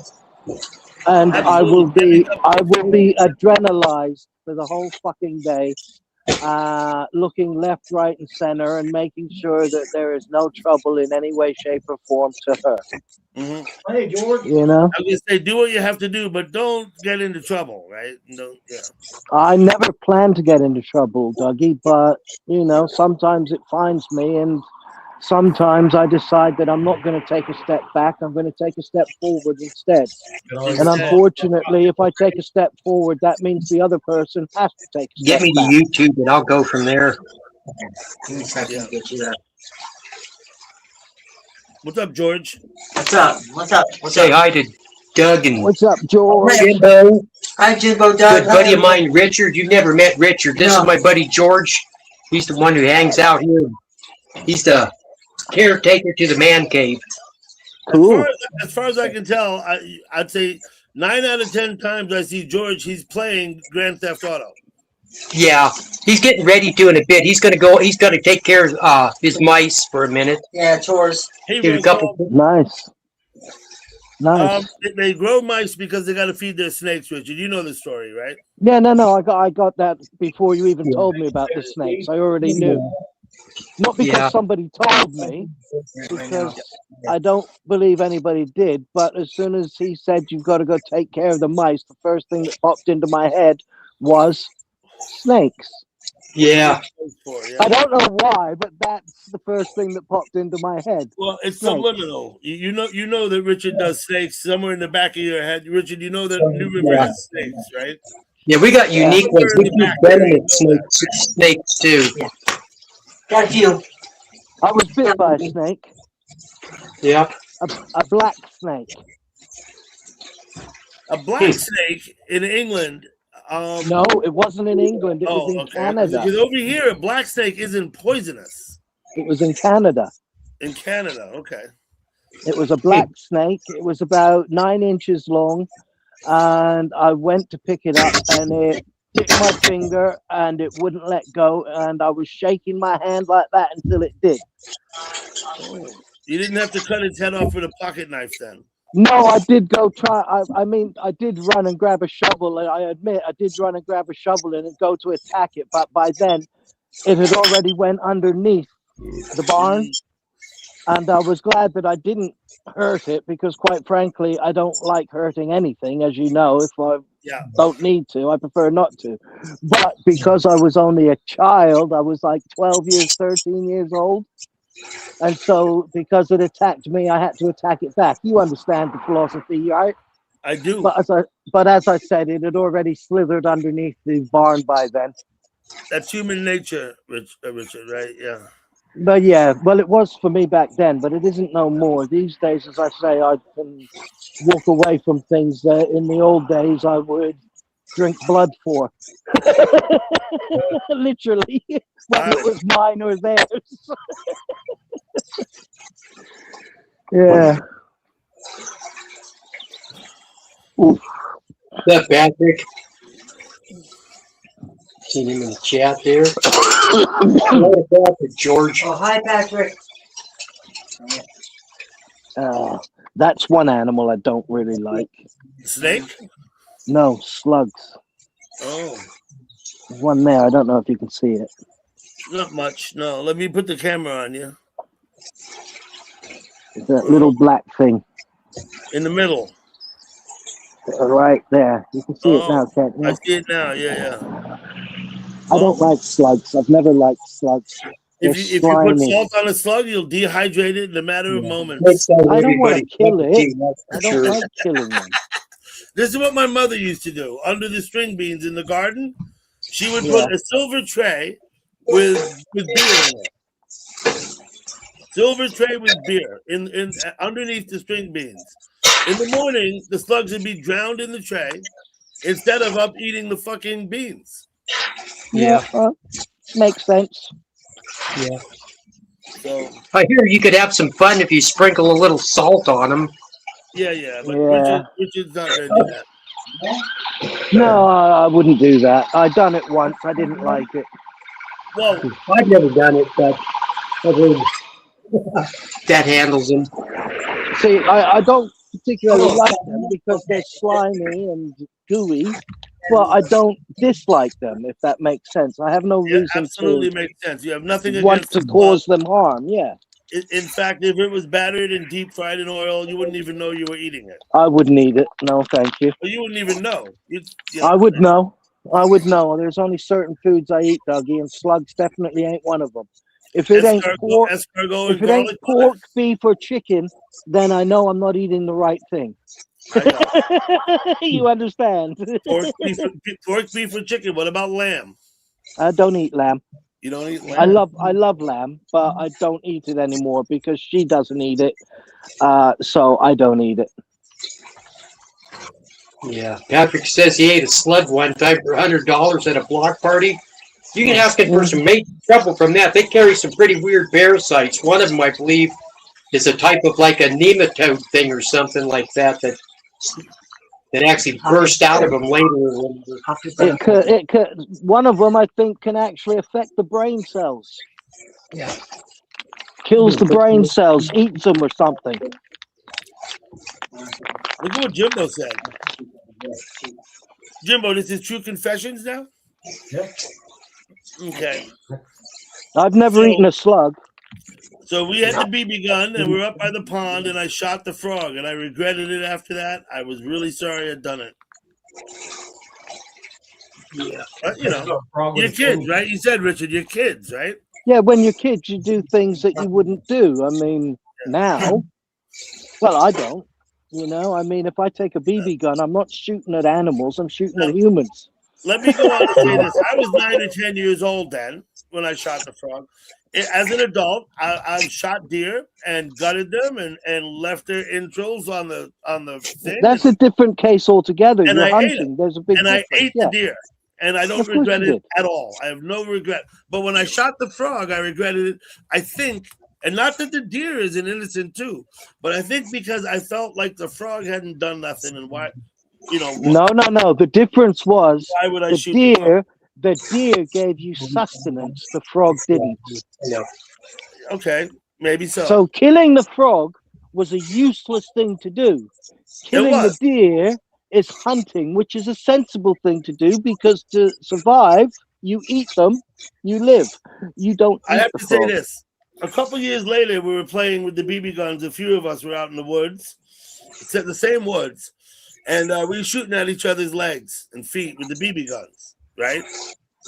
And I will be adrenalized for the whole fucking day, looking left, right, and center, and making sure that there is no trouble in any way, shape, or form to her. Mm-hmm. Hey, George. You know, I was gonna say, do what you have to do, but don't get into trouble, right? No, yeah. I never planned to get into trouble, Dougie, but you know, sometimes it finds me, and sometimes I decide that I'm not going to take a step back. I'm going to take a step forward instead. And unfortunately, if I take a step forward, that means the other person has to take a step Get me back. to YouTube, and I'll go from there. Get you that. What's up, George? What's up? Say hi to Doug and what's up, George? Jimbo. Hi, Jimbo. Doug. Good buddy of mine, Richard. You never met Richard. This is my buddy George. He's the one who hangs out here. He's the caretaker to the man cave. Cool. As far as I can tell, I'd say 9 out of 10 times I see George, he's playing Grand Theft Auto. Yeah, he's getting ready to in a bit. He's gonna go. He's gonna take care of his mice for a minute. Yeah, chores. Do a couple. Nice. Nice. They grow mice because they got to feed their snakes, Richard. You know the story, right? Yeah, no. I got that before you even told me about the snakes. I already knew. Not because somebody told me, because I don't believe anybody did. But as soon as he said you've got to go take care of the mice, the first thing that popped into my head was snakes. Yeah. I don't know why, but that's the first thing that popped into my head. Well, it's Snakes. subliminal. You know that Richard does snakes somewhere in the back of your head. Richard, you know that New River has snakes, right? Yeah, we got unique ones. We do venomous snakes too. Yeah. Got a few. I was bit by a snake. Yeah. A black snake. A black snake in England. No, it wasn't in England. It was in Canada. Because over here, a black snake isn't poisonous. It was in Canada. In Canada, okay. It was a black snake. It was about 9 inches long. and I went to pick it up, and it bit my finger, and it wouldn't let go, and I was shaking my hand like that until it did. You didn't have to cut its head off with a pocket knife then. No, I did go try. I mean, I did run and grab a shovel. And I admit, I did run and grab a shovel and go to attack it. But by then, it had already went underneath the barn. And I was glad that I didn't hurt it because, quite frankly, I don't like hurting anything, as you know. If I don't need to, I prefer not to. But because I was only a child, I was like 12 years, 13 years old. And so, because it attacked me, I had to attack it back. You understand the philosophy, right? I do. But as I said, it had already slithered underneath the barn by then. That's human nature, Richard, right? Yeah. But yeah, well, it was for me back then, but it isn't no more. These days, as I say, I can walk away from things that in the old days I would drink blood for. Literally, whether it was mine or theirs. Yeah. Oof. What's up, Patrick? Seen him in the chat there. Hello, Patrick, George. Oh, hi, Patrick. That's one animal I don't really like. Snake? No, slugs. Oh. There's one there. I don't know if you can see it. Not much. No. Let me put the camera on you. It's that little black thing. In the middle. Right there. You can see it now, can't you? I see it now. Yeah. I don't like slugs. I've never liked slugs. If you put salt on a slug, you'll dehydrate it in a matter of moments. I don't want to kill it. I don't like killing them. This is what my mother used to do. Under the string beans in the garden, she would put a silver tray with beer in it. Silver tray with beer in underneath the string beans. In the morning, the slugs would be drowned in the tray instead of up eating the fucking beans. Yeah, makes sense. Yeah. So I hear you could have some fun if you sprinkle a little salt on them. Yeah, but Richard's not gonna do that. No, I wouldn't do that. I done it once. I didn't like it. Well, I've never done it, but I've heard that handles them. See, I don't particularly like them because they're slimy and gooey, but I don't dislike them, if that makes sense. I have no reason absolutely to makes sense. You have nothing want against to the cause them harm. Yeah, In fact, if it was battered and deep fried in oil, you wouldn't even know you were eating it. I wouldn't eat it. No, thank you. Well, you wouldn't even know. I would know. I would know. There's only certain foods I eat, Dougie, and slugs definitely ain't one of them. If it ain't pork, if it ain't pork, beef, or chicken, then I know I'm not eating the right thing. You understand? Pork, beef, or chicken. What about lamb? I don't eat lamb. You don't eat lamb? I love lamb, but I don't eat it anymore because she doesn't eat it. So I don't eat it. Yeah. Patrick says he ate a slug one time for $100 at a block party. You can ask it for some major trouble from that. They carry some pretty weird parasites. One of them, I believe, is a type of like a nematode thing or something like that that actually burst out of them later. It could, one of them, I think, can actually affect the brain cells. Yeah. Kills the brain cells, eats them or something. Look at what Jimbo said. Jimbo, this is True Confessions now? Yep. Okay. I've never eaten a slug. So we had the BB gun, and we were up by the pond, and I shot the frog, and I regretted it after that. I was really sorry I'd done it. Yeah. But, you know, you're kids, right? You said, Richard, you're kids, right? Yeah, when you're kids, you do things that you wouldn't do. I mean, now, well, I don't. You know, I mean, if I take a BB gun, I'm not shooting at animals. I'm shooting at humans. Let me go on and say this. I was 9 or 10 years old then when I shot the frog. As an adult, I shot deer and gutted them and left their entrails on the thing. That's a different case altogether. And You're I hunting. There's a big difference. I ate the deer. And I don't regret it at all. I have no regret. But when I shot the frog, I regretted it. I think, and not that the deer isn't innocent too, but I think because I felt like the frog hadn't done nothing, and why you know. No. The difference was Why would I the shoot deer. The deer gave you sustenance. The frog didn't. Okay, maybe so. So killing the frog was a useless thing to do. Killing the was. deer is hunting, which is a sensible thing to do because to survive, you eat them, you live. You don't. I eat have the to say frog. this. A couple years later, we were playing with the BB guns. A few of us were out in the woods, except the same woods, and we were shooting at each other's legs and feet with the BB guns, right?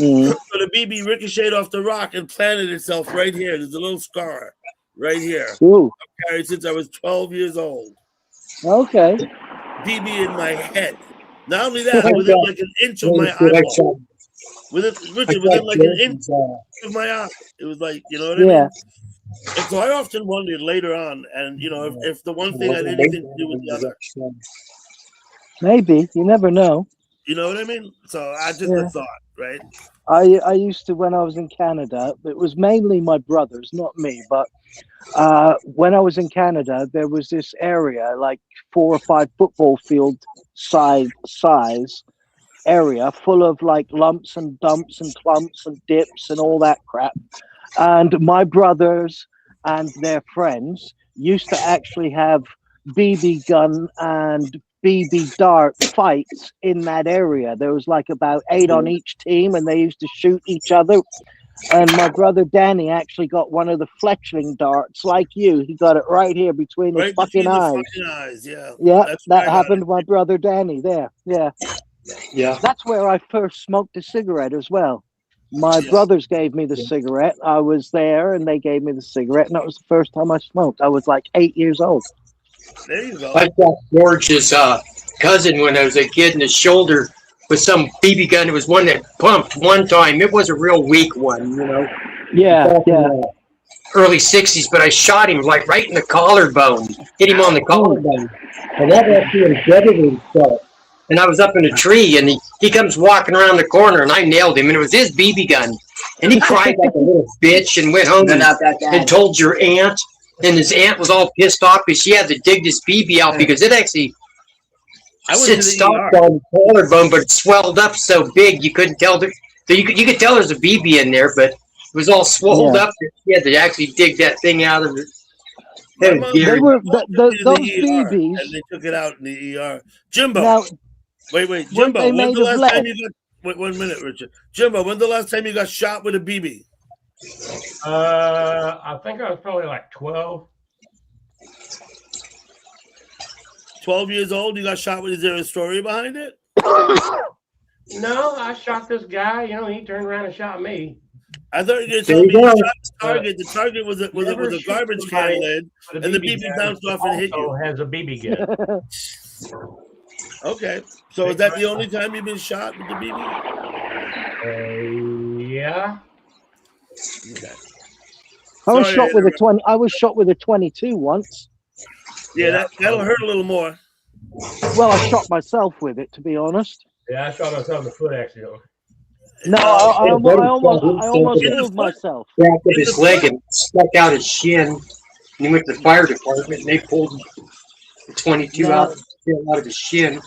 Mm. So the BB ricocheted off the rock and planted itself right here. There's a little scar right here. Ooh. I've carried since I was 12 years old. Okay. BB in my head. Not only that, within like an inch of my eyeball. Within like an inch of my eye. It was like, you know what I mean? Yeah. And so I often wondered later on, and you know, if the one thing had anything to do with the other. Maybe. You never know. You know what I mean? So I just Yeah. thought, right? I used to, when I was in Canada, it was mainly my brothers, not me, but when I was in Canada, there was this area, like 4 or 5 football field size area, full of like lumps and dumps and clumps and dips and all that crap. And my brothers and their friends used to actually have BB gun and BB dart fights in that area. There was like about 8 on each team, and they used to shoot each other. And my brother Danny actually got one of the fletchling darts, like you. He got it right here between his fucking eyes. Yeah. Yeah, that happened to my brother Danny there. Yeah. Yeah. That's where I first smoked a cigarette as well. My brothers gave me the cigarette. I was there, and they gave me the cigarette, and that was the first time I smoked. I was like 8 years old. There you go. I shot George's cousin when I was a kid in the shoulder with some BB gun. It was one that pumped one time. It was a real weak one, you know. Yeah, yeah. Early 60s, but I shot him like right in the collarbone. Hit him on the collarbone. And that actually embedded himself. And I was up in a tree, and he comes walking around the corner, and I nailed him, and it was his BB gun. And he cried like a little bitch and went home and told your aunt. And his aunt was all pissed off because she had to dig this BB out because it actually stopped on the collarbone, but it swelled up so big you couldn't tell. You could tell there's a BB in there, but it was all swelled up. She had to actually dig that thing out of it. They were those BBs, and they took it out in the ER. Jimbo, now, wait, Jimbo. they When's made the of last time lead? you got? Wait 1 minute, Richard. Jimbo, when's the last time you got shot with a BB? I think I was probably like 12. 12 years old. You got shot with. Is there a story behind it? No, I shot this guy. You know, he turned around and shot me. I thought you were going to tell me you shot the target. The target was a garbage can lid, But and the BB bounced off and hit you. Has a BB gun. Okay, so is that the only time you've been shot with the BB? Yeah. Okay. I was Sorry shot to with a interrupt. 20. I was shot with a 22 once. Yeah, that'll hurt a little more. Well, I shot myself with it, to be honest. Yeah, I shot myself in the foot accidentally. No, I almost killed myself. Cracked up his leg and stuck out his shin. And he went to the fire department, and they pulled the 22 out of his shin.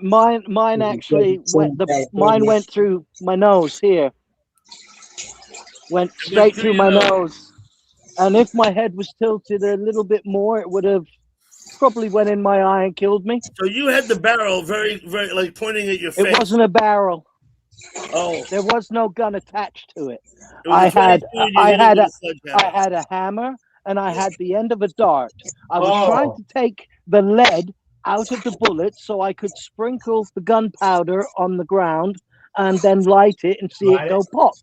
Mine actually went. Mine went through my nose here. Went straight through my nose, and if my head was tilted a little bit more, it would have probably went in my eye and killed me. So you had the barrel very, very like pointing at your face. It wasn't a barrel. Oh, there was no gun attached to it. It was I a had 22 you hit it with a sledgehammer. I had a hammer, and I had the end of a dart. I was trying to take the lead out of the bullet so I could sprinkle the gunpowder on the ground and then light it and see it go pop.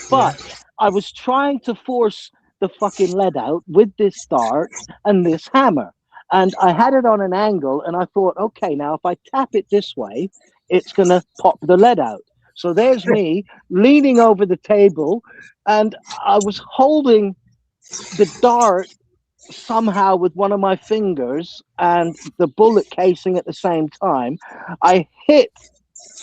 But I was trying to force the fucking lead out with this dart and this hammer. And I had it on an angle, and I thought, okay, now if I tap it this way, it's going to pop the lead out. So there's me leaning over the table, and I was holding the dart somehow with one of my fingers and the bullet casing at the same time. I hit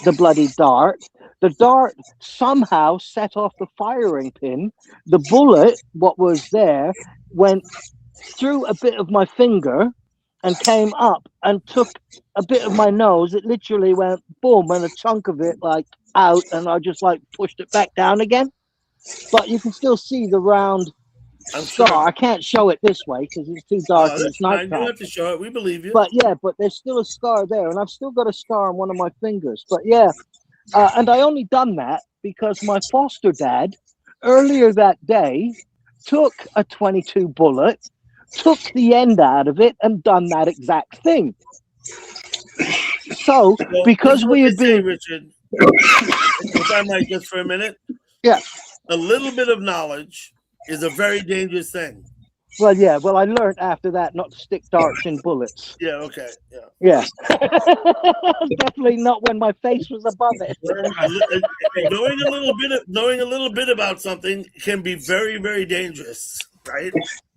the bloody dart. The dart somehow set off the firing pin. The bullet, what was there, went through a bit of my finger and came up and took a bit of my nose. It literally went boom, and a chunk of it like out, and I just like pushed it back down again. But you can still see the round scar. Sure. I can't show it this way because it's too dark and That's it's fine. You don't nighttime. have to show it. We believe you. But yeah, but there's still a scar there, and I've still got a scar on one of my fingers. But yeah, and I only done that because my foster dad earlier that day took a 22 bullet, took the end out of it, and done that exact thing. So Well, because this is what we they had say, been, Richard, if I might just for a minute, yeah, a little bit of knowledge is a very dangerous thing. well, yeah, well, I learned after that not to stick darts in bullets. Yeah, okay, yeah. Yeah, definitely not when my face was above it. Knowing a little bit about something can be very, very dangerous, right?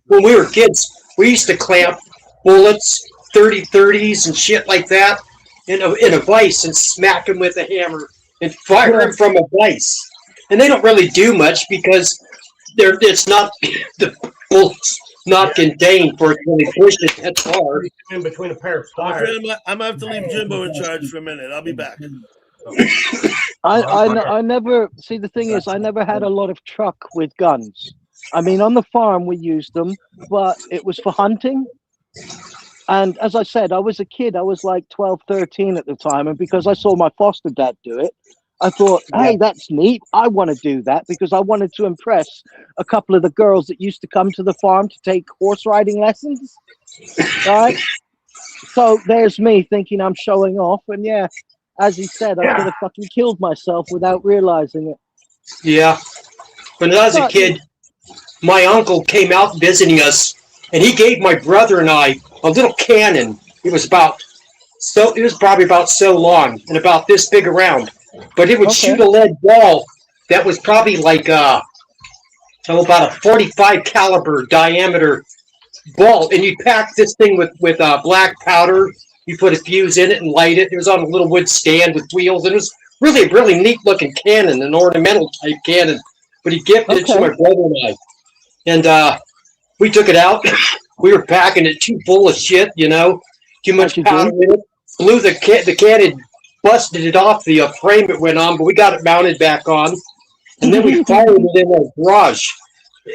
When we were kids, we used to clamp bullets, 30-30s and shit like that in a vise and smack them with a hammer and fire them from a vise. And they don't really do much because it's not the bullets not contained for it to really push it that hard. In between a pair of My pliers. friend, I'm gonna have to leave Jimbo in charge for a minute. I'll be back. I never see. The thing is, I never had a lot of truck with guns. I mean, on the farm we used them, but it was for hunting. And as I said, I was a kid. I was like 12, 13 at the time, and because I saw my foster dad do it, I thought, hey, that's neat. I want to do that because I wanted to impress a couple of the girls that used to come to the farm to take horse riding lessons. Right? So there's me thinking I'm showing off. And yeah, as he said, I could have fucking killed myself without realizing it. Yeah. When I was a kid, my uncle came out visiting us, and he gave my brother and I a little cannon. It was probably about so long and about this big around. But it would shoot a lead ball that was probably like about a 45 caliber diameter ball, and you pack this thing with black powder. You put a fuse in it and light it. It was on a little wood stand with wheels, and it was really a really neat looking cannon, an ornamental type cannon. But he gifted it to my brother and I, and we took it out. We were packing it too full of shit, too much powder in it. Blew the cannon. Busted it off the frame it went on, but we got it mounted back on, and then we fired it in our garage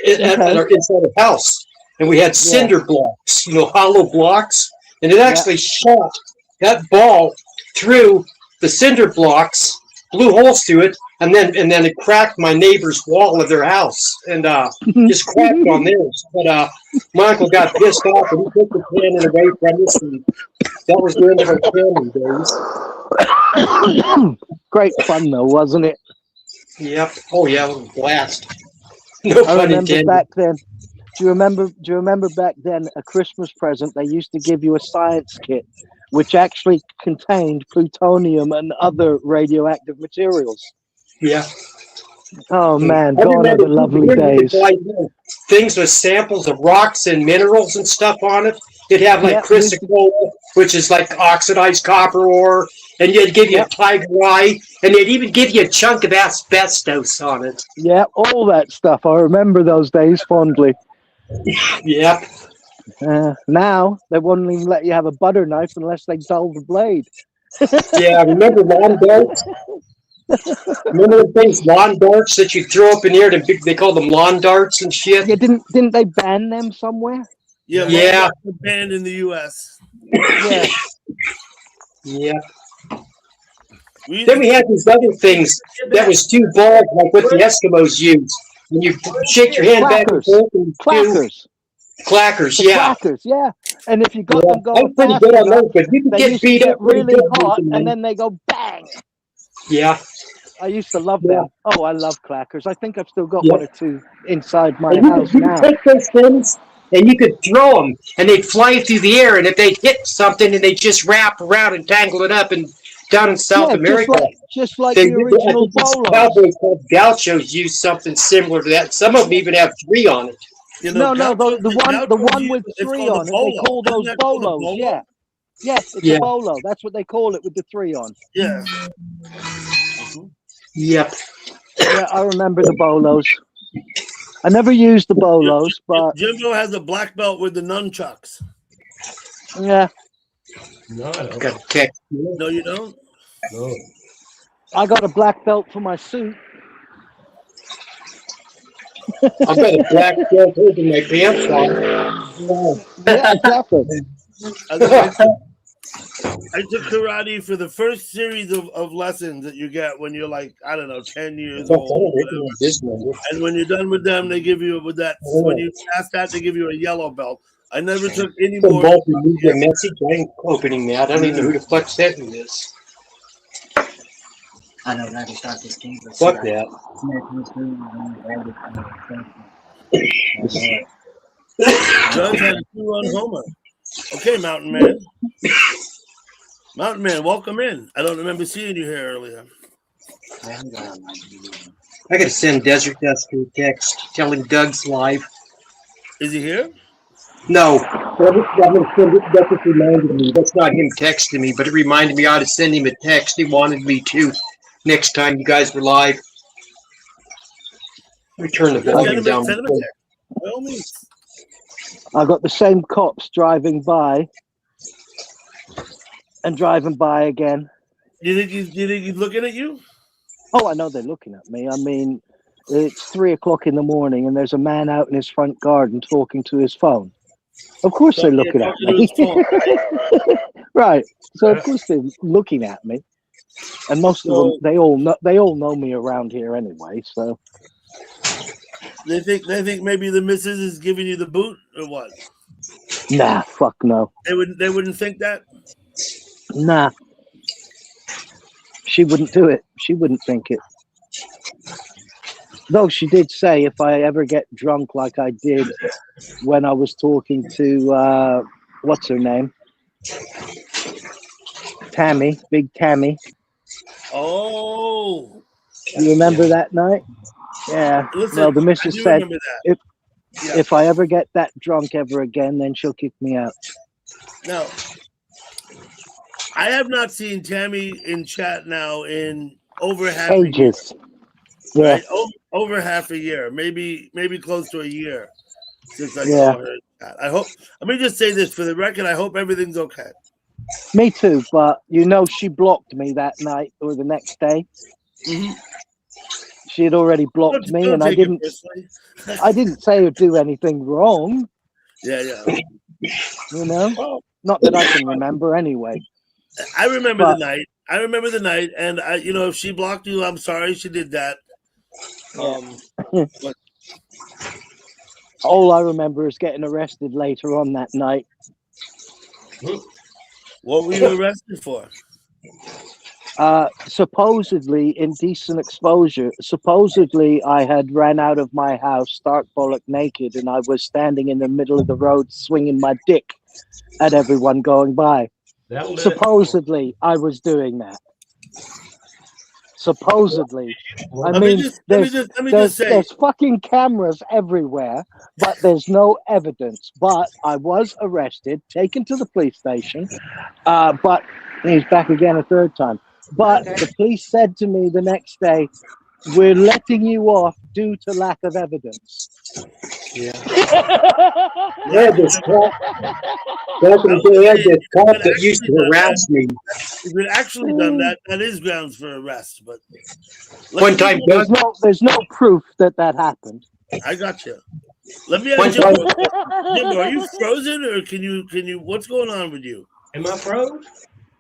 inside the house, and we had cinder blocks, hollow blocks, and it actually shot that ball through the cinder blocks, blew holes through it, and then it cracked my neighbor's wall of their house, and just cracked on theirs. But my uncle got pissed off, and he took the cannon away from us, and that was the end of our cannon days. Great fun though, wasn't it? Yep. Oh yeah, it was a blast. No I pun remember intended. back then. Do you remember back then a Christmas present they used to give you a science kit which actually contained plutonium and other radioactive materials? Yeah. Oh man, I gone are remember the lovely people would days. buy things with samples of rocks and minerals and stuff on it. It'd have like chrysocolla, which is like oxidized copper ore, and they'd give you a tiger eye, and they'd even give you a chunk of asbestos on it. Yeah, all that stuff. I remember those days fondly. Yep. Now they won't even let you have a butter knife unless they dull the blade. Yeah, remember lawn darts? Remember the things, lawn darts that you throw up in the air? They call them lawn darts and shit. Yeah, didn't they ban them somewhere? Yeah, Yeah. well, banned in the U.S. Yeah. Yeah. Then we had these other things that was two balls like what the Eskimos use. When you shake your hand back and forth and Clackers. Clackers, The yeah. clackers, yeah. And if you got them I'm going pretty fast good on enough, those, but you can they get used to beat get up pretty really good hot, with them, and man. then they go bang. Yeah. I used to love them. Oh, I love clackers. I think I've still got Yeah. one or two inside my And house you now. could take those things and you could throw them, and they'd fly through the air, and if they'd hit something, and they'd just wrap around and tangle it up. And down in South Yeah, America, just like they the original I think these bolos. cowboys called gauchos use something similar to that. Some of them even have 3 on it. No, the one with 3 on it. They call those bolos. Yeah, yes, it's Yeah. a bolo. That's what they call it with the 3 on. Yeah. Yep. Yeah, I remember the bolos. I never used the bolos, but Jimbo has a black belt with the nunchucks. Yeah. No, I don't. Got a text. No, you don't. No. I got a black belt for my suit. I've got a black belt over my pants on. Yeah, exactly. I took karate for the first series of lessons that you get when you're like, I don't know, 10 years old. And when you're done with them, they give you with that. When you pass that, they give you a yellow belt. I never took any more. Your message. I ain't opening that. I don't even know who the fuck sent me this. I know that is not this game. Fuck that. John's had a 2-run homer. Okay, Mountain Man. Mountain Man, welcome in. I don't remember seeing you here earlier. I gotta send Desert Duster a text. Tell him Doug's live. Is he here? No. That's what reminded me. That's not him texting me, but it reminded me I ought to send him a text. He wanted me to next time you guys were live. Let me turn the volume down. By all means. I got the same cops driving by and driving by again. Do you think he's looking at you? Oh, I know they're looking at me. I mean, it's 3 o'clock in the morning and there's a man out in his front garden talking to his phone. Of course they're looking at me. Right. So of course they're looking at me. And most of them, they all know me around here anyway, so. They think maybe the missus is giving you the boot or what? Nah, fuck no. They wouldn't think that? Nah. She wouldn't do it. She wouldn't think it. Though she did say if I ever get drunk like I did when I was talking to what's her name? Tammy, Big Tammy. Oh. You remember that night? Yeah. Listen, well, the missus said if I ever get that drunk ever again, then she'll kick me out. Now, I have not seen Tammy in chat now in over half ages. A year. Yeah. Right? Over half a year, maybe close to a year since I Yeah. saw her in chat. I hope. Let me just say this for the record. I hope everything's okay. Me too, but you know she blocked me that night or the next day. Mm-hmm. She had already blocked me, Don't and I take it didn't. personally. I didn't say or do anything wrong. Yeah. You know, not that I can remember anyway. I remember But- the night. I remember the night, and if she blocked you, I'm sorry she did that. But All I remember is getting arrested later on that night. what were you arrested for? Supposedly indecent exposure. Supposedly I had ran out of my house stark bollock naked, and I was standing in the middle of the road swinging my dick at everyone going by. Supposedly I was doing that. Supposedly. I mean, let me just say. there's fucking cameras everywhere, but there's no evidence. But I was arrested, taken to the police station, but he's back again a third time. But the police said to me the next day, "We're letting you off due to lack of evidence." Yeah, this cop. Back in the day, I had this cop that used to harass me. If we'd actually done that, that is grounds for arrest. But One time, there's no proof that happened. I got you. Let me ask you, Jimbo, are you frozen or can you? What's going on with you? Am I froze?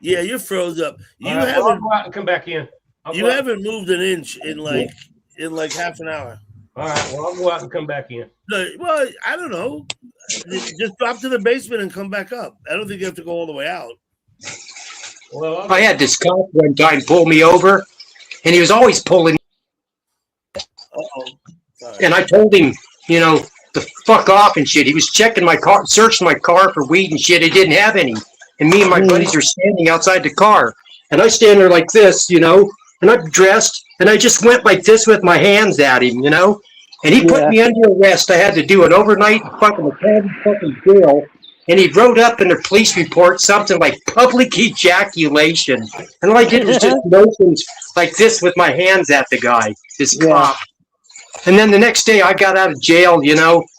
Yeah, you're froze up. You All right, well, I'll go out and come back in. You haven't moved an inch in like half an hour. All right, well, I'll go out and come back in. No, well, I don't know. Just drop to the basement and come back up. I don't think you have to go all the way out. Well, I had this cop one time pull me over, and he was always pulling. And I told him, to fuck off and shit. He was checking my car, searching my car for weed and shit. He didn't have any. And me and my buddies are standing outside the car. And I stand there like this, and I'm dressed, and I just went like this with my hands at him, And he put me under arrest. I had to do an overnight fucking jail. And he wrote up in the police report something like public ejaculation. And all I did was just motions like this with my hands at the guy, this cop. And then the next day I got out of jail,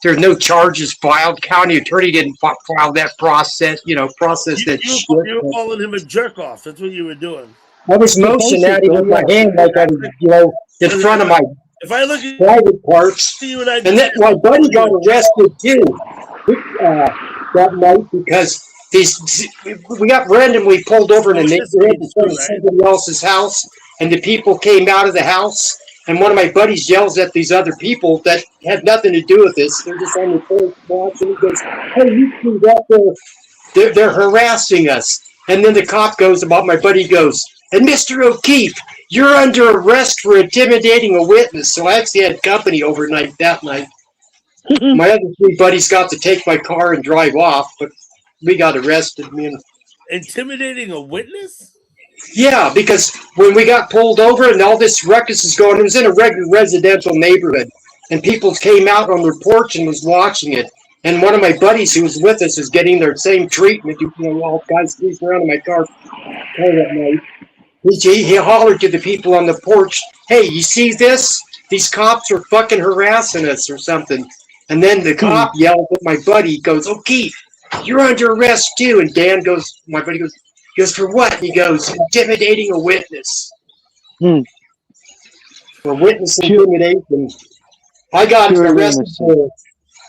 there's no charges filed. County attorney didn't file that process that shit. You were calling him a jerk off. That's what you were doing. I was motioning at him with my hand like I was, in front of my if I look at private parts. And then my buddy got arrested too that night because we got randomly pulled over in a neighborhood in front of somebody else's house, and the people came out of the house. And one of my buddies yells at these other people that had nothing to do with this. They're just on the porch watching. He goes, "Hey, you see that? They're harassing us." And then the cop goes, about my buddy goes, "And Mr. O'Keefe, you're under arrest for intimidating a witness." So I actually had company overnight that night. My other 3 buddies got to take my car and drive off, but we got arrested. Intimidating a witness? Yeah, because when we got pulled over and all this ruckus is going, it was in a regular residential neighborhood, and people came out on their porch and was watching it. And one of my buddies who was with us was getting their same treatment. All guys squeezing around in my car that night. He hollered to the people on the porch, "Hey, you see this? These cops are fucking harassing us," or something. And then the cop yelled at my buddy, goes, "O'Keefe, you're under arrest too." And Dan goes, my buddy goes, "For what?" He goes, "Intimidating a witness." For witness intimidation. I got arrested for,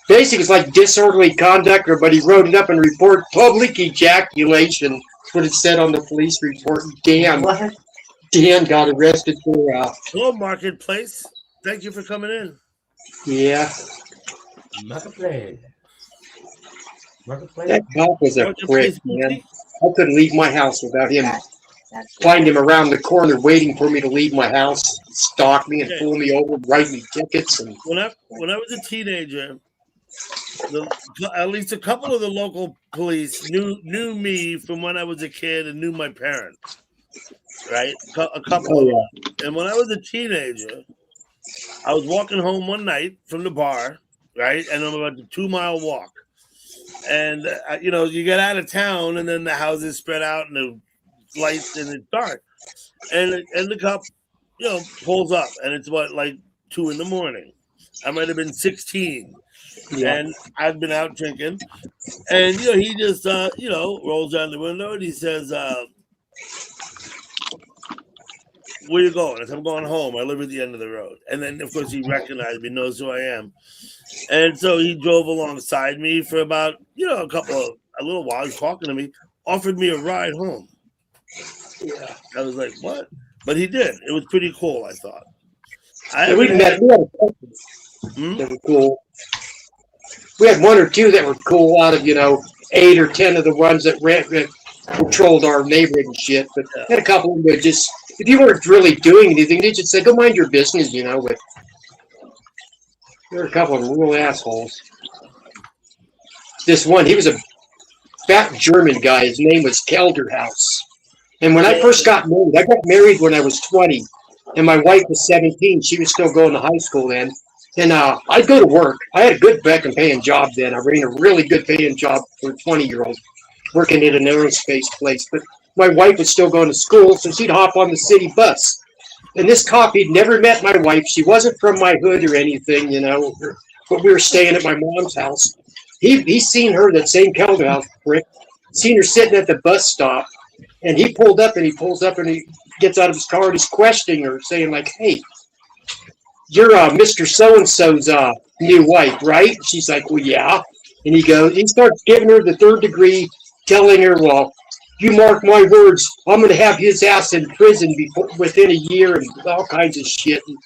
basically it's like disorderly conduct, but he wrote it up in report, public ejaculation. That's what it said on the police report. Dan got arrested for Hello, Marketplace. Thank you for coming in. Yeah. Marketplace. That cop was a prick, man. I couldn't leave my house without him. Find him around the corner waiting for me to leave my house, stalk me and pull me over, write me tickets. And when I was a teenager, at least a couple of the local police knew me from when I was a kid and knew my parents. Right, a couple of them. And when I was a teenager, I was walking home one night from the bar, right, and I'm about a 2-mile walk. And, you get out of town and then the houses spread out and the lights and it's dark. And the cop, pulls up and it's 2 a.m. I might have been 16. Yeah. And I've been out drinking. And, he just, rolls down the window and he says, "Where you going?" I said, "I'm going home. I live at the end of the road." And then, of course, he recognized me, knows who I am. And so he drove alongside me for about, a little while. He was talking to me, offered me a ride home. Yeah. I was like, what? But he did. It was pretty cool, I thought. We had a couple that were cool. We had 1 or 2 that were cool out of, 8 or 10 of the ones that patrolled our neighborhood and shit. But had a couple of them that just, if you weren't really doing anything, they just say, "Go mind your business," But there were a couple of them real assholes. This one, he was a fat German guy. His name was Kelderhaus. And when I first got married, I got married when I was 20. And my wife was 17. She was still going to high school then. And I'd go to work. I had a good paying job then. I ran a really good paying job for a 20-year-old, working at an aerospace place. But my wife was still going to school, so she'd hop on the city bus. And this cop, he'd never met my wife. She wasn't from my hood or anything, but we were staying at my mom's house. He's seen her, that same Kelderhaus prick, seen her sitting at the bus stop. And he pulls up and he gets out of his car and he's questioning her, saying like, "Hey, you're Mr. So-and-so's new wife, right?" She's like, "Well, yeah." And he starts giving her the 3rd degree, telling her, "Well, you mark my words, I'm going to have his ass in prison within a year," and all kinds of shit. And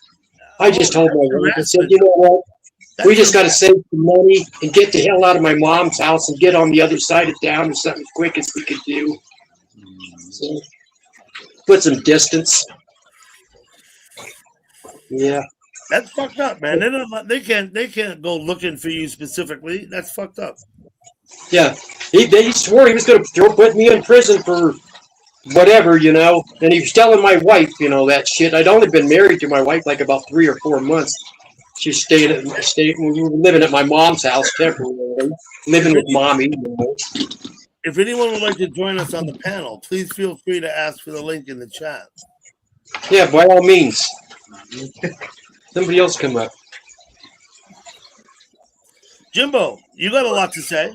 I just told my wife, I said, "You know what? We just got to save some money and get the hell out of my mom's house and get on the other side of town as something as quick as we could do." So, put some distance. Yeah. That's fucked up, man. They can't go looking for you specifically. That's fucked up. Yeah, he swore he was going to put me in prison for whatever, and he was telling my wife, that shit. I'd only been married to my wife like about 3 or 4 months. She stayed. We were living at my mom's house temporarily, living with mommy. If anyone would like to join us on the panel, please feel free to ask for the link in the chat. Yeah, by all means. Somebody else come up. Jimbo, you got a lot to say.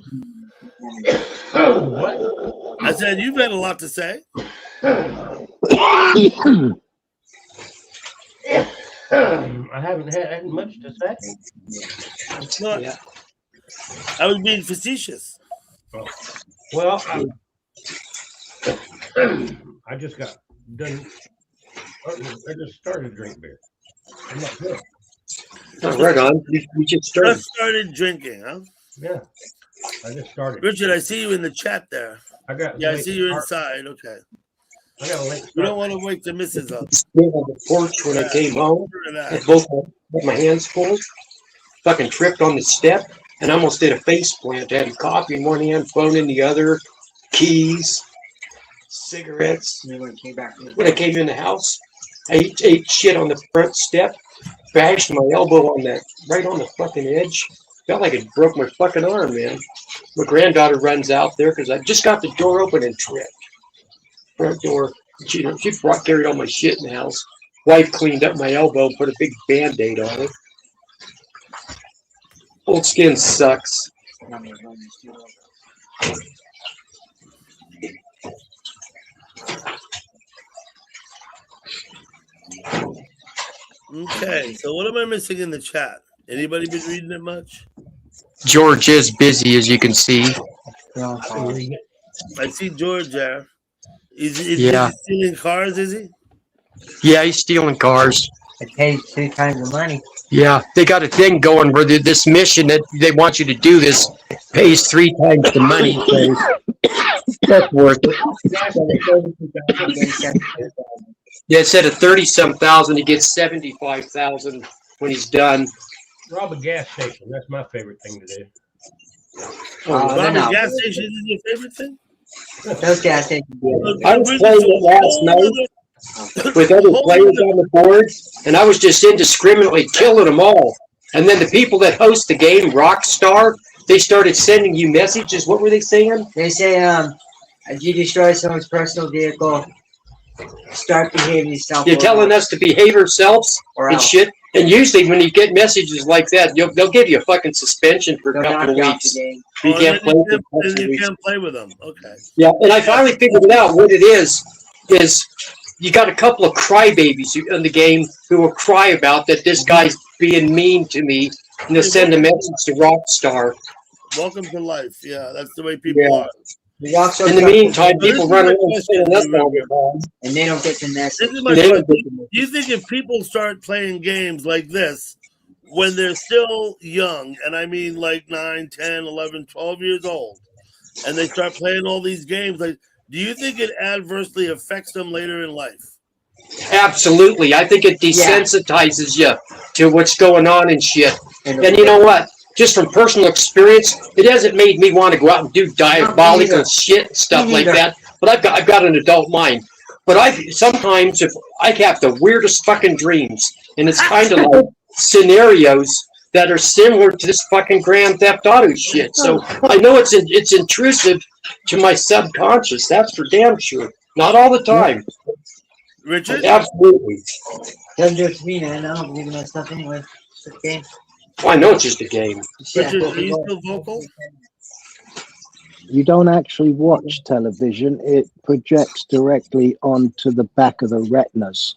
What? I said you've had a lot to say. I haven't had much to say. No, I was being facetious. Oh. Well, I just got done. I just started to drink beer. I'm not good. Oh, right on. You just started drinking, huh? Yeah, I just started. Richard, I see you in the chat there. I see you inside. Okay. I got a late You don't want to wake the missus up. On the porch when I came home. Had both my hands full. Fucking tripped on the step and almost did a face plant. I had coffee in one hand, phone in the other, keys, cigarettes. When I came in the house, I ate shit on the front step, bashed my elbow on that, right on the fucking edge. Felt like it broke my fucking arm, man. My granddaughter runs out there because I just got the door open and tripped. Front door. She carried all my shit in the house. Wife cleaned up my elbow, put a big Band-Aid on it. Old skin sucks. Okay, so what am I missing in the chat? Anybody been reading it much? George is busy, as you can see. I see George there. Is Yeah. he stealing cars, is he? Yeah, he's stealing cars. It pays 2 times the money. Yeah, they got a thing going where this mission that they want you to do this pays 3 times the money. So that's worth it. Yeah, instead of 30-some thousand, he gets 75,000 when he's done. Rob a gas station. That's my favorite thing to do. Robbing gas stations is your favorite thing? Those gas stations. I was playing it last night with other players on the board, and I was just indiscriminately killing them all. And then the people that host the game, Rockstar, they started sending you messages. What were they saying? They say, if you destroy someone's personal vehicle, start behaving yourself. You're telling us to behave ourselves and shit. And usually when you get messages like that, they'll give you a fucking suspension for a couple of weeks. You can't play with them. You can't play with them. Okay. Yeah, and I finally figured it out. What it is you got a couple of crybabies in the game who will cry about that this guy's being mean to me, and they'll send a message to Rockstar. Welcome to life. Yeah, that's the way people are. In the meantime, people run around and sending us all the time. And they don't get the message. This is my question. Do you think if people start playing games like this when they're still young, and I mean like 9, 10, 11, 12 years old, and they start playing all these games, like, do you think it adversely affects them later in life? Absolutely. I think it desensitizes you to what's going on and shit. And you know what? Just from personal experience, it hasn't made me want to go out and do diabolical shit and stuff like that. But I've got an adult mind. But sometimes if I have the weirdest fucking dreams, and it's kind of like scenarios that are similar to this fucking Grand Theft Auto shit. So I know it's intrusive to my subconscious. That's for damn sure. Not all the time. Richard? Absolutely. Doesn't do it to me, man. I don't believe in that stuff anyway. It's okay. Well, I know it's just a game. Richard, are you still vocal? You don't actually watch television. It projects directly onto the back of the retinas.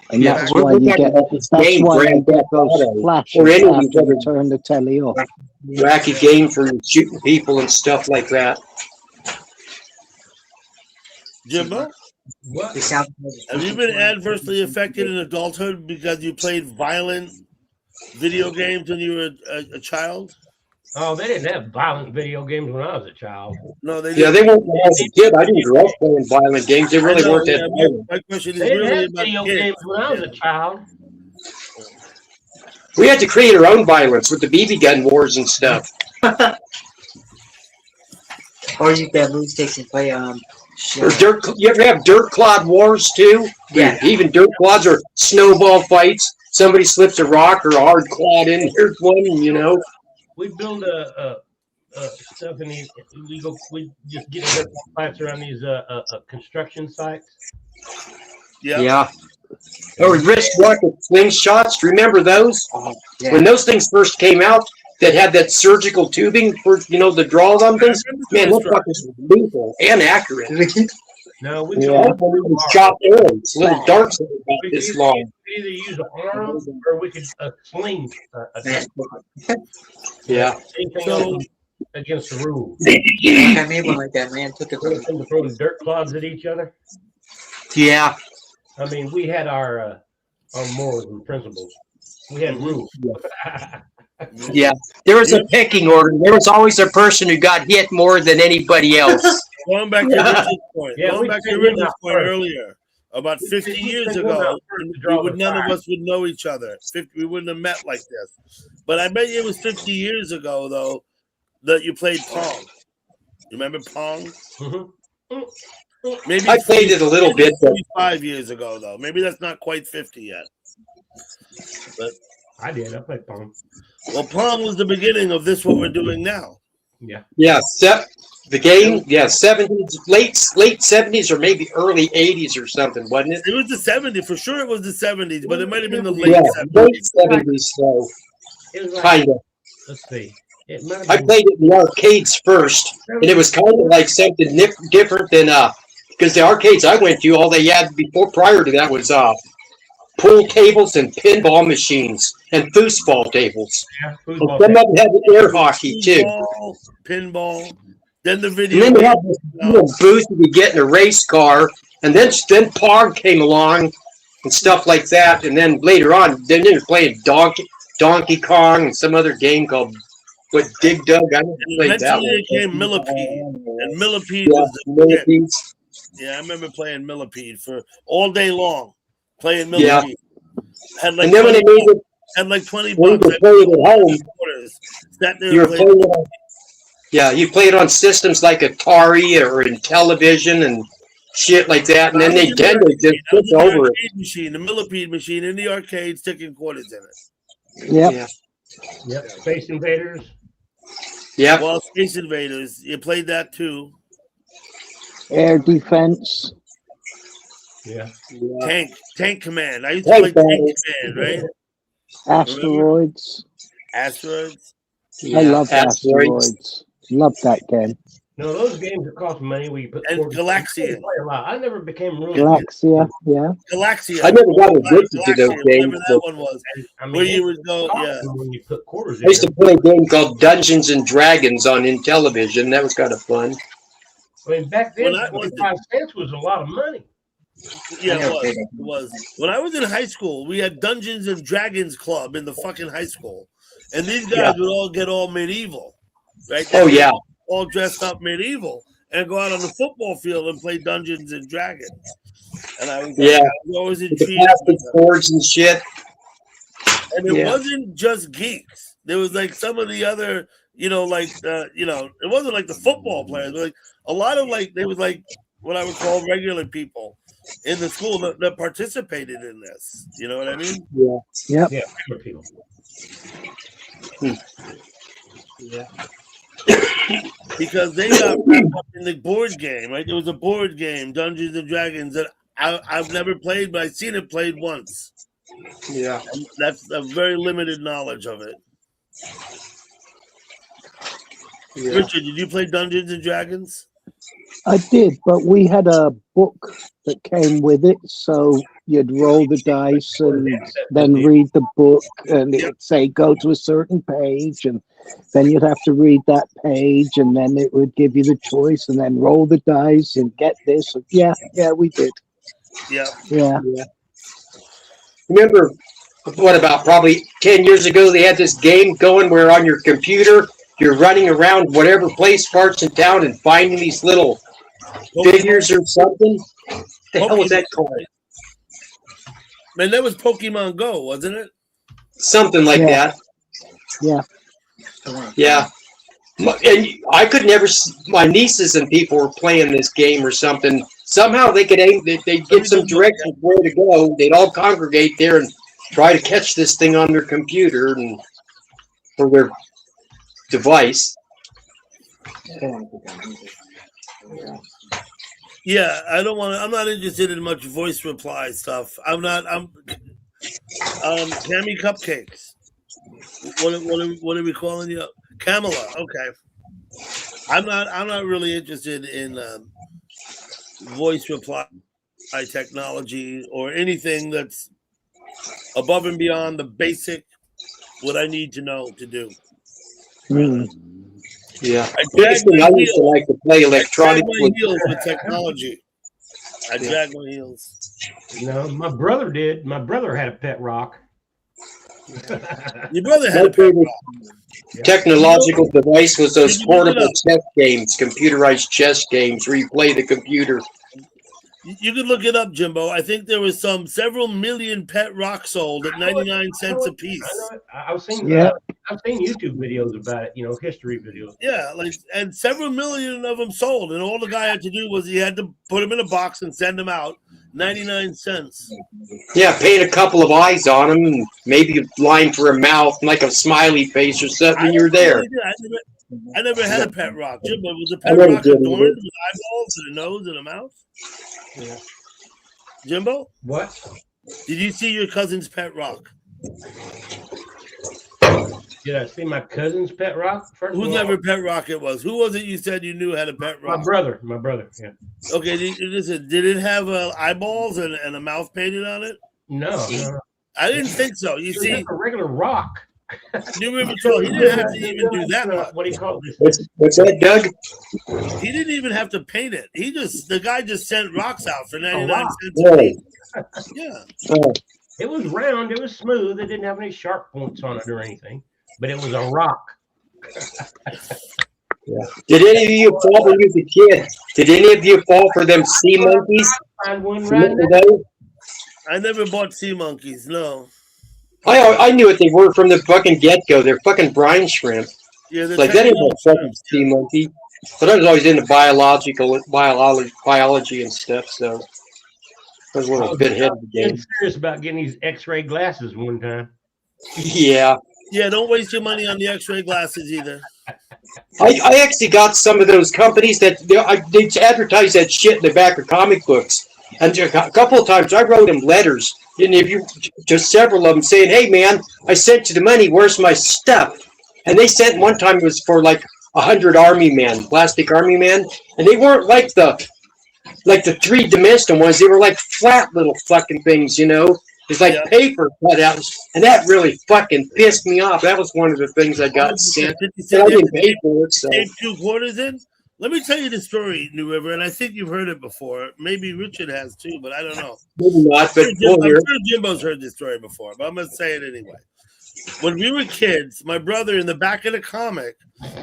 And Yeah, that's we're why you talking get about this that's game, why you Grand get Theft those Auto, flashes or any of these after other you turn the telly off. wacky game for shooting people and stuff like that. Jimbo? What? Have you been adversely affected in adulthood because you played violent video games when you were a child? Oh, they didn't have violent video games when I was a child. No, they Yeah, didn't. they weren't when I was a kid. I didn't grow up playing violent games. They really I know, weren't that yeah, violent. my question is They didn't really have about video kids. games when I was a child. We had to create our own violence with the BB gun wars and stuff. Or you get blue sticks and play shit. Or you ever have dirt clod wars too? Yeah. Even dirt clods or snowball fights. Somebody slips a rock or a hard clod in. Here's one, you know. We build stuff in these illegal. We just get fights around these construction sites. Yeah. Or wrist rocket slingshots. Remember those? Yeah. When those things first came out, that had that surgical tubing for, the draws on things. Man, those fuckers were lethal and accurate. No, we That one was chopped ends, little darts that were about this long. could either use an arm or we could sling a dirt clod. Yeah. Anything else against the rules. I made one like that, man. Took it. Throwing dirt clods at each other. Yeah. I mean, we had our morals and principles. We had rules. Yeah. There was a pecking order. There was always a person who got hit more than anybody else. Going back to Richard's point, Yeah, going we back to figured it Richard's out point first. earlier, about 50 years figured it ago, out first to draw the none of fire. us would know each other. We wouldn't have met like this. But I bet you it was 50 years ago, though, that you played Pong. You remember Pong? Maybe I played it a little bit, but 5 years ago, though. Maybe that's not quite 50 yet. But I did. I played Pong. well, Pong was the beginning of this, what we're doing now. Yeah. yeah, the game, 70s, late 70s or maybe early 80s or something, wasn't it? It was the 70s. For sure it was the 70s, but it might have been the late Yeah, 70s. late 70s, so It was like, kind of. let's see. It might have I been, played it in the arcades first, and it was kind of like something different than because the arcades I went to, all they had prior to that was pool tables and pinball machines and foosball tables. yeah, And foosball. some of them had air hockey too. Pinball. Then the And video. then they had this little booth you could get in a race car, and then Pong came along and stuff like that. And then later on, then they were playing Donkey Kong and some other game called Dig Dug. I never played that one. Eventually it came Millipede, and Millipede Yeah, was the shit. millipedes. Yeah, I remember playing Millipede for all day long. Playing Yeah. Millipede. Had like And then when they 20 made it, had like 20 when you bucks. could play it at home, Sat there you and were played. playing it on, you played on systems like Atari or in television and shit like that. And then Nintendo just took over it. Machine, the Millipede machine in the arcade, sticking quarters in it. Yep. Yeah. Yep. Space Invaders. Yeah. Well, Space Invaders, you played that too. Air defense. Yeah. Tank Command. I used to play Tank Tank Command. Command, right? Asteroids. Asteroids. I love Asteroids. asteroids. Love that game. No, those games that cost money where you put And quarters- Galaxian. I play a lot. I never became really Galaxia, yeah. Galaxia. I never got addicted to those Galaxia, games. whatever that one was. I mean, Where you would go, cost yeah. when you put quarters I used in. to play a game called Dungeons and Dragons on Intellivision. That was kind of fun. I mean, back then, When I- 25 cents was a lot of money. Yeah, it was. It was. When I was in high school, we had Dungeons and Dragons Club in the fucking high school. And these guys would all get all medieval. Right? Oh, yeah. All dressed up medieval and go out on the football field and play Dungeons and Dragons. And I was, Yeah. I was always With the intrigued. plastic boards and shit. And it Yeah. wasn't just geeks. There was like some of the other, it wasn't like the football players, but like a lot of there was like what I would call regular people in the school that participated in this. You know what I mean? Yeah. Yep. Yeah, regular people. Yeah. Because they got wrapped up in the board game, right? There was a board game, Dungeons and Dragons, that I've never played, but I've seen it played once. Yeah. And that's a very limited knowledge of it. Yeah. Richard, did you play Dungeons and Dragons? I did, but we had a book that came with it, so you'd roll the dice and then read the book, and it'd say go to a certain page, and then you'd have to read that page, and then it would give you the choice, and then roll the dice and get this. Yeah, we did. Yeah. Yeah. Remember, what about probably 10 years ago, they had this game going where on your computer, you're running around whatever place, parts in town, and finding these little figures or something. What the hell was that called? Man, that was Pokemon Go, wasn't it? Something like that. Yeah. Yeah. And I could never, my nieces and people were playing this game or something. Somehow they could aim, they'd get some directions where to go. They'd all congregate there and try to catch this thing on their computer and or their device. Yeah, I'm not interested in much voice reply stuff. Cammy Cupcakes. What are we calling you? Kamala. Okay. I'm not really interested in voice reply technology or anything that's above and beyond the basic what I need to know to do. Yeah. I drag my I used to like to play electronic heels with technology. I drag my heels. No, my brother did. My brother had a pet rock. Your brother had My a pet favorite rock. technological device was those You can look it portable up. chess games, computerized chess games where you play the computer. You can look it up, Jimbo. I think there was several million pet rocks sold at 99 cents a piece. I've seen I've seen YouTube videos about it, history videos. Yeah, and several million of them sold, and all the guy had to do was he had to put them in a box and send them out, 99 cents. Yeah, paint a couple of eyes on them and maybe a line for a mouth, like a smiley face or something. You're there. I never had a pet rock. Jimbo, was a I pet never rock did adorned either. with eyeballs and a nose and a mouth? Yeah. Jimbo? What? Did you see your cousin's pet rock? Did I see my cousin's pet rock? First of all, Whoever pet rock it was. Who was it you said you knew had a pet rock? My brother. Yeah. Okay, listen, did it have eyeballs and a mouth painted on it? No. I didn't think so. You It was see, like a regular rock. New River Troll, he didn't have to even do that much. What do you call this? What's that, Doug? He didn't even have to paint it. The guy just sent rocks out for 99 rock. cents a piece. Yeah. It was round. It was smooth. It didn't have any sharp points on it or anything, but it was a rock. Yeah. Did any of you fall when you was a kid? Did any of you fall for them sea monkeys? Find one right Remember now. those? I never bought sea monkeys, no. I knew what they were from the fucking get-go. They're fucking brine shrimp. Yeah, they're Like, that ain't no tiny fucking sea monkey. But I was always into biology and stuff, so I was a little bit ahead of the I'm game. serious about getting these X-ray glasses one time. Yeah. Yeah, don't waste your money on the X-ray glasses either. I actually got some of those companies that they advertise that shit in the back of comic books. And a couple of times I wrote them letters, and if you just several of them saying, "Hey man, I sent you the money. Where's my stuff?" And they sent one time it was for like 100 army men, plastic army men, and they weren't like the three-dimensional ones. They were like flat little fucking things, It's like paper cutouts, and that really fucking pissed me off. That was one of the things I got sent. And I didn't pay for it, so. Tape 2 quarters in? Let me tell you the story, New River, and I think you've heard it before. Maybe Richard has too, but I don't know. Maybe not, but I'm we'll hear. sure Jimbo's heard this story before, but I'm going to say it anyway. When we were kids, my brother in the back of the comic,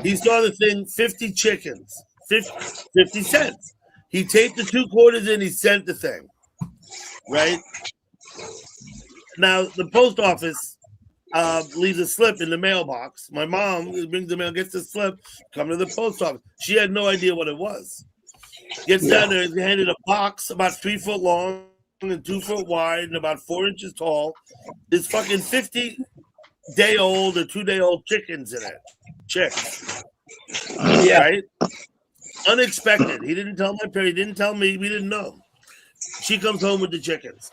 he saw the thing 50 chickens, 50 cents. He taped the 2 quarters in, he sent the thing, right? Now, the post office leaves a slip in the mailbox. My mom brings the mail, gets the slip, come to the post office. She had no idea what it was. Gets down there, is handed a box about 3 foot long and 2 foot wide and about 4 inches tall. There's fucking 50-day-old or 2-day-old chickens in it. Chicks. Yeah. Right? Unexpected. He didn't tell my parents. He didn't tell me. We didn't know. She comes home with the chickens.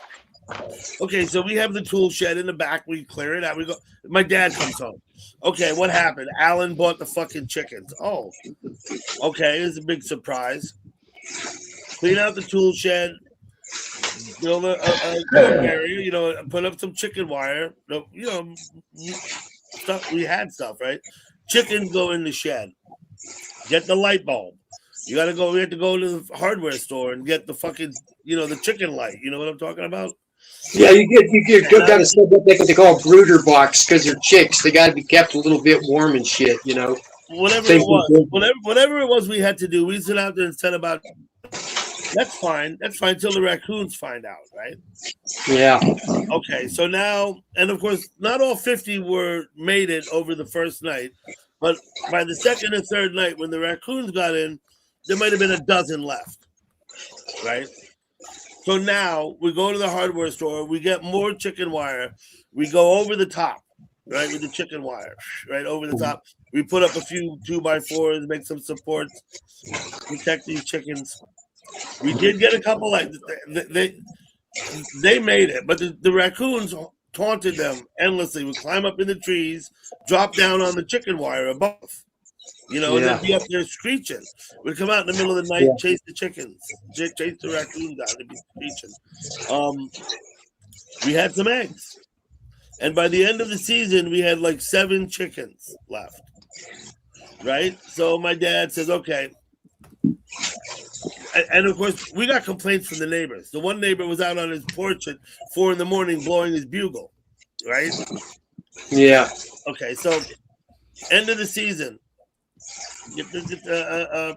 Okay, so we have the tool shed in the back. We clear it out. We go. My dad comes home. Okay, what happened? Alan bought the fucking chickens. Oh, okay. It's a big surprise. Clean out the tool shed. Build a area. Put up some chicken wire. Stuff. We had stuff, right? Chickens go in the shed. Get the light bulb. We have to go to the hardware store and get the fucking, the chicken light. You know what I'm talking about? Yeah, you got to set up what they call a brooder box because they're chicks. They got to be kept a little bit warm and shit, Whatever Same it was, thing. whatever it was we had to do, we sit out there and said about. That's fine till the raccoons find out, right? Yeah. Okay, so now, and of course, not all 50 made it over the first night, but by the second and third night, when the raccoons got in, there might have been a dozen left, right? So now we go to the hardware store, we get more chicken wire, we go over the top, right, with the chicken wire, right, over the top. We put up a few 2x4s, make some supports, protect these chickens. We did get a couple, they made it, but the raccoons taunted them endlessly. Would climb up in the trees, drop down on the chicken wire above, and then be up there screeching. We'd come out in the middle of the night, chase the chickens, chase the raccoons out. They'd be screeching. We had some eggs, and by the end of the season, we had like 7 chickens left. Right? So my dad says, okay. And of course, we got complaints from the neighbors. The one neighbor was out on his porch at 4 a.m. blowing his bugle, right? Yeah. Okay, so end of the season,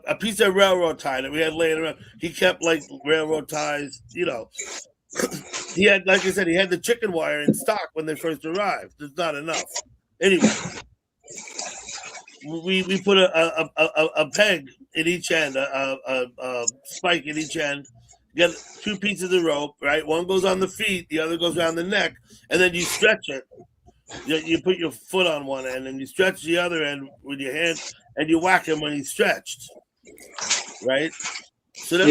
a piece of railroad tie that we had laying around. He kept like railroad ties, He had, like I said, he had the chicken wire in stock when they first arrived. There's not enough. Anyway, we put a peg in each end, a spike in each end. Get 2 pieces of rope, right? One goes on the feet, the other goes around the neck, and then you stretch it. You put your foot on one end, and you stretch the other end with your hand, and you whack him when he's stretched, right? So then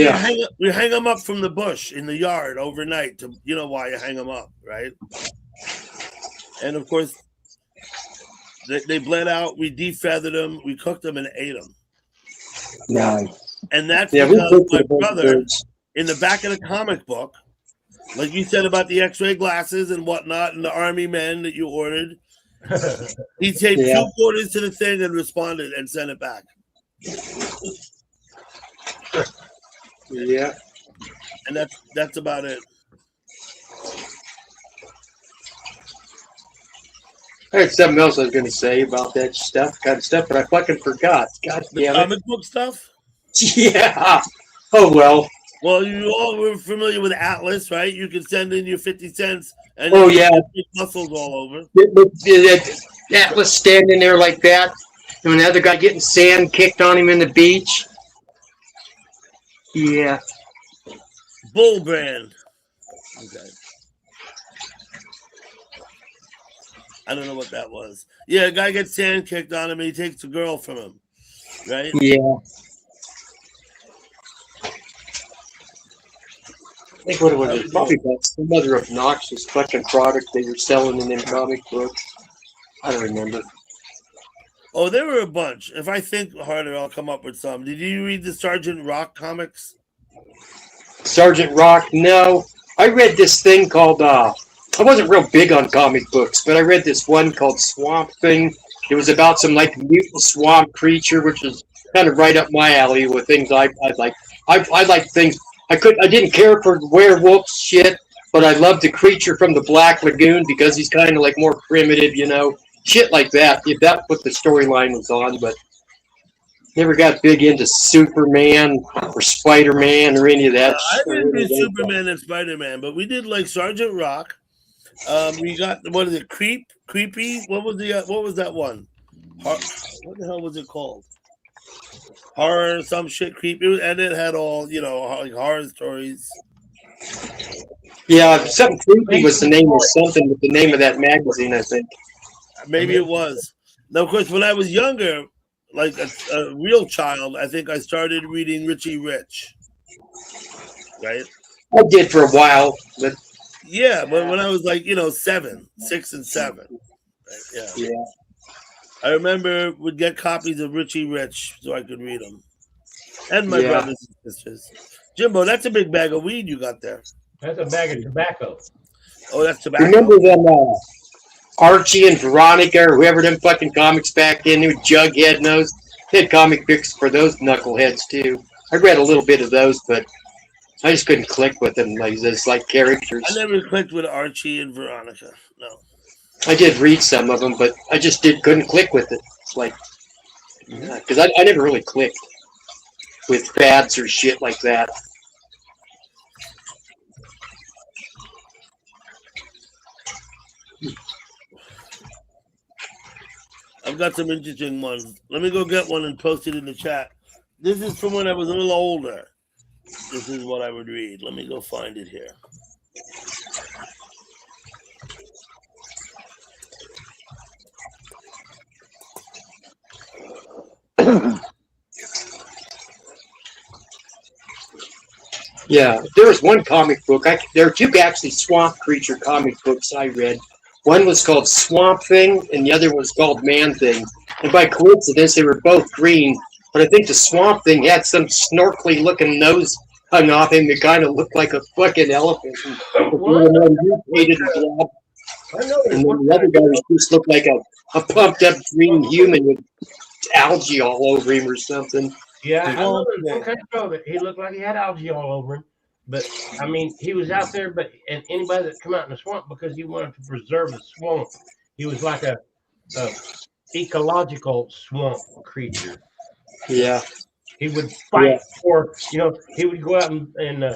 we hang them up from the bush in the yard overnight. To why you hang them up, right? And of course, they bled out. We defeathered them, we cooked them, and ate them. Nice. And that's because my brother, in the back of the comic book, like you said about the X-ray glasses and whatnot, and the army men that you ordered, he taped 2 quarters to the thing and responded and sent it back. Yeah. And that's about it. I had something else I was going to say about that kind of stuff, but I fucking forgot. God damn it. Comic book stuff? Yeah. Oh, well. Well, you all were familiar with Atlas, right? You can send in your 50 cents and muscles all over. Atlas standing there like that, and another guy getting sand kicked on him in the beach. Yeah. Bull brand. Okay. I don't know what that was. Yeah, a guy gets sand kicked on him and he takes the girl from him. Right? Yeah. I think what it was probably about some other obnoxious fucking product they were selling in them comic books. I don't remember. Oh, there were a bunch. If I think harder, I'll come up with some. Did you read the Sergeant Rock comics? Sergeant Rock? No. I read this thing called, I wasn't real big on comic books, but I read this one called Swamp Thing. It was about some like mutant swamp creature, which was kind of right up my alley with things I like. I like things. I didn't care for werewolf shit, but I loved the creature from the Black Lagoon because he's kind of like more primitive, shit like that. If that's what the storyline was on, but never got big into Superman or Spider-Man or any of that. I didn't do Superman and Spider-Man, but we did like Sergeant Rock. We got, what is it? Creepy. What was that one? What the hell was it called? Horror, some shit, creepy, and it had all like horror stories. Yeah, something creepy was the name of something with the name of that magazine, I think. Maybe it was. Now, of course, when I was younger, like a real child, I think I started reading Richie Rich. Right? I did for a while, but yeah, but when I was like 6 and 7. Right? Yeah. I remember would get copies of Richie Rich so I could read them, and my brothers and sisters. Jimbo, that's a big bag of weed you got there. That's a bag of tobacco. Oh, that's tobacco. Remember them Archie and Veronica or whoever them fucking comics back then, who Jughead knows? They had comic books for those knuckleheads too. I read a little bit of those, but I just couldn't click with them like characters. I never clicked with Archie and Veronica. No. I did read some of them, but I just couldn't click with it. It's like, because I never really clicked with fads or shit like that. I've got some interesting ones. Let me go get one and post it in the chat. This is from when I was a little older. This is what I would read. Let me go find it here. Yeah, there was one comic book. There are 2 actually swamp creature comic books I read. One was called Swamp Thing, and the other was called Man Thing. And by coincidence, they were both green. But I think the Swamp Thing had some snorkely-looking nose hung off him that kind of looked like a fucking elephant. And then the other guy just looked like a pumped-up green human with algae all over him or something. Yeah, I know some kind of it. He looked like he had algae all over him. But I mean, he was out there, and anybody that come out in the swamp because he wanted to preserve the swamp. He was like a ecological swamp creature. Yeah. He would fight for, he would go out and I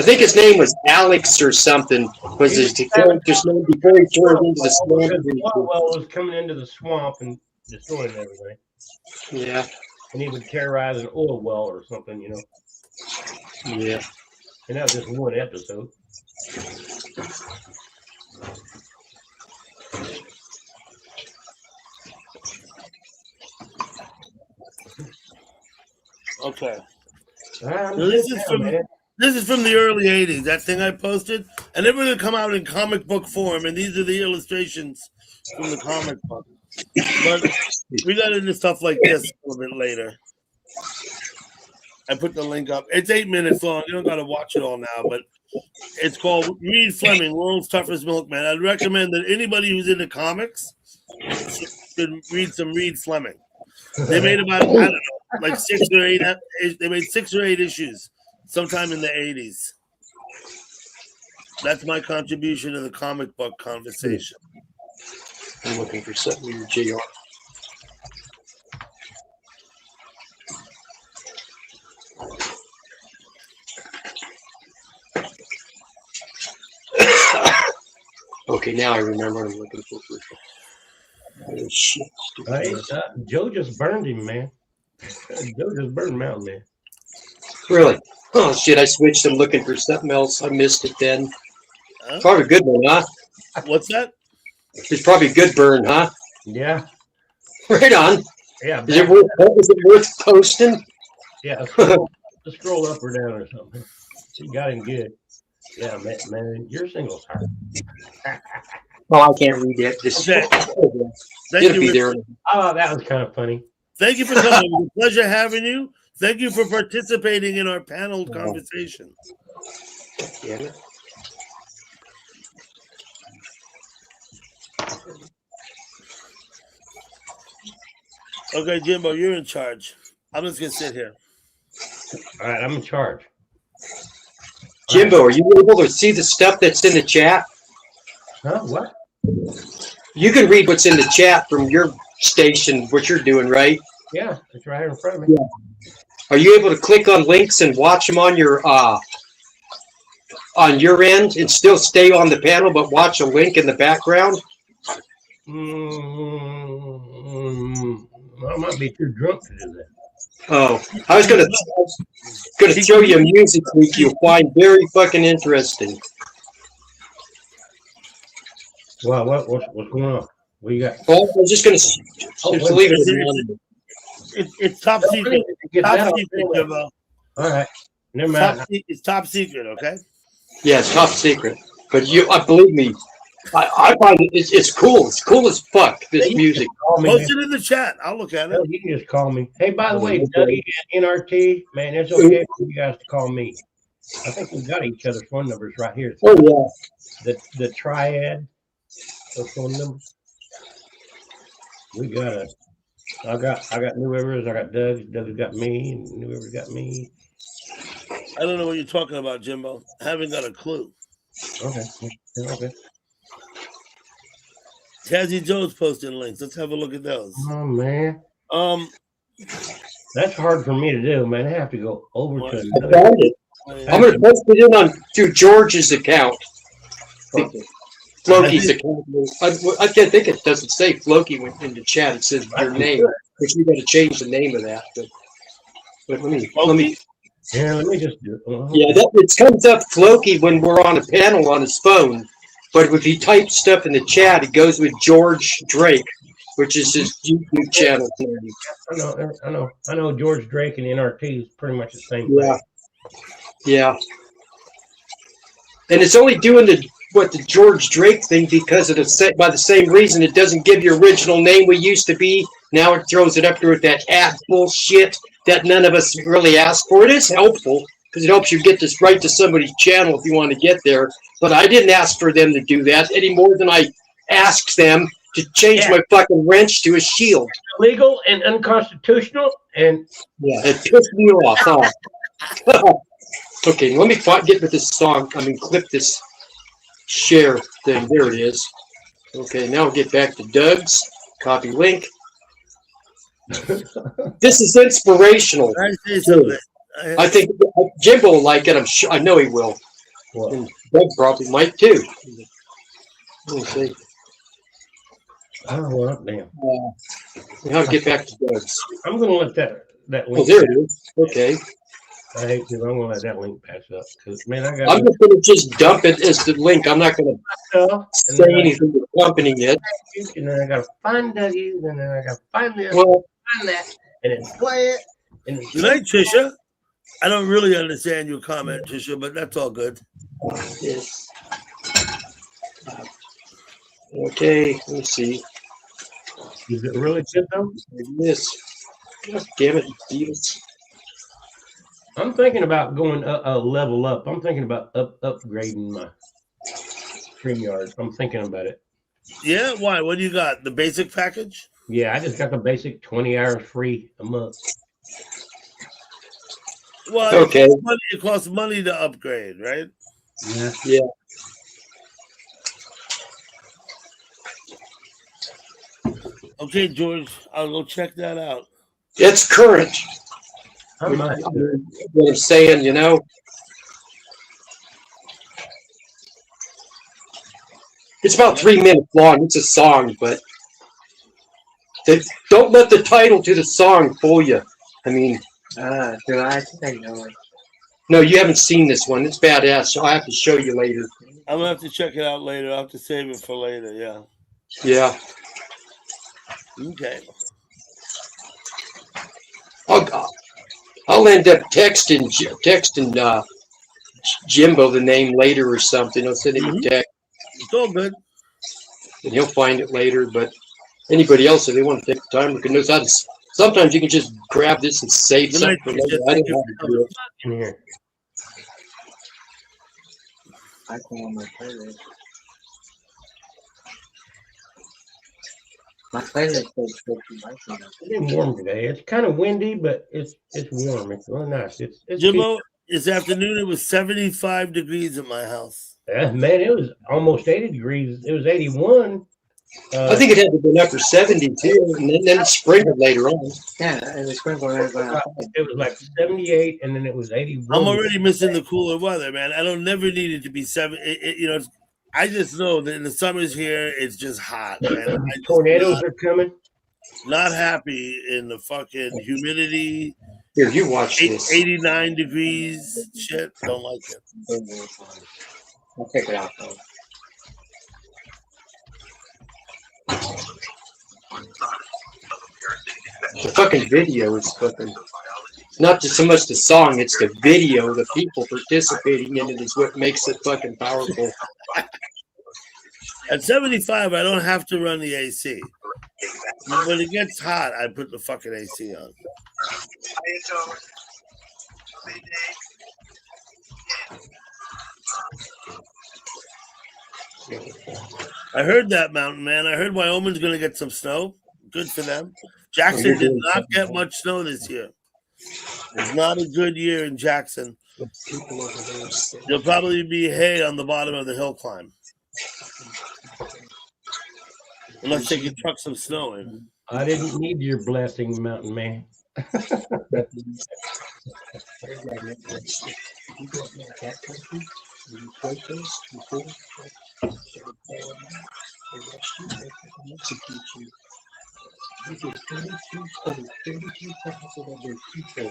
think his name was Alex or something. Was his character's name before he turned into the swamp? Well, was coming into the swamp and destroying everything. Yeah. And he would terrorize an oil well or something, Yeah. And that was just one episode. Okay. This is from the early 80s, that thing I posted. And they're going to come out in comic book form, and these are the illustrations from the comic book. But we got into stuff like this a little bit later. I put the link up. It's 8 minutes long. You don't got to watch it all now, but it's called Reed Fleming, World's Toughest Milkman. I'd recommend that anybody who's into comics should read some Reed Fleming. They made about, I don't know, like 6 or 8. They made 6 or 8 issues sometime in the 80s. That's my contribution to the comic book conversation. I'm looking for something in your JR. Okay, now I remember what I'm looking for. Oh, shit. Joe just burned him, man. Joe just burned Mountain Man. Really? Oh, shit, I switched. I'm looking for something else. I missed it then. Probably a good one, huh? What's that? It's probably a good burn, huh? Yeah. Right on. Yeah. Is it worth posting? Yeah. Just scroll up or down or something. She got him good. Yeah, man, your single's hard. Oh, I can't read that. This it'll be there. Oh, that was kind of funny. Thank you for coming. It was a pleasure having you. Thank you for participating in our panel conversation. Yeah. Okay, Jimbo, you're in charge. I'm just gonna sit here. All right, I'm in charge. Jimbo, are you able to see the stuff that's in the chat? Huh? What? You can read what's in the chat from your station, what you're doing, right? Yeah, it's right here in front of me. Yeah. Are you able to click on links and watch them on your end and still stay on the panel, but watch a link in the background? I might be too drunk to do that. Oh, I was gonna show you a music link you'll find very fucking interesting. Wow, what's going on? What you got? Oh, I was just gonna leave it. It's top secret. Top secret, Jimbo. All right, never mind. It's top secret, okay? Yeah, it's top secret. But believe me, I find it's cool. It's cool as fuck. This music. Post it in the chat. I'll look at it. You can just call me. Hey, by the way, Dougie and NRT, man, it's okay for you guys to call me. I think we've got each other's phone numbers right here. Oh yeah. The triad of phone numbers. We got it. I got New Rivers. I got Doug. Doug's got me. And New Rivers got me. I don't know what you're talking about, Jimbo. I haven't got a clue. Okay. Tazzy Joe's posting links. Let's have a look at those. Oh man. That's hard for me to do, man. I have to go over to another. I'm gonna post it in to George's account. Floki's account. I can't think it doesn't say Floki went into chat. It says your name, which we got to change the name of that. But let me. Yeah, let me just do it. Yeah, it comes up Floki when we're on a panel on his phone. But if he types stuff in the chat, it goes with George Drake, which is his YouTube channel. I know. George Drake and NRT is pretty much the same thing. Yeah. Yeah. And it's only doing the George Drake thing because of by the same reason it doesn't give your original name we used to be. Now it throws it up there with that ad bullshit that none of us really asked for. It is helpful because it helps you get this right to somebody's channel if you want to get there. But I didn't ask for them to do that any more than I asked them to change my fucking wrench to a shield. Illegal and unconstitutional, and yeah, it pissed me off. Huh? Okay, let me get with this song. Clip this share thing. There it is. Okay, now we'll get back to Doug's. Copy link. This is inspirational. I think Jimbo will like it. I know he will. And Doug probably might too. Let me see. Oh, damn. Now get back to Doug's. I'm going to let that link. Oh, there it is. Okay. I hate to. I'm going to let that link pass up because man, I'm just going to just dump it as the link. I'm not going to say anything to accompany it. And then I got to find Dougie, and then I got to find this, find that, and then play it. And good night, Trisha. I don't really understand your comment, Trisha, but that's all good. Yes. Okay, let me see. Is it really good though? Yes. Damn it, Beatles. I'm thinking about going a level up. I'm thinking about upgrading my StreamYard. I'm thinking about it. Yeah, why? What do you got? The basic package? Yeah, I just got the basic 20 hours free a month. Well, okay. It costs money to upgrade, right? Yeah. Yeah. Okay, George, I'll go check that out. It's current. What I'm saying, you know. It's about 3 minutes long. It's a song, but don't let the title to the song fool you. I mean, I think I know it. No, you haven't seen this one. It's badass. So I have to show you later. I'm gonna have to check it out later. I'll have to save it for later. Yeah. Yeah. Okay. I'll end up texting Jimbo the name later or something. I'll send him a text. It's all good. And he'll find it later. But anybody else, if they want to take the time, can know how to. Sometimes you can just grab this and save something for later. I don't have to do it. In here. I go on my playlist. My playlist is It's warm today. It's kind of windy, but it's warm. It's really nice. It's Jimbo, this afternoon it was 75 degrees in my house. Man, it was almost 80 degrees. It was 81. I think it had to be upper 70 too, and then it sprinkled later on. Yeah, and it sprinkled right around. It was like 78, and then it was 81. I'm already missing the cooler weather, man. I don't never need it to be 7. I just know that in the summer's here, it's just hot. Man. Tornadoes are coming. Not happy in the fucking humidity. Here, you watch this. 89 degrees. Shit, don't like it. I'll check it out though. The fucking video is fucking. Not just so much the song, it's the video. The people participating in it is what makes it fucking powerful. At 75, I don't have to run the AC. When it gets hot, I put the fucking AC on. I heard that, Mountain Man. I heard Wyoming's going to get some snow. Good for them. Jackson did not get much snow this year. It's not a good year in Jackson. There'll probably be hay on the bottom of the hill climb. Unless they can truck some snow in. I didn't need your blessing, Mountain Man.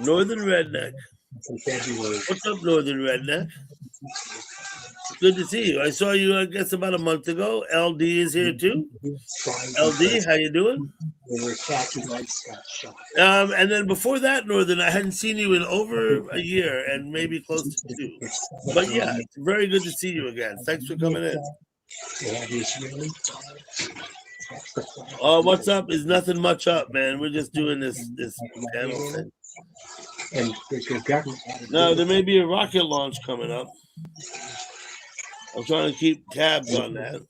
Northern Redneck. What's up, Northern Redneck? Good to see you. I saw you, I guess, about a month ago. LD is here too. LD, how you doing? And then before that, Northern, I hadn't seen you in over a year and maybe close to 2. But yeah, it's very good to see you again. Thanks for coming in. Oh, what's up? Is nothing much up, man. We're just doing this panel thing. No, there may be a rocket launch coming up. I'm trying to keep tabs on that.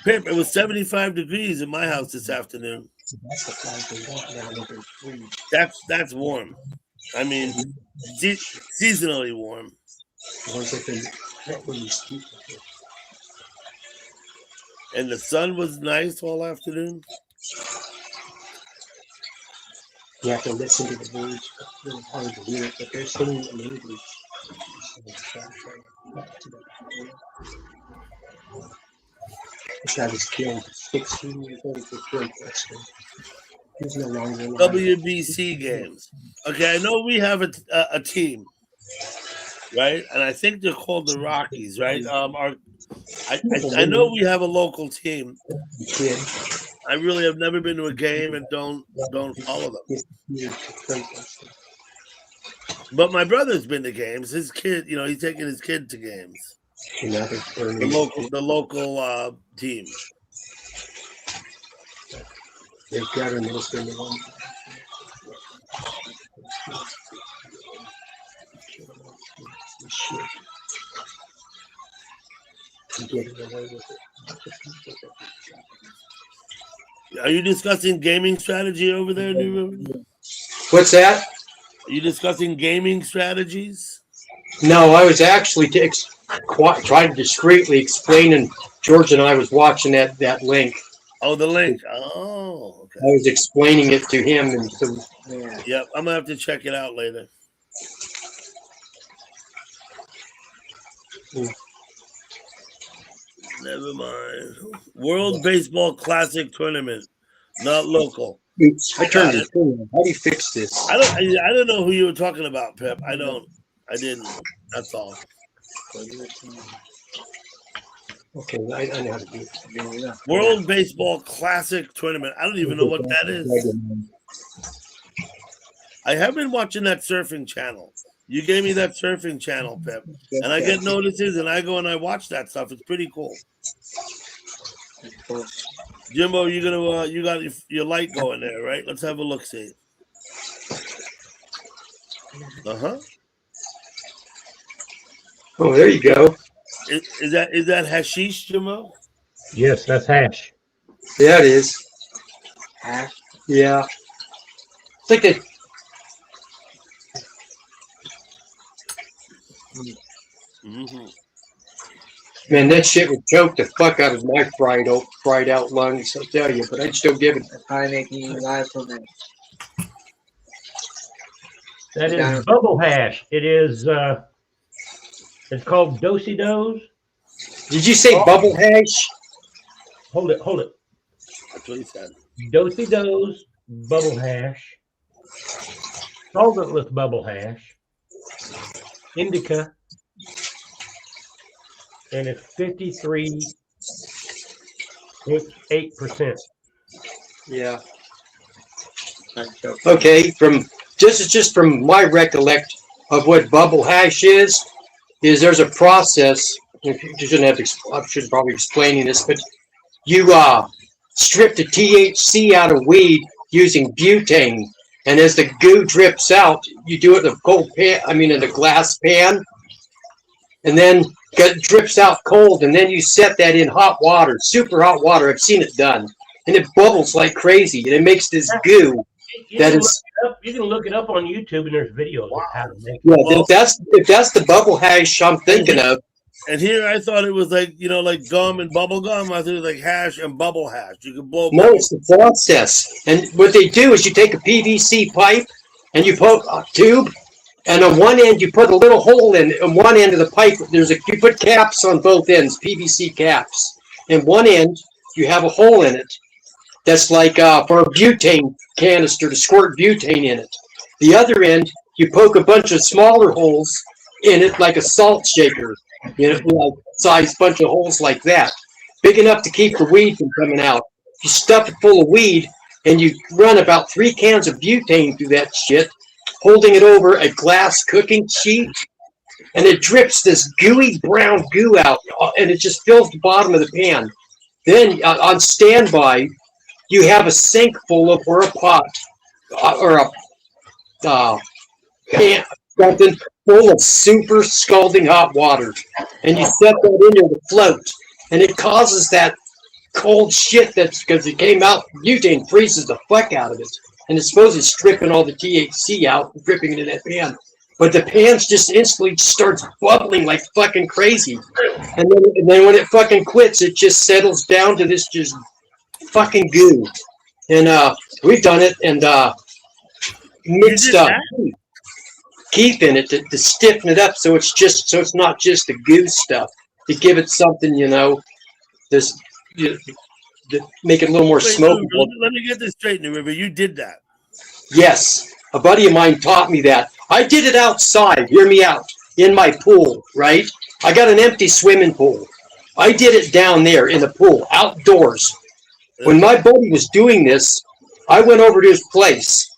Pip, it was 75 degrees in my house this afternoon. That's warm. I mean, seasonally warm. And the sun was nice all afternoon. You have to listen to the words. It's really hard to hear it, but they're singing in English. This guy was killed 16 years old for drug testing. He's no longer alive. WBC games. Okay, I know we have a team, right? And I think they're called the Rockies, right? I know we have a local team. I really have never been to a game and don't follow them. But my brother's been to games. His kid, he's taking his kid to games. The local team. They've got her most in the one. Are you discussing gaming strategy over there, New? What's that? Are you discussing gaming strategies? No, I was actually trying to discreetly explain, and George and I was watching that link. Oh, the link. Oh, okay. I was explaining it to him, and so yeah. Yep, I'm gonna have to check it out later. Never mind. World Baseball Classic Tournament, not local. I turned it on. How do you fix this? I don't know who you were talking about, Pep. I didn't. That's all. Okay, I know how to do it. World Baseball Classic Tournament. I don't even know what that is. I have been watching that surfing channel. You gave me that surfing channel, Pep, and I get notices, and I go and I watch that stuff. It's pretty cool. Jimbo, you got your light going there, right? Let's have a look. See. Oh, there you go. Is that hashish, Jimbo? Yes, that's hash. Yeah, it is. Hash? Yeah. It's like a. Mm-hmm. Man, that shit would choke the fuck out of my fried out lungs, I'll tell you, but I'd still give it. Probably making you live for me. That is bubble hash. It is, it's called Do-si-dos. Did you say bubble hash? Hold it. That's what he said. Do-si-dos, bubble hash, solventless bubble hash, indica, and it's 53.8%. Yeah. Okay, just from my recollect of what bubble hash is there's a process. You shouldn't have to. I should probably explaining this, but you strip the THC out of weed using butane, and as the goo drips out, you do it in a cold pan. In a glass pan, and then it drips out cold, and then you set that in hot water, super hot water. I've seen it done, and it bubbles like crazy, and it makes this goo. You can look it up on YouTube, and there's videos of how to make it. Yeah, if that's the bubble hash I'm thinking of. And here I thought it was like gum and bubble gum. I thought it was like hash and bubble hash. You could blow. No, it's the process. And what they do is you take a PVC pipe and you put a tube, and on one end you put a little hole in. On one end of the pipe, you put caps on both ends, PVC caps. And one end you have a hole in it. That's like for a butane canister to squirt butane in it. The other end, you poke a bunch of smaller holes in it like a salt shaker, like size bunch of holes like that, big enough to keep the weed from coming out. You stuff it full of weed and you run about 3 cans of butane through that shit, holding it over a glass cooking sheet, and it drips this gooey brown goo out, and it just fills the bottom of the pan. Then on standby, you have a sink full of, or a pot, or a pan, something full of super scalding hot water, and you set that in there to float, and it causes that cold shit that's because it came out. Butane freezes the fuck out of it, and it's supposed to stripping all the THC out and dripping it in that pan. But the pan just instantly starts bubbling like fucking crazy, and then when it fucking quits, it just settles down to this just fucking goo. And we've done it and mixed keep in it to stiffen it up so it's not just the goo stuff, to give it something, this. To make it a little more smokable. Let me get this straight, New River. You did that. Yes. A buddy of mine taught me that. I did it outside, hear me out, in my pool, right? I got an empty swimming pool. I did it down there in the pool, outdoors. When my buddy was doing this, I went over to his place,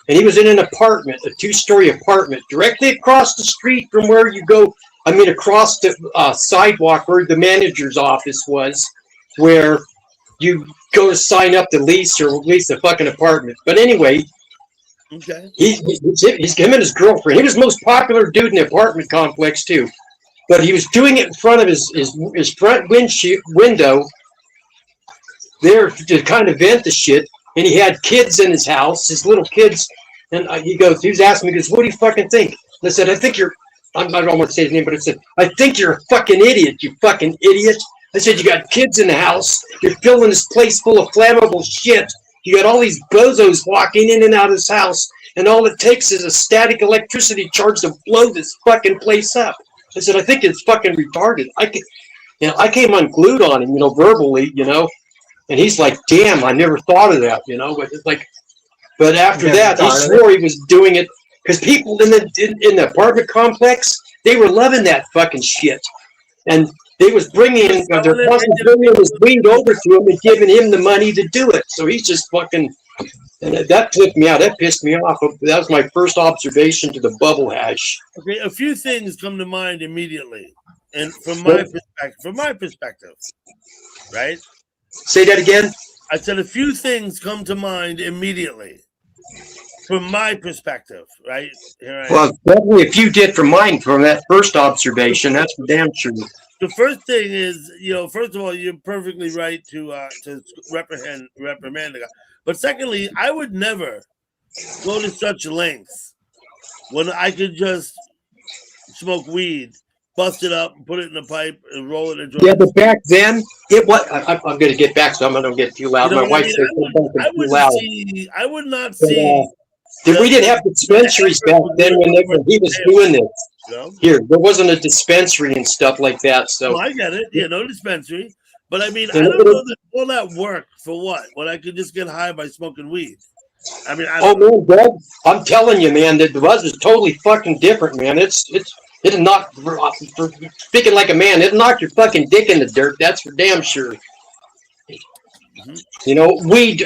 and he was in an apartment, a 2-story apartment, directly across the street from where you go, across the sidewalk where the manager's office was, where you go to sign up the lease or lease the fucking apartment. But anyway, okay. He's him and his girlfriend. He was the most popular dude in the apartment complex too. But he was doing it in front of his front window there to kind of vent the shit. And he had kids in his house, his little kids. And he was asking me, what do you fucking think? And I said, I don't want to say his name, but I said, I think you're a fucking idiot, you fucking idiot. I said, you got kids in the house. You're filling this place full of flammable shit. You got all these bozos walking in and out of this house, and all it takes is a static electricity charge to blow this fucking place up. I said, I think it's fucking retarded. I came unglued on him, verbally, and he's like, damn, I never thought of that, but it's like, but after that, he swore he was doing it because people in the apartment complex, they were loving that fucking shit. And they was bringing his weed over to him and giving him the money to do it. So he's just fucking, and that flipped me out. That pissed me off. That was my first observation to the bubble hash. Okay, a few things come to mind immediately, and from my perspective, right? Say that again. I said a few things come to mind immediately. From my perspective, right? Well, definitely a few did from mine from that first observation. That's for damn sure. The first thing is, first of all, you're perfectly right to reprimand the guy. But secondly, I would never go to such lengths when I could just smoke weed, bust it up, put it in a pipe, and roll it and joint. Yeah, but back then, it was. I'm going to get back, so I'm going to get too loud. My wife says too loud. I would not see. We didn't have dispensaries back then when he was doing this. Here, there wasn't a dispensary and stuff like that. So I get it. Yeah, no dispensary. But I mean, I don't know that all that work for what? When I could just get high by smoking weed. I mean, man, Doug, I'm telling you, man, that the buzz is totally fucking different, man. It'll knock, for speaking like a man, it'll knock your fucking dick in the dirt. That's for damn sure. Weed,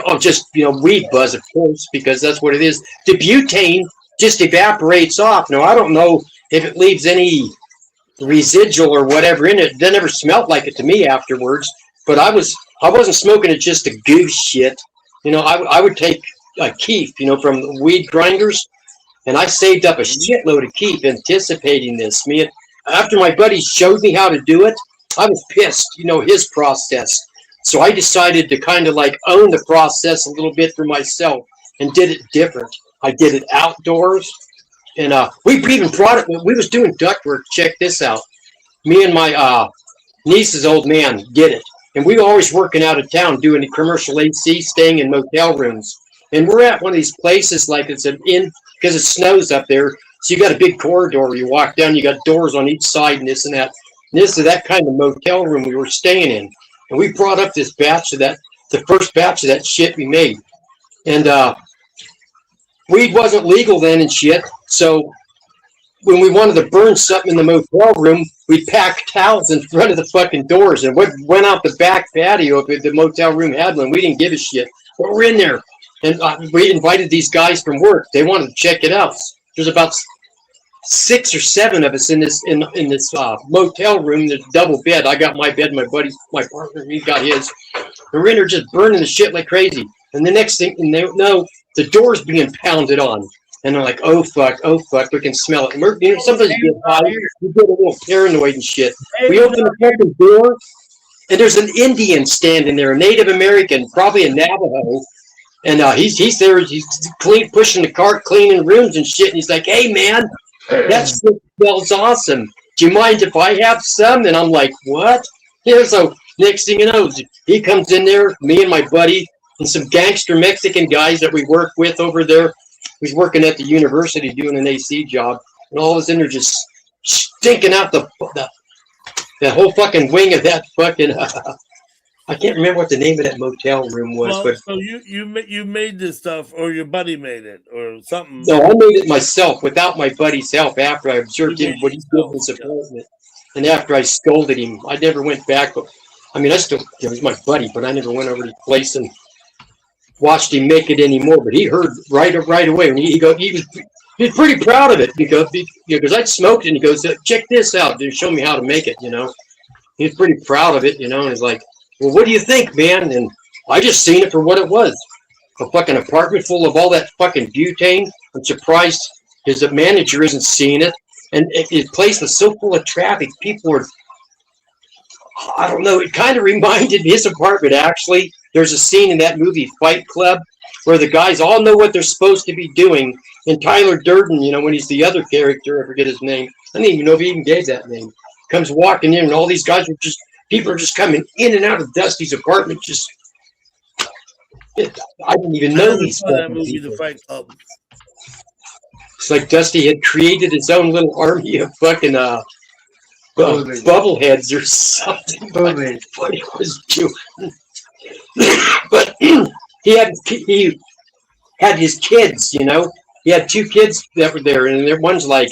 weed buzz, of course, because that's what it is. The butane just evaporates off. Now, I don't know if it leaves any residual or whatever in it. It never smelled like it to me afterwards, but I wasn't smoking it just to goose shit. I would take a keef, from the weed grinders, and I saved up a shitload of keef anticipating this. After my buddy showed me how to do it, I was pissed, his process. So I decided to kind of like own the process a little bit for myself and did it different. I did it outdoors, and we even brought it. We was doing ductwork. Check this out. Me and my niece's old man did it, and we were always working out of town doing the commercial AC, staying in motel rooms. And we're at one of these places like it's because it snows up there. So you got a big corridor where you walk down. You got doors on each side and this and that. And this is that kind of motel room we were staying in. And we brought up this batch of that, the first batch of that shit we made. And weed wasn't legal then and shit. So when we wanted to burn something in the motel room, we'd pack towels in front of the fucking doors and went out the back patio if the motel room had one. We didn't give a shit. But we're in there, and we invited these guys from work. They wanted to check it out. There's about 6 or 7 of us in this motel room. There's a double bed. I got my bed, my partner, he got his. And we're in there just burning the shit like crazy. And the next thing, and they know the door's being pounded on. And they're like, oh fuck, we can smell it. And we're, sometimes you get high, you get a little paranoid and shit. We open the fucking door, and there's an Indian standing there, a Native American, probably a Navajo. And he's there, he's pushing the cart, cleaning rooms and shit. And he's like, hey man, that shit smells awesome. Do you mind if I have some? And I'm like, what? Yeah, so next thing you know, he comes in there, me and my buddy, and some gangster Mexican guys that we work with over there. He's working at the university doing an AC job, and all of a sudden they're just stinking out the whole fucking wing of that fucking. I can't remember what the name of that motel room was, Well, but so you made this stuff, or your buddy made it, or something. no, I made it myself without my buddy's help. After I observed him what he did in his apartment, and after I scolded him, I never went back. But I mean, I still he's my buddy, but I never went over to the place and watched him make it anymore. But he heard right away, and he was pretty proud of it because I'd smoked it, and he goes, check this out, dude, show me how to make it. He's pretty proud of it, and he's like, well, what do you think, man? And I just seen it for what it was, a fucking apartment full of all that fucking butane. I'm surprised his manager isn't seeing it, and his place was so full of traffic. People were, I don't know, it kind of reminded me, his apartment actually. There's a scene in that movie Fight Club where the guys all know what they're supposed to be doing. And Tyler Durden, when he's the other character, I forget his name. I don't even know if he even gave that name. Comes walking in, and all these guys people are just coming in and out of Dusty's apartment. I didn't even know these that movie, The Fight Club. It's like Dusty had created his own little army of fucking bubbleheads or something. What he was doing. But he had his kids, He had 2 kids that were there, and one's like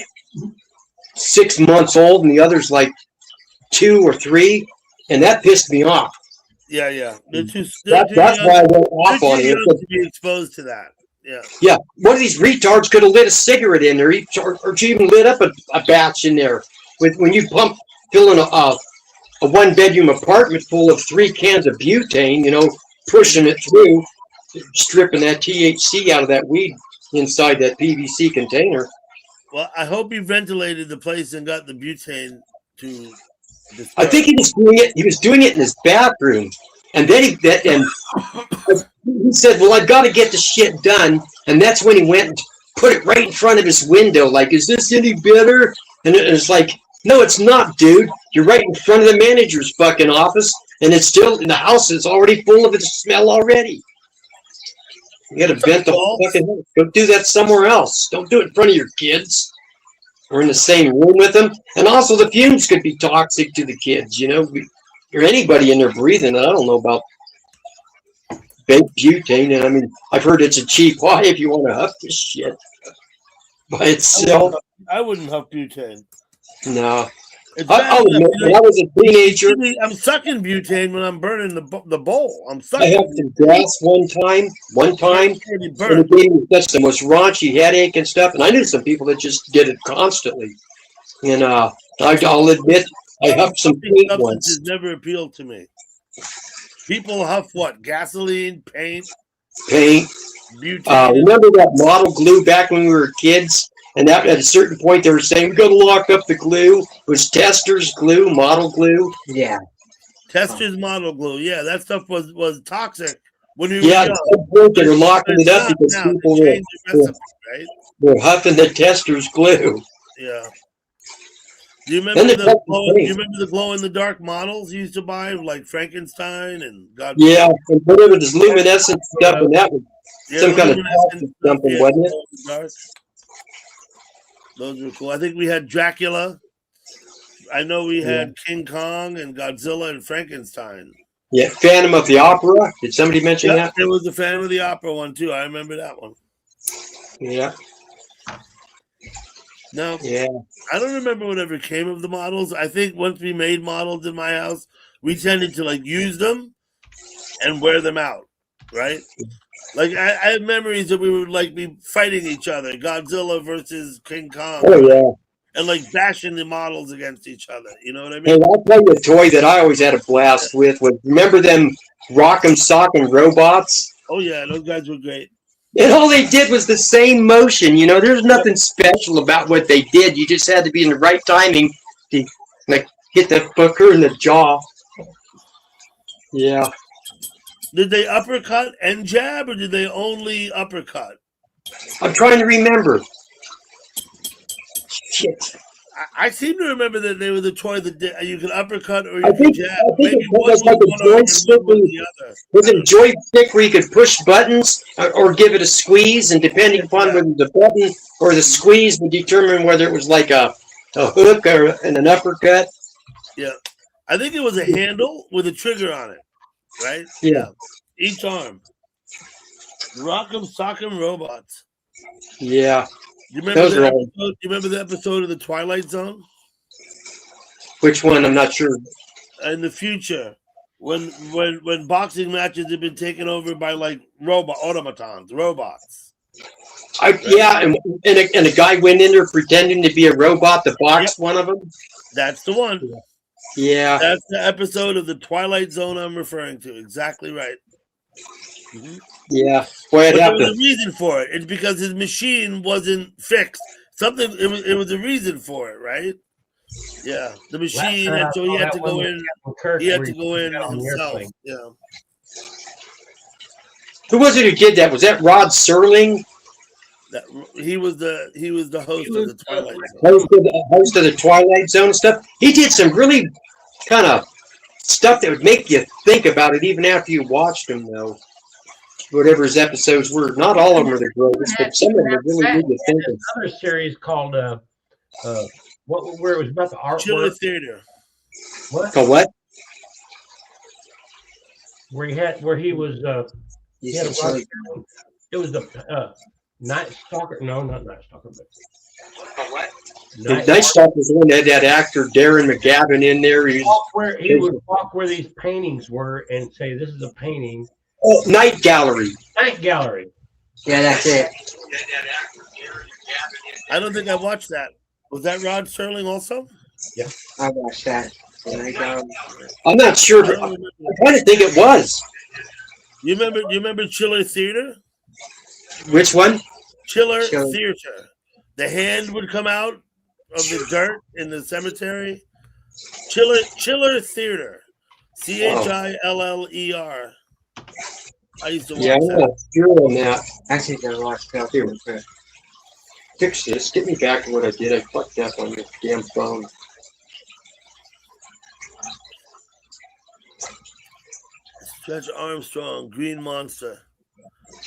6 months old, and the other's like 2 or 3, and that pissed me off. Yeah. That's why I went off on him. To be exposed to that. Yeah. One of these retards could have lit a cigarette in there, or even lit up a batch in there. When you fill in a 1-bedroom apartment full of 3 cans of butane, pushing it through, stripping that THC out of that weed inside that PVC container. Well, I hope he ventilated the place and got the butane to. I think he was doing it. He was doing it in his bathroom, and then he said, "Well, I've got to get the shit done," and that's when he went and put it right in front of his window. Like, is this any better? And it's like, no, it's not, dude. You're right in front of the manager's fucking office, and it's still in the house. It's already full of the smell already. You got to vent the whole fucking house. Go do that somewhere else. Don't do it in front of your kids or in the same room with them. And also, the fumes could be toxic to the kids. Or anybody in there breathing. I don't know about baked butane. And I mean, I've heard it's a cheap high if you want to huff this shit by itself. I wouldn't huff butane. No. I'll admit, when I was a teenager, I'm sucking butane when I'm burning the bowl. I'm I sucking. had some gas one time, and it gave me such the most raunchy headache and stuff. And I knew some people that just did it constantly. And I'll admit, I huffed some paint once. Substances never appealed to me. People huff what? Gasoline, paint, butane. Remember that model glue back when we were kids? And that at a certain point they were saying, we got to lock up the glue. It was Tester's glue, model glue. Yeah. Tester's model glue. Yeah, that stuff was toxic when we were young. They were locking it up because people were huffing the Tester's glue. Yeah. Do you remember the glow in the dark models you used to buy, like Frankenstein and God? Yeah, and whatever this luminescent stuff, and that was some kind of something, wasn't it? Those were cool. I think we had Dracula. I know we had King Kong and Godzilla and Frankenstein. Yeah, Phantom of the Opera. Did somebody mention that? It was the Phantom of the Opera one too. I remember that one. Yeah. No, Yeah. I don't remember whatever came of the models. I think once we made models in my house, we tended to like use them and wear them out, right? Like I have memories that we would like be fighting each other, Godzilla versus King Kong. Oh yeah. And like bashing the models against each other. You know what I Hey, mean? I'll tell you a toy that I always had a blast with. Was remember them Rock'em Sock'em robots? Oh yeah, those guys were great. And all they did was the same motion. You know, there's nothing special about what they did. You just had to be in the right timing to like hit the fucker in the jaw. Yeah. Did they uppercut and jab, or did they only uppercut? I'm trying to remember. Shit. I seem to remember that they were the toy that you could uppercut or you I could think, jab. I think Maybe it one was like was a one arm and joystick. one was the other. Was it a joystick where you could push buttons or give it a squeeze, and depending upon whether the button or the squeeze would determine whether it was like a hook or an uppercut? Yeah. I think it was a handle with a trigger on it, right? Yeah. Each arm. Rock'em Sock'em robots. Yeah. You remember, Those are all. you remember the episode of The Twilight Zone? Which one? I'm not sure. In the future, when boxing matches have been taken over by like robots. Yeah, and a guy went in there pretending to be a robot to box one of them. That's the one. Yeah. That's the episode of The Twilight Zone I'm referring to. Exactly right. Mm-hmm. Yeah. Boy, But there was a reason for it. It's because his machine wasn't fixed. Something. It was a reason for it, right? Yeah, the machine, and so he had to go in. He had to go in himself. Yeah. Who was it who did that? Was that Rod Serling? He was the host of the Twilight Zone. Host of the Twilight Zone stuff. He did some really kind of stuff that would make you think about it even after you watched them, though. Whatever his episodes were, not all of them are the greatest, but some of them are really good to think of. Another series called where it was about the artwork. Chiller Theater. What? Called what? Where he was he had a it was the Night Stalker. No, not Night Stalker, but what? Night Stalker was the one that had that actor Darren McGavin in there. He would walk where these paintings were and say, "This is a painting." Oh, Night Gallery. Night Gallery. Yeah, that's it. I don't think I watched that. Was that Rod Serling also? Yeah, I watched that. I'm not sure. I kind of think it was. You remember Chiller Theater? Which one? Chiller Theater. The hand would come out of the dirt in the cemetery. Chiller Theater. CHILLER. I used to watch I'm that. not sure on that. I think I watched that. Here, fix this. Get me back to what I did. I fucked up on this damn phone. Stretch Armstrong, Green Monster.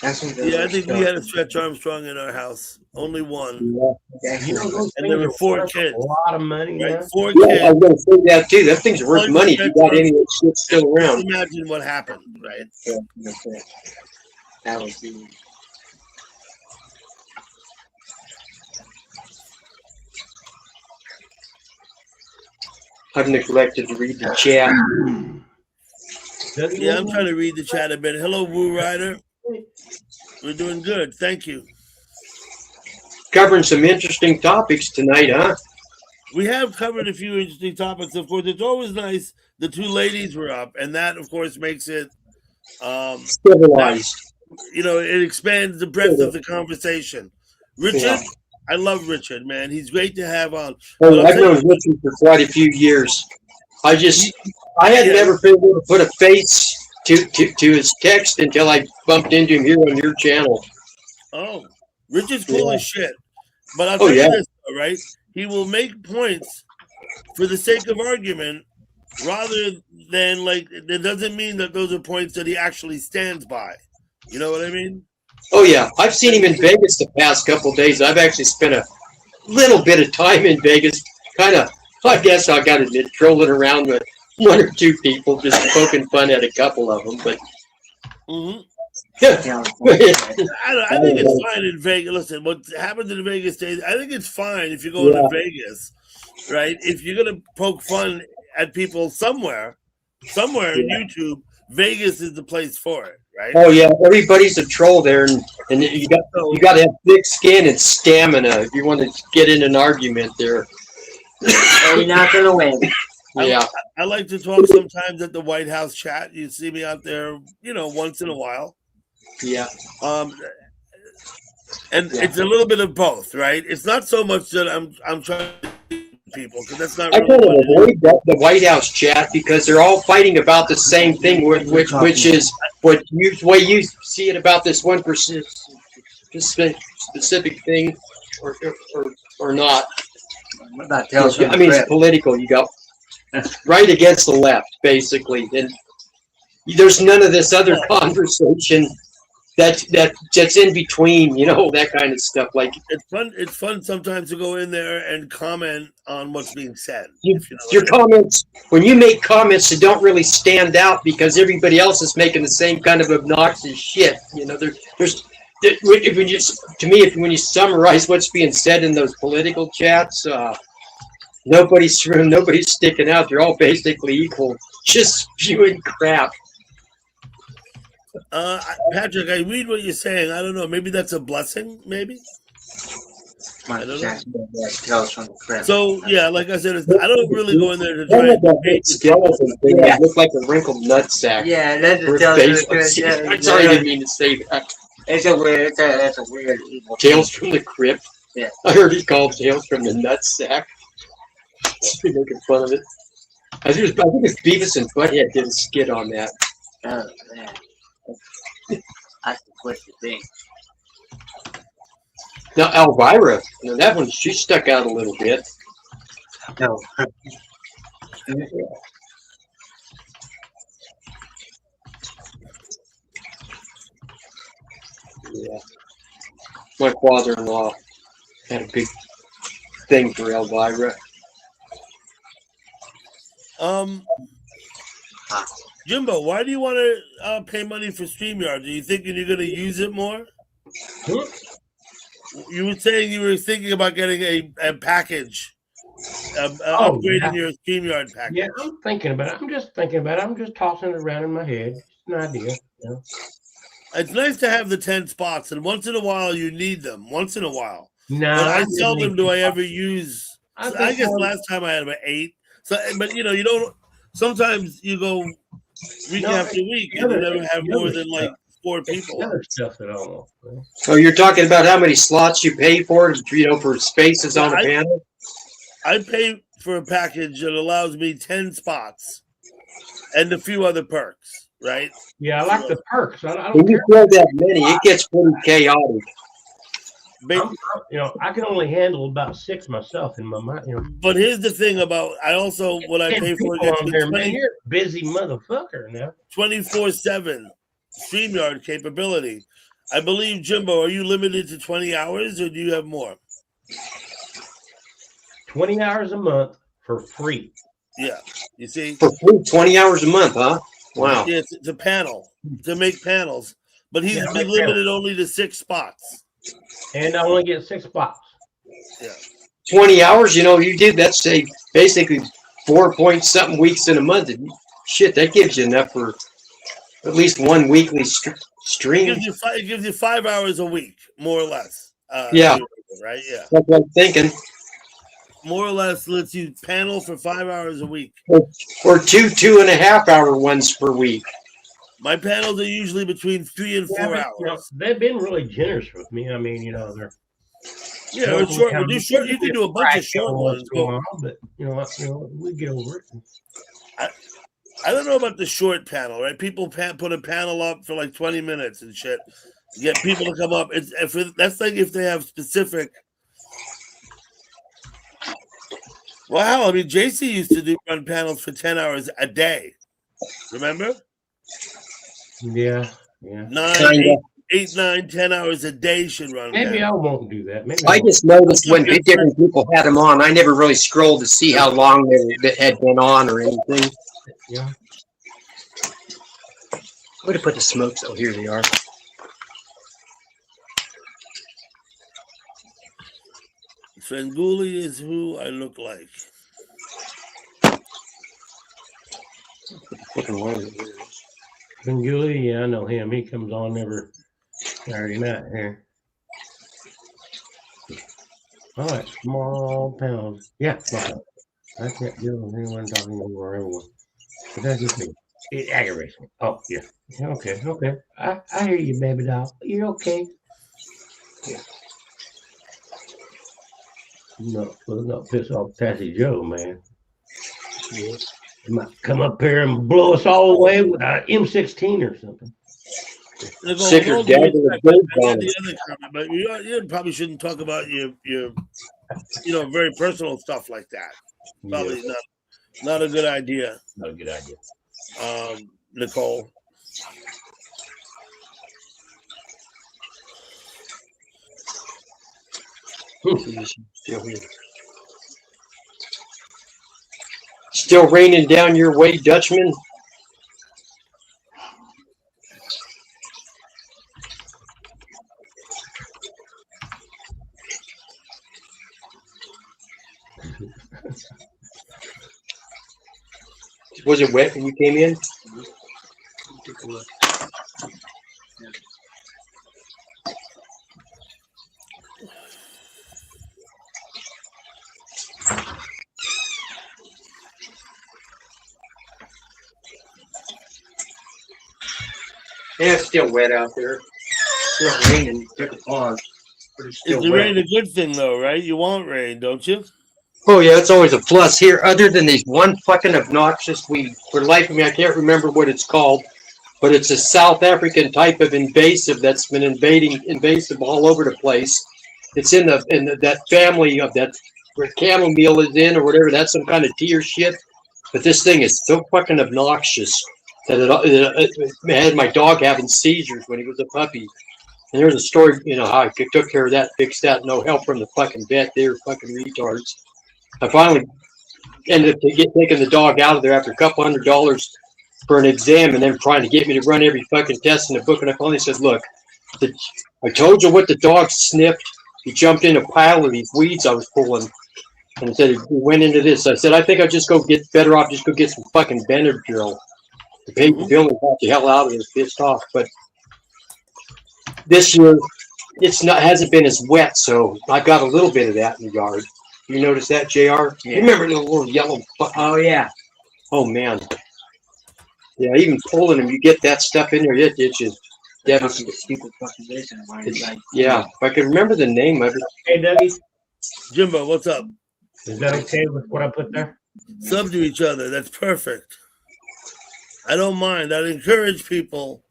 That's what Yeah, I think we had a Stretch Armstrong in our house. Only one. Yeah. You know, those And there things were are 4 worth kids. A lot of money. Right? Yeah. 4 Yeah, kids. I was going to say that too. That thing's worth money if you got any of that shit still Just around. imagine what happened, right? Yeah, that's it. That was the. I've neglected to read the chat. Yeah, I'm trying to read the chat a bit. Hello, Woo Rider. We're doing good. Thank you. Covering some interesting topics tonight, huh? We have covered a few interesting topics. Of course, it's always nice. The 2 ladies were up, and that, of course, makes it civilized. It expands the breadth of the conversation. Richard, Yeah. I love Richard, man. He's great to have on. Oh, I've known Richard for quite a few years. I had never been able to put a face to his text until I bumped into him here on your channel. Oh, Richard's cool as shit. But I'll Oh, tell you yeah. this, all right? He will make points for the sake of argument rather than, like, it doesn't mean that those are points that he actually stands by. You know what I mean? Oh, yeah. I've seen him in Vegas the past couple of days. I've actually spent a little bit of time in Vegas. Kind of, I guess I got to admit, trolling around with 1 or 2 people, just poking fun at a couple of them. But I think it's fine in Vegas. Listen, what happens in Vegas stays. I think it's fine if you go to Vegas, right? If you're gonna poke fun at people somewhere in YouTube, Vegas is the place for it, right? Oh yeah, everybody's a troll there, and you got to have thick skin and stamina if you want to get in an argument there. You're not gonna win. Yeah, I like to talk sometimes at the White House chat. You see me out there, once in a while. Yeah. And it's a little bit of both, right? It's not so much that I'm trying to people because that's not. I kind of avoid the White House chat because they're all fighting about the same thing, which is what way you see it about this one specific thing, or not. What about Tales from the I mean, it's Crypt? political. You got right against the left, basically, and there's none of this other conversation that's in between, that kind of stuff. Like it's fun sometimes to go in there and comment on what's being said. Your comments, when you make comments that don't really stand out because everybody else is making the same kind of obnoxious shit. When you summarize what's being said in those political chats, nobody's sticking out. They're all basically equal, just spewing crap. Patrick, I read what you're saying. I don't know. Maybe that's a blessing. Maybe. I don't know. Tales from the Crypt. So yeah, like I said, I don't really go in there to try. That big skeleton thing that looked like a wrinkled nutsack. Yeah, that's the Tales from the Crypt. Yeah, I'm sorry, I didn't mean to say that. It's a weird. That's a weird evil. Tales from the Crypt. Yeah. I heard he called Tales from the Nutsack. Making fun of it. I think it's Beavis and Butthead did a skit on that. Oh man. That's the twisted thing. Now Elvira, that one, she stuck out a little bit. No. Yeah. My father-in-law had a big thing for Elvira. Jimbo, why do you want to pay money for StreamYard? Do you think you're going to use it more? You were saying you were thinking about getting a package, upgrading your StreamYard package. Yeah, I'm thinking about it. I'm just thinking about it. I'm just tossing it around in my head. It's an idea. It's nice to have the 10 spots, and once in a while you need them. Once in a while. No, but I seldom do I ever use. I guess last time I had about 8. So, but you don't. Sometimes you go week after week, and you never have more than like 4 people. Other stuff that I don't know. So you're talking about how many slots you pay for, for spaces on a panel? I pay for a package that allows me 10 spots and a few other perks, right? Yeah, I like the perks. I don't when you throw that many, it gets pretty chaotic. I can only handle about 6 myself in my mind. But here's the thing about what I pay for on there, man. You're a busy motherfucker now. 24/7 StreamYard capability. I believe, Jimbo, are you limited to 20 hours or do you have more? 20 hours a month for free. Yeah, you see? For free, 20 hours a month, huh? Wow. Yeah, it's a panel, to make panels. But he's been limited only to 6 spots. And I only get 6 spots. Yeah. 20 hours, you did that, say, basically 4-point-something weeks in a month. Shit, that gives you enough for at least one weekly stream. It gives you 5 hours a week, more or less. Yeah. Right? Yeah. That's what I'm thinking. More or less lets you panel for 5 hours a week. Or 2.5 hour ones per week. My panels are usually between 3 and 4 hours. They've been really generous with me. I mean, they're short. You can do a bunch of short ones, but we get over it. I don't know about the short panel, right? People put a panel up for like 20 minutes and shit. Get people to come up. That's like if they have specific. Wow, I mean, JC used to run panels for 10 hours a day. Remember? Yeah. 9, 8, 9, 10 hours a day should run. Maybe I won't do that. I just noticed when different people had them on. I never really scrolled to see how long they had been on or anything. Yeah. Where to put the smokes? Oh, here they are. Svengoolie is who I look like. Svengoolie, yeah, I know him. He comes on every Saturday night here. All right, small towns. Yeah, small. I can't deal with anyone talking over everyone. But that's just me. It aggravates me. Oh, yeah. Okay, okay. I hear you, baby doll. You're okay. Yeah. No, let's not piss off Sassy Joe, man. Yeah. He might come up here and blow us all away with an M16 or something. Sicker dagger with bird bombs. But you probably shouldn't talk about your very personal stuff like that. Probably not a good idea. Not a good idea. Nicole. Still raining down your way, Dutchman? Was it wet when you came in? Take a look. Yeah, it's still wet out there. Still raining. Took a pause. Is the rain a good thing though, right? You want rain, don't you? Oh yeah, it's always a plus here. Other than these one fucking obnoxious weed, for the life of me, I can't remember what it's called, but it's a South African type of invasive that's been invasive all over the place. It's in that family of that where chamomile is in or whatever. That's some kind of tea or shit. But this thing is so fucking obnoxious that it had my dog having seizures when he was a puppy. And there's a story, how I took care of that, fixed that, no help from the fucking vet. They were fucking retards. I finally ended up taking the dog out of there after a couple $100 for an exam and then trying to get me to run every fucking test in the book. And I finally said, look, I told you what the dog sniffed. He jumped in a pile of these weeds I was pulling. And said, he went into this. I said, I think I'll just go get some fucking Benadryl. The paper bill got the hell out of it. Pissed off. But this year, hasn't been as wet, so I've got a little bit of that in the yard. You notice that, JR? Yeah. You remember the little yellow? Oh yeah. Oh man. Yeah, even pulling them, you get that stuff in there. It's just devastating. Yeah, if I could remember the name of it. Hey, Dougie. Jimbo, what's up? Is that okay with what I put there? Sub to each other. That's perfect. I don't mind. I would encourage people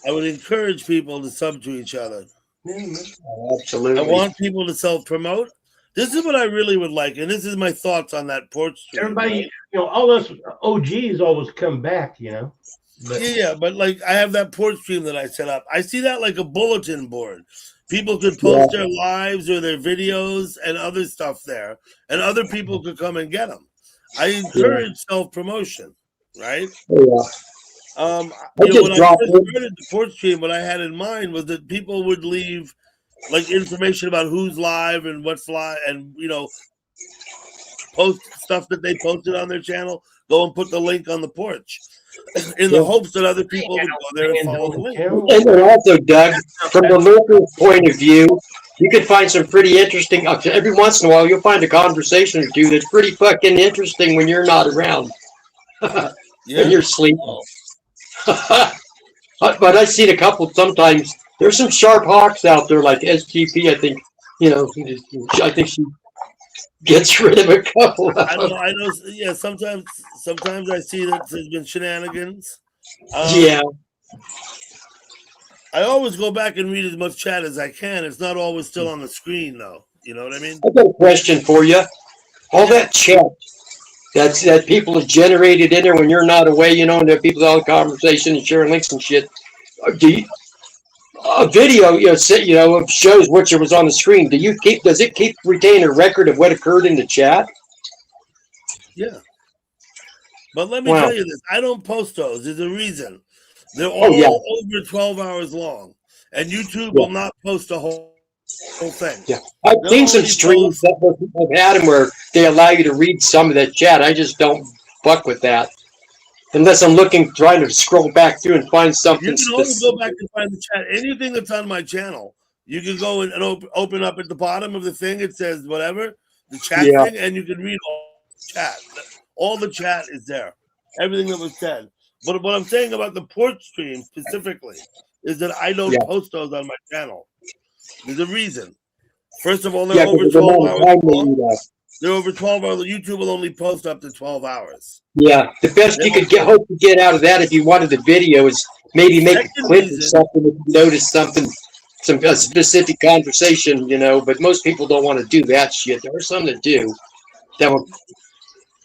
to sub to each other. Absolutely. I want people to self-promote. This is what I really would like, and this is my thoughts on that porch stream. Everybody, all us OGs always come back, But, but like I have that porch stream that I set up. I see that like a bulletin board. People could post their lives or their videos and other stuff there, and other people could come and get them. I encourage self-promotion, right? Yeah. When I first started the porch stream, what I had in mind was that people would leave like information about who's live and what's live, and post stuff that they posted on their channel. Go and put the link on the porch, in the hopes that other people would go there and follow the link. And then also, Doug, from the local point of view, you can find some pretty interesting. Every once in a while, you'll find a conversation or two that's pretty fucking interesting when you're not around. When you're sleeping. But I've seen a couple sometimes. There's some sharp hawks out there, like SGP. I think, I think she gets rid of a couple. I know. Yeah, sometimes I see that there's been shenanigans. Yeah. I always go back and read as much chat as I can. It's not always still on the screen, though. You know what I mean? I've got a question for you. All that chat that people have generated in there when you're not away, and there are people all conversation and sharing links and shit. A video, shows what was on the screen. Does it retain a record of what occurred in the chat? Yeah. But let me tell you this: I don't post those. There's a reason. They're all over 12 hours long, and YouTube will not post a whole Whole thing. Yeah, I've They'll seen some only streams that I've had them where they allow you to read some of that chat. I just don't fuck with that unless I'm trying to scroll back through and find You something can always go specific. back and find the chat. Anything that's on my channel, you can go and open up at the bottom of the thing. It says whatever, the chat Yeah. thing, and you can read all the chat. All the chat is there. Everything that was said. But what I'm saying about the porch stream specifically is that I don't Yeah. post those on my channel. There's a reason. First of all, they're Yeah, over because the 12 amount of hours time they long. need us. They're over 12 hours. YouTube will only post up to 12 hours. Yeah, the best you could hope to get out of that if you wanted the video is maybe make a Second clip or reason- something if you notice something, a specific conversation, but most people don't want to do that shit. There are some that do. That would,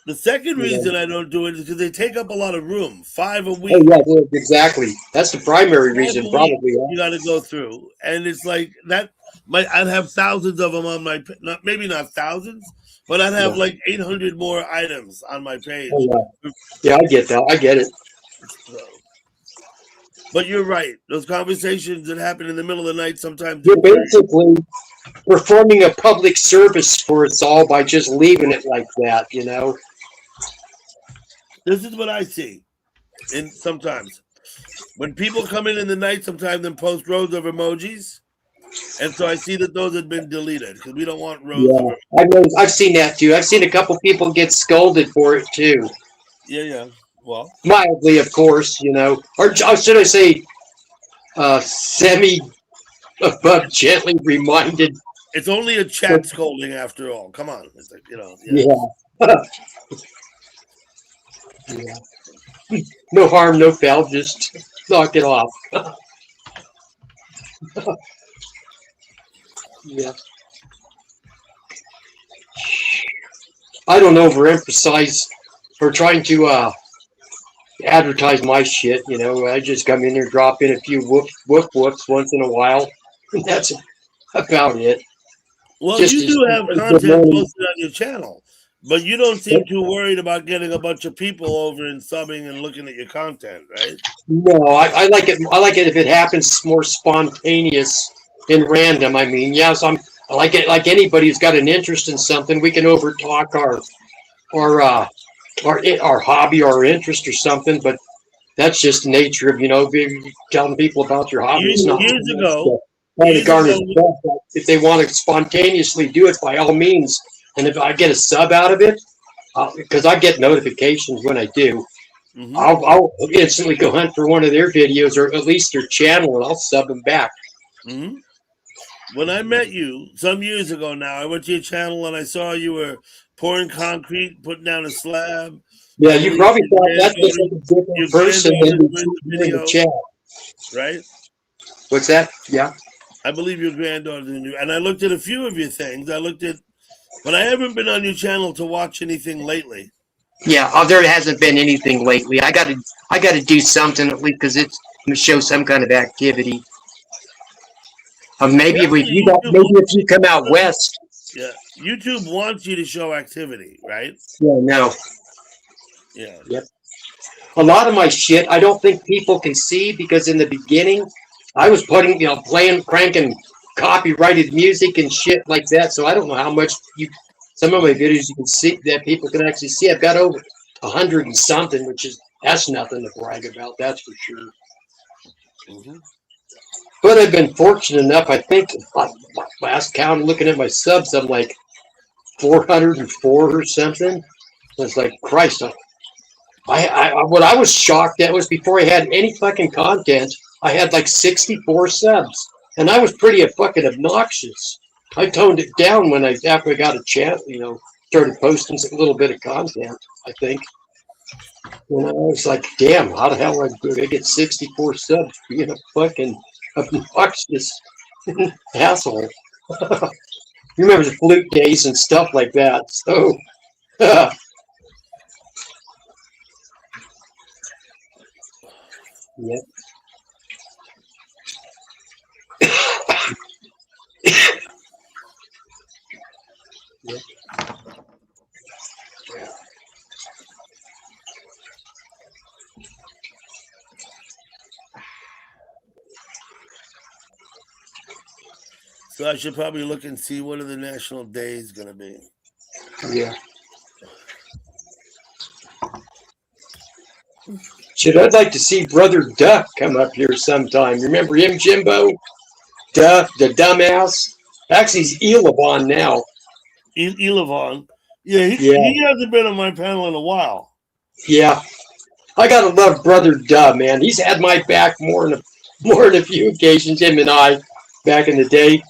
The second Yeah. reason I don't do it is because they take up a lot of room. 5 a week. oh yeah, exactly. That's the primary 5 reason, a week probably. you got to go through, and it's like that. I'd have thousands of them on my, maybe not thousands, but I'd have Yeah. like 800 more items on my page. Oh, yeah, I get that. I get it. So, but you're right. Those conversations that happen in the middle of the night sometimes. You're basically performing a public service for us all by just leaving it like that. This is what I see. And sometimes when people come in the night, sometimes they post rows of emojis. And so I see that those have been deleted because we don't want rows of emojis. Yeah, I've seen that too. I've seen a couple people get scolded for it too. Yeah. Well, Mildly, of course, or should I say, above gently reminded. It's only a chat scolding after all. Come on. It's like, Yeah. Yeah. No harm, no foul. Just knock it off. Yeah. I don't overemphasize or trying to advertise my shit. I just come in there, drop in a few whoops once in a while. That's about it. Well, Just you as- do have as content good morning. posted on your channel, but you don't seem too worried about getting a bunch of people over and subbing and looking at your content, right? No, I like it. I like it if it happens more spontaneous and random. I mean, yes, I like it. Like anybody who's got an interest in something, we can overtalk our hobby or our interest or something. But that's just the nature of telling people about your hobby. It's not Years ago, trying to garner stuff. If they want to spontaneously do it, by all means. And if I get a sub out of it, because I get notifications when I do, Mhm. I'll instantly go hunt for one of their videos or at least their channel, and I'll sub them back. Mhm. When I met you some years ago now, I went to your channel and I saw you were pouring concrete, putting down a slab. Yeah, you probably thought that's just like a different person than in the chat. Right? What's that? Yeah. I believe your granddaughter's in you. And I looked at a few of your things. But I haven't been on your channel to watch anything lately. Yeah, there hasn't been anything lately. I got to do something at least because it's to show some kind of activity. Maybe if you come out west. Yeah, YouTube wants you to show activity, right? Yeah, no. Yeah. Yep. A lot of my shit, I don't think people can see because in the beginning, I was cranking copyrighted music and shit like that. So I don't know how much some of my videos you can see that people can actually see. I've got over 100 and something, that's nothing to brag about. That's for sure. Mm-hmm. But I've been fortunate enough. I think last count, looking at my subs, I'm like 404 or something. It's like Christ. What I was shocked at was before I had any fucking content, I had like 64 subs, and I was pretty fucking obnoxious. I toned it down after I got a chance, started posting a little bit of content. I think. I was like, damn, how the hell did I get 64 subs being a fucking obnoxious asshole? You remember the flute days and stuff like that. So, yeah. Yeah. So So I should probably look and see what are the national days going to be. Yeah. Shit, I'd like to see Brother Duck come up here sometime. Remember him, Jimbo? Duck, the dumbass. Actually, he's Elevon now. Elevon. Yeah, he hasn't been on my panel in a while. Yeah. I gotta love Brother Duh, man. He's had my back more than a few occasions. Him and I, back in the day.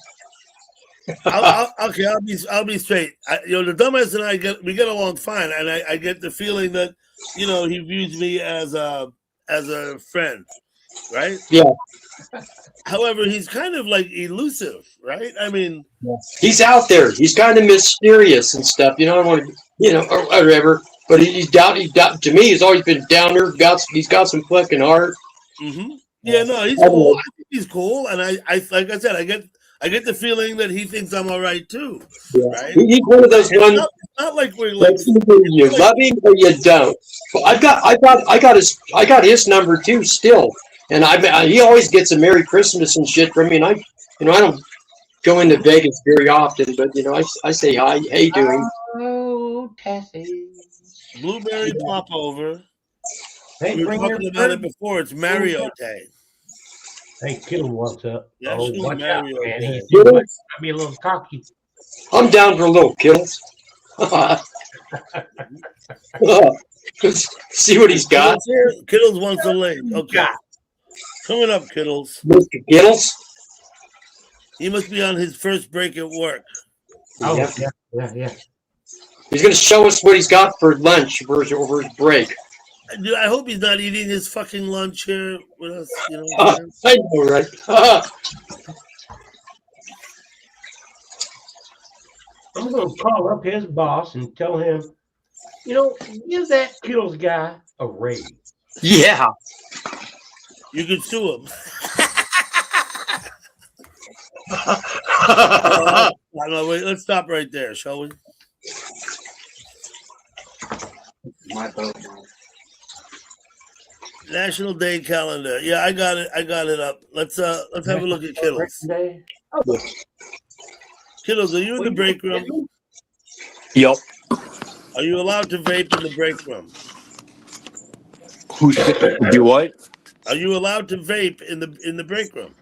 I'll be straight. The dumbass and I we get along fine, and I get the feeling that he views me as a friend, right? Yeah. However, he's kind of like elusive, right? I mean, he's out there. He's kind of mysterious and stuff. I don't want to, or whatever. But he's down. To me, he's always been down there. He's got some fucking heart. Mm-hmm. Yeah, no, he's cool. I think he's cool, and I like I said, I get the feeling that he thinks I'm all right too. Yeah. Right? He's one of those ones. Not like we're like either you love him or you don't. But I got his number too still, and he always gets a Merry Christmas and shit from me. And I don't go into Vegas very often, but I say hi, hey, doing. Oh, Tessie. Blueberry popover. Hey, we were talking about it before. It's Mario Day. Hey, Kittle, what's up? Yeah, oh, watch out, Mario man. Day. He might be a little cocky. I'm down for a little Kittles. See what he's got. Kittles wants a link. Okay. Coming up, Kittles. Mr. Kittles? He must be on his first break at work. Oh, yeah. He's going to show us what he's got for lunch over his break. I hope he's not eating his fucking lunch here with us. I know, right? I'm going to call up his boss and tell him, give that Kittles guy a raise. Yeah. You could sue him. No, wait, let's stop right there, shall we? My boat. National Day calendar. Yeah, I got it up. Let's have a look at Kittles. Kittles, are you in the break room? Yep. Are you allowed to vape in the break room? Do what? Are you allowed to vape in the break room?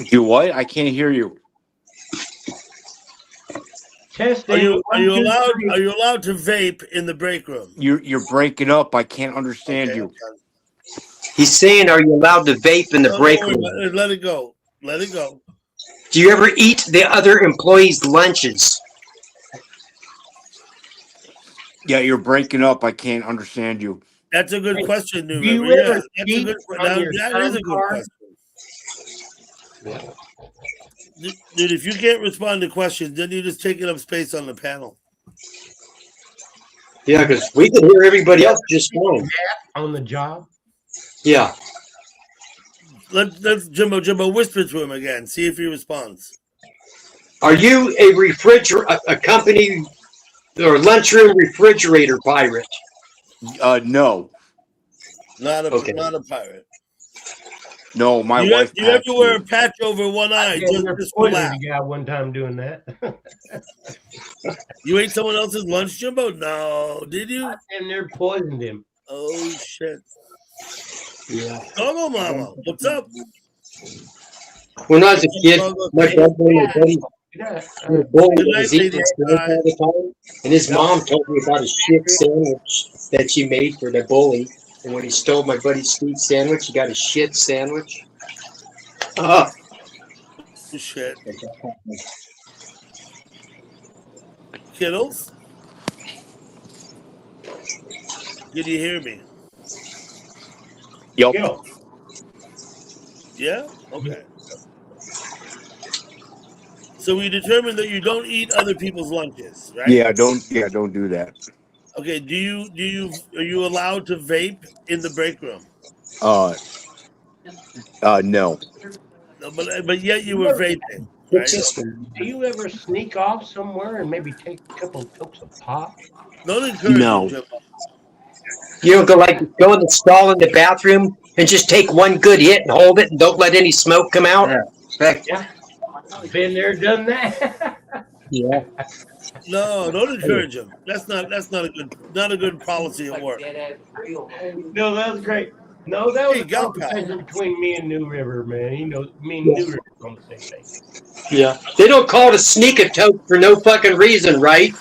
Do what? I can't hear you. Testing. Are you allowed to vape in the break room? You're breaking up. I can't understand you. He's saying, are you allowed to vape in the break room? Let it go. Let it go. Do you ever eat the other employees' lunches? Yeah, you're breaking up. I can't understand you. That's a good question, New you River. ever That is a good question. Dude, if you can't respond to questions, then you just taking up space on the panel. Yeah, because we can hear everybody else just fine. On the job? Yeah. Let's Jimbo whisper to him again. See if he responds. Are you a company or lunchroom refrigerator pirate? No. Not a pirate. No, my wife. You ever wear a patch over one eye? Just poisoned a guy one time doing that. You ate someone else's lunch, Jimbo? No, did you? And they poisoned him. Oh shit! Yeah. Doggo Mama, what's up? When I was a kid, my buddy was eating all the time, and his mom told me about a shit sandwich that she made for the bully. And when he stole my buddy's sweet sandwich, he got a shit sandwich. Shit. Kittles? Did you hear me? Yep. Yeah? Okay. So we determined that you don't eat other people's lunches, right? Yeah, don't do that. Okay, are you allowed to vape in the break room? No. No, but yet you were vaping, right? Do you ever sneak off somewhere and maybe take a couple of totes of pop? Don't encourage No. him. You don't go in the stall in the bathroom and just take one good hit and hold it and don't let any smoke come out? Yeah. Yeah. Been there, done that. Yeah. No, don't encourage him. That's not a good policy at work. No, that was great. No, that was Hey, a gal pal. conversation between me and New River, man. You know, me and New River on the same thing. Yeah. They don't call it a sneak a tote for no fucking reason, right?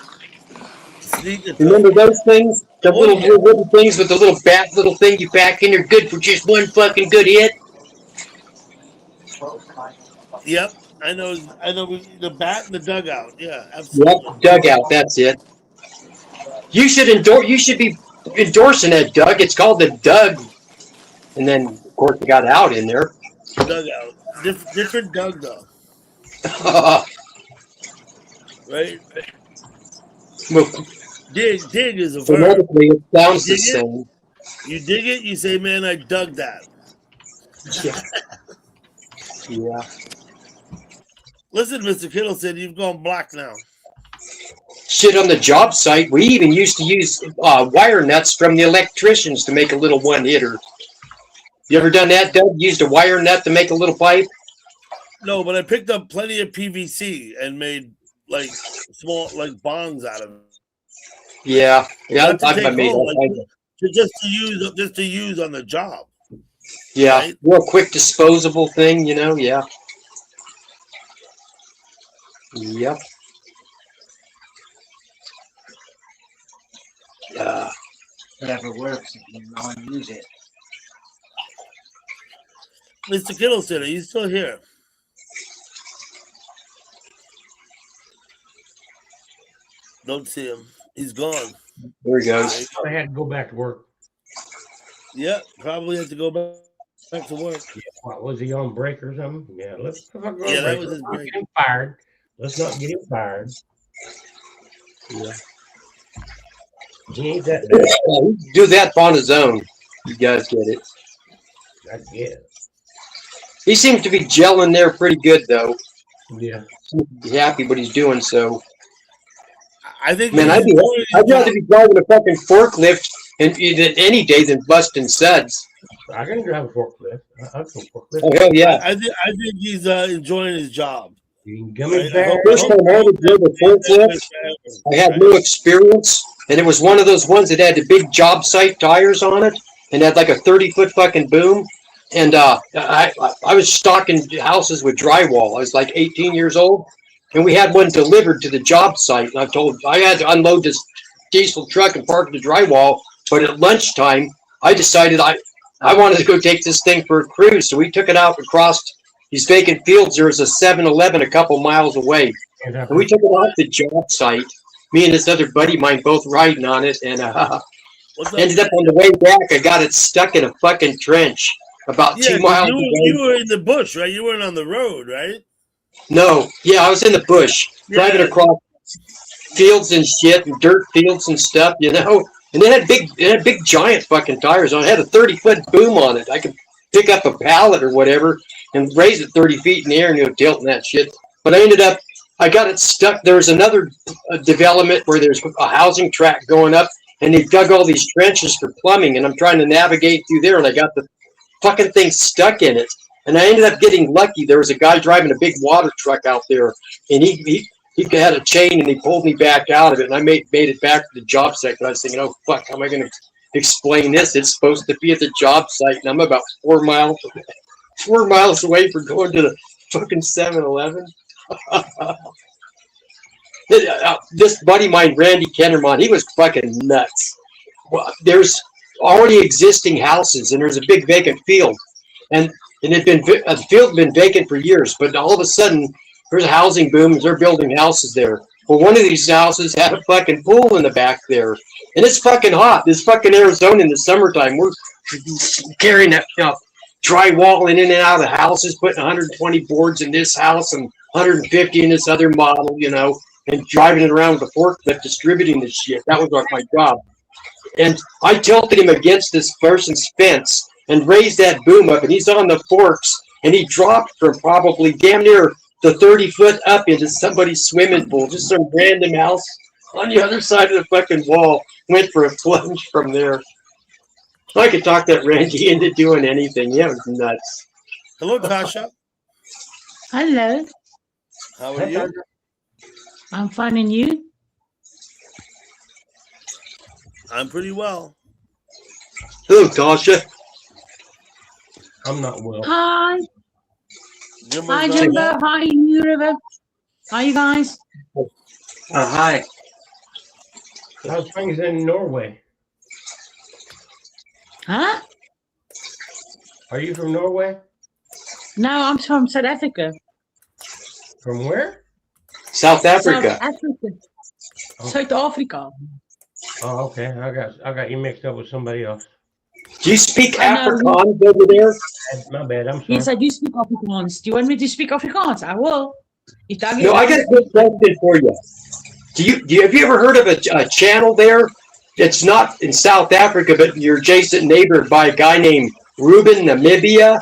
Remember those things? The little wooden things with the little bat little thing you pack in. You're good for just one fucking good hit. Yep, I know. The bat and the dugout. Yeah, absolutely. Yep, dugout. That's it. You should be endorsing that, Doug. It's called the Doug. And then, of course, we got out in there. Dugout. Different Doug though. Right. Well, dig is a verb. phonetically, it sounds the Dig it? same. You dig it. You say, "Man, I dug that." Yeah. Yeah. Listen, Mr. Kittle said you've gone black now. Shit, on the job site, we even used to use wire nuts from the electricians to make a little one-hitter. You ever done that, Doug? Used a wire nut to make a little pipe? No, but I picked up plenty of PVC and made like small bongs out of it. Yeah, Not to I take made home, all like, kinds of. just to use on the job. Yeah, right? real quick disposable thing, you know. Yeah. Yep. Yeah. Whatever works, if you know and use it. Mr. Kittle said, "Are you still here?" Don't see him. He's gone. There he goes. I had to go back to work. Yeah, probably had to go back to work. Yeah, what, was he on break or something? Yeah, let's go Yeah, that was Let's his not break. get him fired. Let's not get him fired. Yeah. He ain't that He'd do that on his own. You guys get it. bad. I guess. He seems to be gelling there pretty good, though. Yeah. Seems to be happy what he's doing. So, I think, man, I'd rather be driving a fucking forklift any day than busting suds. I can drive a forklift. I'll go forklift. Oh hell yeah! I think he's enjoying his job. Gummy First time I ever drove a forklift, I had no experience, and it was one of those ones that had the big job site tires on it, and had like a 30-foot fucking boom. And I was stocking houses with drywall. I was like 18 years old, and we had one delivered to the job site. And I had to unload this diesel truck and park the drywall. But at lunchtime, I decided I wanted to go take this thing for a cruise. So we took it out across these vacant fields. There was a 7-Eleven a couple miles away, and we took it off the job site. Me and this other buddy of mine both riding on it, and ended up on the way back. I got it stuck in a fucking trench about 2 miles away. You were in the bush, right? You weren't on the road, right? No, yeah, I was in the bush, driving across fields and shit, and dirt fields and stuff, you know. And it had big giant fucking tires on it. It had a 30-foot boom on it. I could pick up a pallet or whatever and raise it 30 feet in the air and tilting that shit. But I got it stuck. There was another development where there's a housing tract going up, and they dug all these trenches for plumbing, and I'm trying to navigate through there, and I got the fucking thing stuck in it. And I ended up getting lucky. There was a guy driving a big water truck out there, and he had a chain, and he pulled me back out of it, and I made it back to the job site. But I was thinking, oh, fuck, how am I going to explain this? It's supposed to be at the job site, and I'm about 4 miles away from going to the fucking 7-Eleven. This buddy of mine, Randy Kennermont, he was fucking nuts. Well, there's already existing houses, and there's a big vacant field, and the field had been vacant for years, but all of a sudden there's a housing boom, and they're building houses there. Well, one of these houses had a fucking pool in the back there, and it's fucking hot. This fucking Arizona in the summertime, we're carrying that drywall in and out of houses, putting 120 boards in this house and 150 in this other model, you know, and driving it around with a forklift, distributing this shit. That was my job. And I tilted him against this person's fence and raised that boom up, and he's on the forks, and he dropped from probably damn near the 30-foot up into somebody's swimming pool, just some random house on the other side of the fucking wall. Went for a plunge from there. I could talk that Randy into doing anything. Yeah, it was nuts. Hello, Tasha. Hello. How are you? I'm fine, and you? I'm pretty well. Hello, Tasha. I'm not well. Hi. Jimbo's Hi, not Jimbo. well? Hi, New River. Hi, you guys. Hi. How's things in Norway? Huh? Are you from Norway? No, I'm from South Africa. From where? South Africa. South Africa. South Africa. Oh, okay. I got you mixed up with somebody else. Do you speak I know. Afrikaans over there? My bad. I'm sorry. Yes, I do speak Afrikaans. Do you want me to speak Afrikaans? I will. No, I got a good question for you. Have you ever heard of a channel there? It's not in South Africa, but your adjacent neighbor by a guy named Ruben Namibia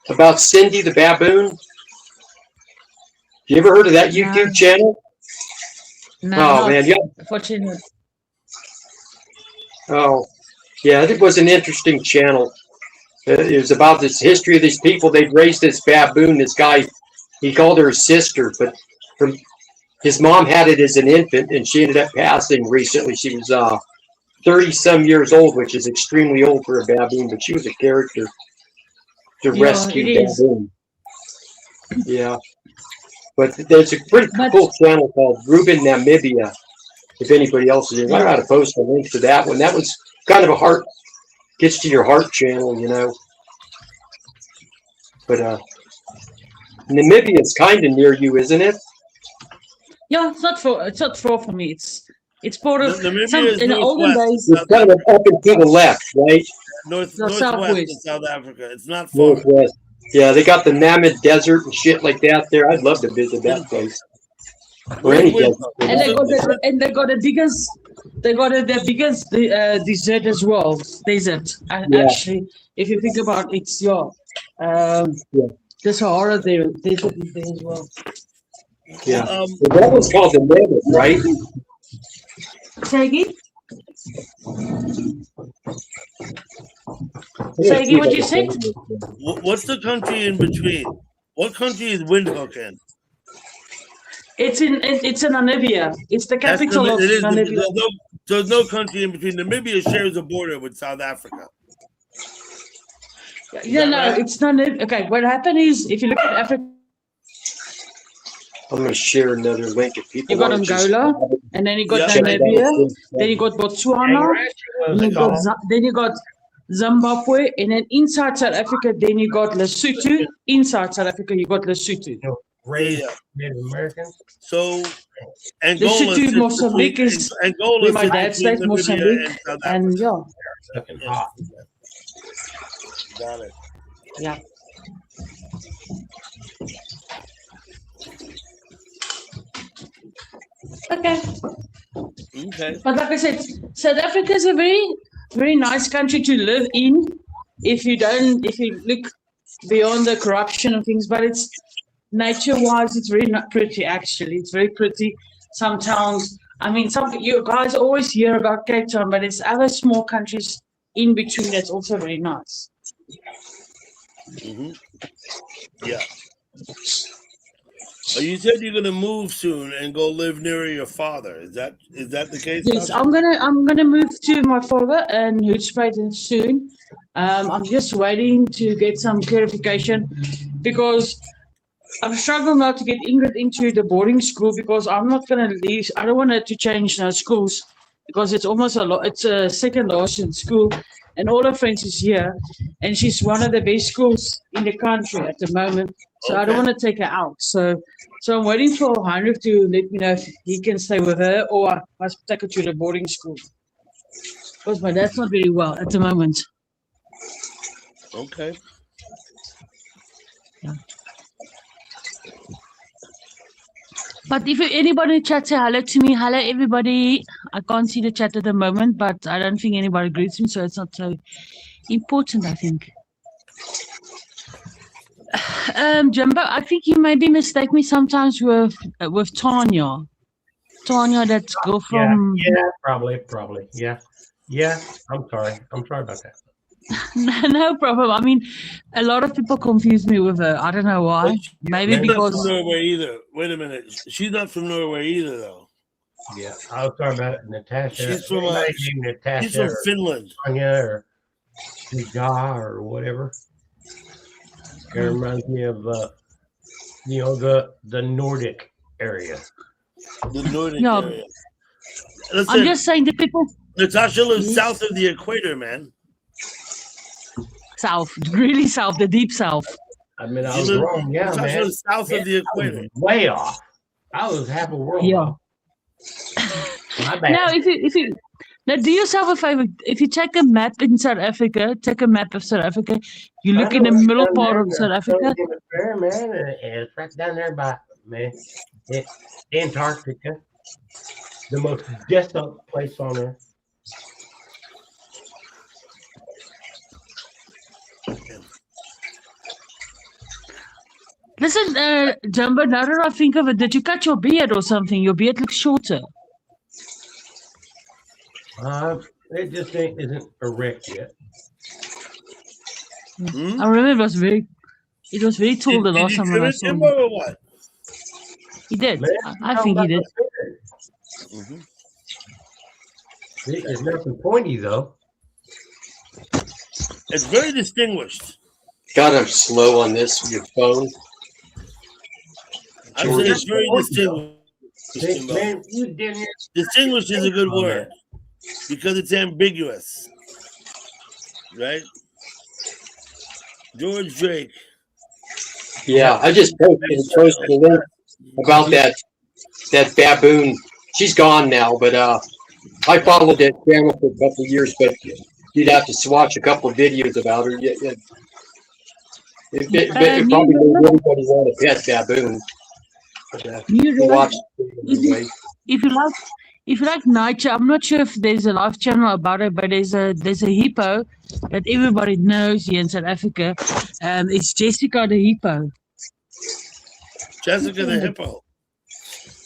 about Cindy the baboon. You ever heard of that YouTube channel? No, man, yeah. Unfortunately. Oh, yeah, it was an interesting channel. It was about this history of these people. They'd raised this baboon. This guy, he called her his sister, but his mom had it as an infant, and she ended up passing recently. She was 30-some years old, which is extremely old for a baboon, but she was a character to rescue baboon. Yeah. But there's a pretty cool channel called Ruben Namibia. If anybody else is in, I got to post a link to that one. That one's kind of a heart, gets to your heart channel, you know. But Namibia is kind of near you, isn't it? Yeah, it's not far from me. It's part of Namibia is in the olden days. It's kind of up and to the left, right? Northwest southwest. of South Africa. It's not far. Northwest. Yeah, they got the Namib Desert and shit like that there. I'd love to visit that place. Or any desert. And they got the biggest desert as well. Desert. And actually, if you think about it, the Sahara desert is there as well. Yeah. That was called the Namib, right? Say again? Say again what you said? What's the country in between? What country is Windhoek in? It's in Namibia. It's the capital of Namibia. There's no country in between. Namibia shares a border with South Africa. Yeah, no, right? It's not. Okay, what happened is if you look at Africa. I'm going to share another link if people you got Angola, and then you got Namibia, then you got Botswana, then you got Zimbabwe, and then inside South Africa, then you got Lesotho. Inside South Africa, you got Lesotho. Native Americans. So Angola, Lesotho, Mozambique is Angola, my dad's state, Mozambique, and yeah. Fucking hot. Got it. Yeah. Okay. But like I said, South Africa is a very, very nice country to live in if you look beyond the corruption and things, but it's nature-wise, it's very not pretty actually. It's very pretty. Some towns, I mean, you guys always hear about Cape Town, but it's other small countries in between that's also very nice. Mm-hmm. Yeah. Oh, you said you're gonna move soon and go live near your father. Is that the case? Yes, I'm gonna move to my father and Hoedspruit soon. I'm just waiting to get some clarification because I've struggled now to get Ingrid into the boarding school because I'm not gonna leave. I don't want her to change now schools because it's almost it's a second last in school. And all her friends is here, and she's one of the best schools in the country at the moment. So I don't want to take her out. So I'm waiting for Heinrich to let me know if he can stay with her or I must take her to the boarding school. Because my dad's not very well at the moment. Okay. Yeah. But if anybody in the chat say hello to me, hello everybody. I can't see the chat at the moment, but I don't think anybody greets me, so it's not so important, I think. Jumbo, I think you maybe mistake me sometimes with Tanya. Tanya, that girl from... Yeah, probably. Yeah. I'm sorry about that. No problem. I mean, a lot of people confuse me with her. I don't know why. Maybe She's not from because Norway either. Wait a minute. She's not from Norway either, though. Yeah, I was talking about Natasha. She's from Anybody named Natasha she's from or Finland. Tanya or Naja or whatever. It reminds me of the Nordic area. The Nordic No. area. I'm Listen, just saying the people Natasha lives south of the equator, man. south, really south, the deep south. I mean, I She was lives- wrong. Yeah, Natasha man. lives south of the I was equator. way off. I was half a world Yeah. off. My bad. Now, if you now do yourself a favor. If you take a map in South Africa, take a map of South Africa. You look in the middle part of South Africa. There, man, and it's right down there by man, Antarctica, the most desolate place on earth. Listen, Jumbo. Now that I think of it, did you cut your beard or something? Your beard looks shorter. It just isn't erect yet. Hmm? I remember it was very tall the Did last you time trim when I it, saw him. Jimbo, or what? He did. Man, I think he did. It's nothing pointy though. It's very distinguished. God, I'm slow on this. Your phone. I say it's very distinguished. Jimbo. Man, you didn't. Distinguished is a good word because it's ambiguous, right? George Drake. Yeah, I just posted a link about that baboon. She's gone now, but I followed that channel for a couple of years, but you'd have to watch a couple of videos about her. It probably made everybody want a pet baboon. You To watch really- if you like nature, I'm not sure if there's a live channel about it, but there's a hippo that everybody knows here in South Africa. It's Jessica the hippo. Jessica the hippo.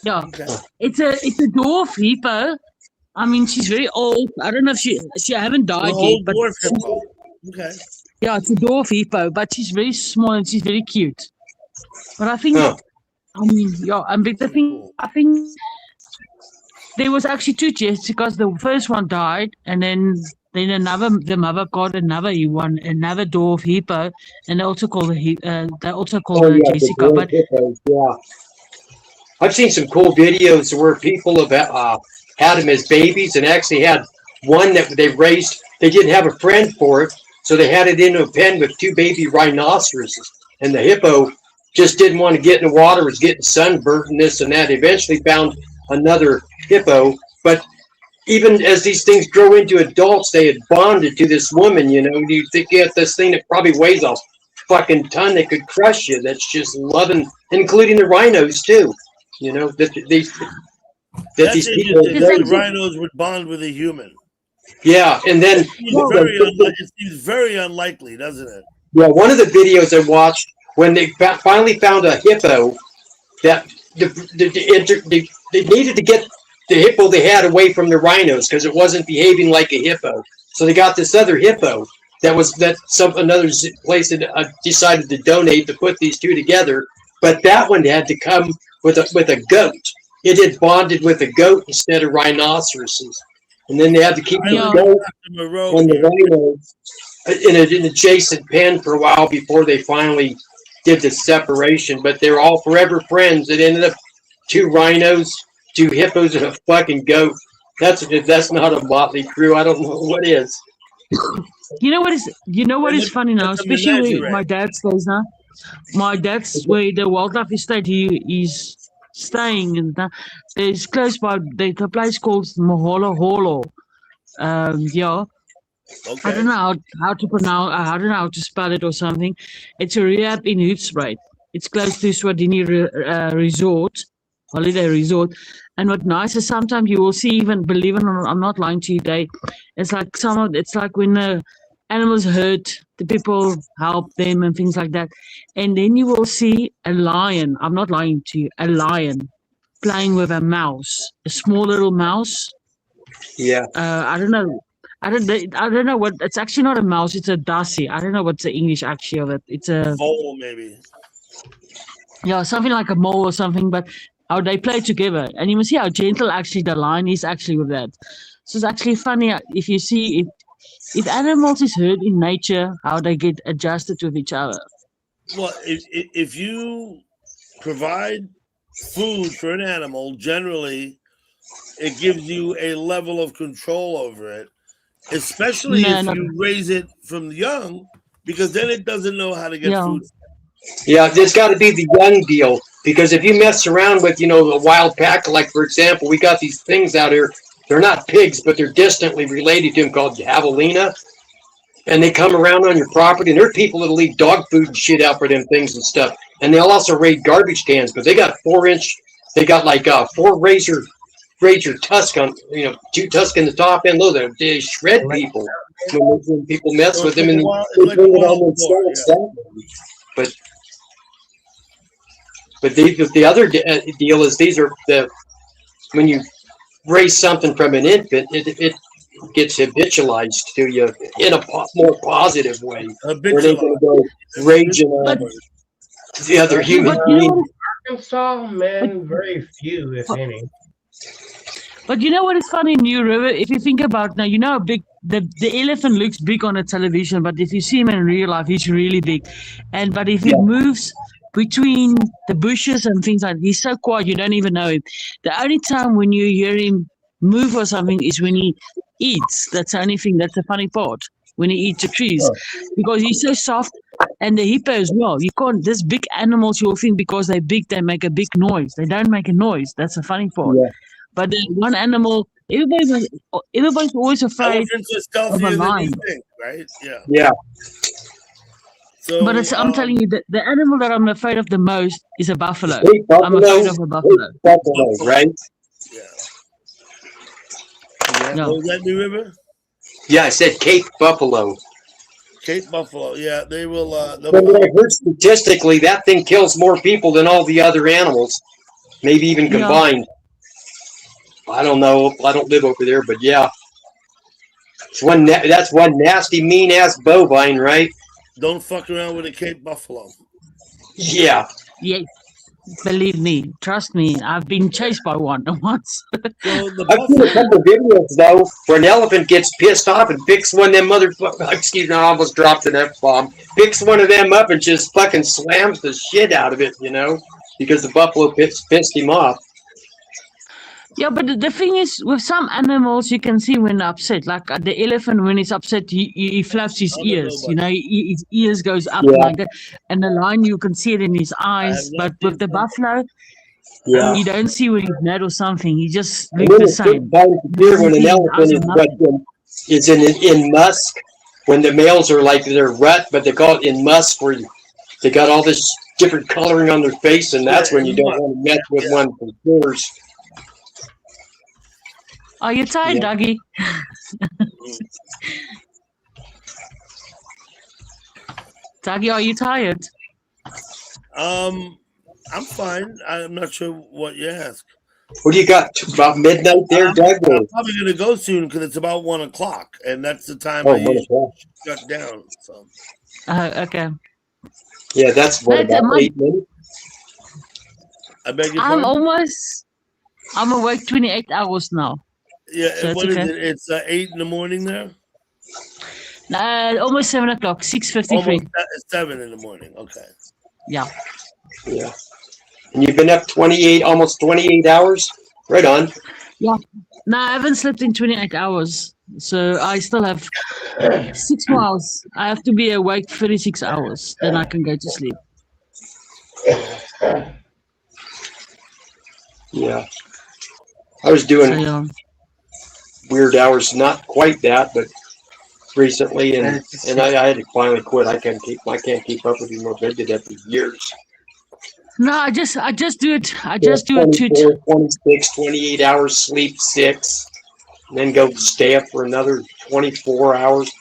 Yeah, it's a dwarf hippo. I mean, she's very old. I don't know if she haven't died The yet, old but dwarf hippo. Okay. yeah, it's a dwarf hippo, but she's very small and she's very cute. But I think, Huh. I mean, yeah, and but I think there was actually two Jessicas. The first one died, and then the mother got another dwarf hippo, and they also call her her yeah, Jessica. the But hippos, yeah. I've seen some cool videos where people have had them as babies and actually had one that they raised. They didn't have a friend for it, so they had it in a pen with two baby rhinoceroses. And the hippo just didn't want to get in the water, was getting sunburned and this and that. Eventually found another hippo, but even as these things grow into adults, they had bonded to this woman. You know, you think you have this thing that probably weighs a fucking ton that could crush you. That's just loving, including the rhinos too. You know that these That's people. interesting. The rhinos would bond with a human. Yeah, and then It seems very unlikely, doesn't it? yeah, one of the videos I watched when they finally found a hippo that they needed to get the hippo they had away from the rhinos because it wasn't behaving like a hippo. So they got this other hippo another place that decided to donate to put these two together. But that one had to come with a goat. It had bonded with a goat instead of rhinoceroses. And then they had to keep the goat and the rhinos in an adjacent pen for a while before they finally did the separation. But they're all forever friends. It ended up 2 rhinos, 2 hippos, and a fucking goat. That's not a motley crew. I don't know what is. you know what is funny now, especially where my dad stays now. My dad's where the wildlife estate he's staying in. There's close by there's a place called Maholo Holo. Yeah. Okay. I don't know how to pronounce. I don't know how to spell it or something. It's a rehab in Hoedspruit. It's close to Swatini Resort, holiday resort. And what nice is sometimes you will see, even believe it or not, I'm not lying to you, Dave. It's like when the animals hurt, the people help them and things like that. And then you will see a lion. I'm not lying to you. A lion playing with a mouse, a small little mouse. Yeah. I don't know. I don't know what. It's actually not a mouse. It's a dassie. I don't know what's the English actually of it. It's a Vole, maybe. yeah, something like a mole or something. But how they play together, and you must see how gentle actually the line is actually with that. So it's actually funny if you see if animals is hurt in nature, how they get adjusted with each other. Well, if you provide food for an animal, generally, it gives you a level of control over it, especially if you raise it from young, because then it doesn't know how to get food. Yeah, there's got to be the young deal, because if you mess around with, a wild pack, like for example, we got these things out here. They're not pigs, but they're distantly related to them, called javelina. And they come around on your property, and there are people that'll leave dog food and shit out for them things and stuff. And they'll also raid garbage cans, but they got 4-inch, they got like 4 razor tusk on, 2 tusk in the top end. Look, they shred people when people mess with them, and they bring it on themselves. But the other deal is these are when you raise something from an infant, it gets habitualized to you in a more positive way. Where they're going to go raging on the other human being. Arkansas, men, very few, if any. But you know what is funny in New River? If you think about now, how big the elephant looks big on a television, but if you see him in real life, he's really big. But if he moves between the bushes and things like that, he's so quiet you don't even know him. The only time when you hear him move or something is when he eats. That's the only thing. That's the funny part. When he eats the trees, because he's so soft, and the hippo as well. You can't. This big animals, you'll think because they're big, they make a big noise. They don't make a noise. That's the funny part. Yeah. But the one animal, everybody's always afraid of a lion, right? Yeah. Yeah. So, but I'm telling you, the animal that I'm afraid of the most is a buffalo. I'm afraid of a buffalo. Buffalo, right? Yeah. Was that New River? Yeah, I said Cape Buffalo. Cape Buffalo, yeah, they will. But I heard statistically, that thing kills more people than all the other animals, maybe even combined. I don't know. I don't live over there, but yeah, that's one nasty, mean ass bovine, right? Don't fuck around with a Cape Buffalo. Yeah. Yeah. Believe me, trust me, I've been chased by one once. I've seen a couple of videos though where an elephant gets pissed off and picks one of them excuse me, I almost dropped an F-bomb. Picks one of them up and just fucking slams the shit out of it, because the buffalo pissed him off. Yeah, but the thing is, with some animals, you can see when they're upset. Like the elephant, when he's upset, he flaps his ears. His ears goes up like that. And the lion, you can see it in his eyes. But with the buffalo, you don't see when he's mad or something. He just looks the same. When an elephant is in musk, when the males are like their rut, but they call it in musk, where they got all this different coloring on their face, and that's when you don't want to mess with one for sure. Are you tired, Dougie? Dougie, are you tired? I'm fine. I'm not sure what you ask. What do you got? About midnight there, Doug? I'm probably going to go soon because it's about 1 o'clock, and that's the time I usually shut down. So. Okay. Yeah, that's what, about 8 minutes? I beg your pardon? I'm awake 28 hours now. Yeah, so what is it? It's 8 in the morning there? Almost 7 o'clock, 6:53. 7 in the morning, okay. Yeah. Yeah. And you've been up almost 28 hours? Right on. Yeah. No, I haven't slept in 28 hours. So I still have 6 more hours. I have to be awake 36 hours. Then I can go to sleep. Yeah. I was doing weird hours, not quite that, but recently, and I had to finally quit. I can't keep up with you more. I did that for years. No, I just do it. I just do it. 26, 28 hours, sleep 6, and then go stay up for another 24 hours,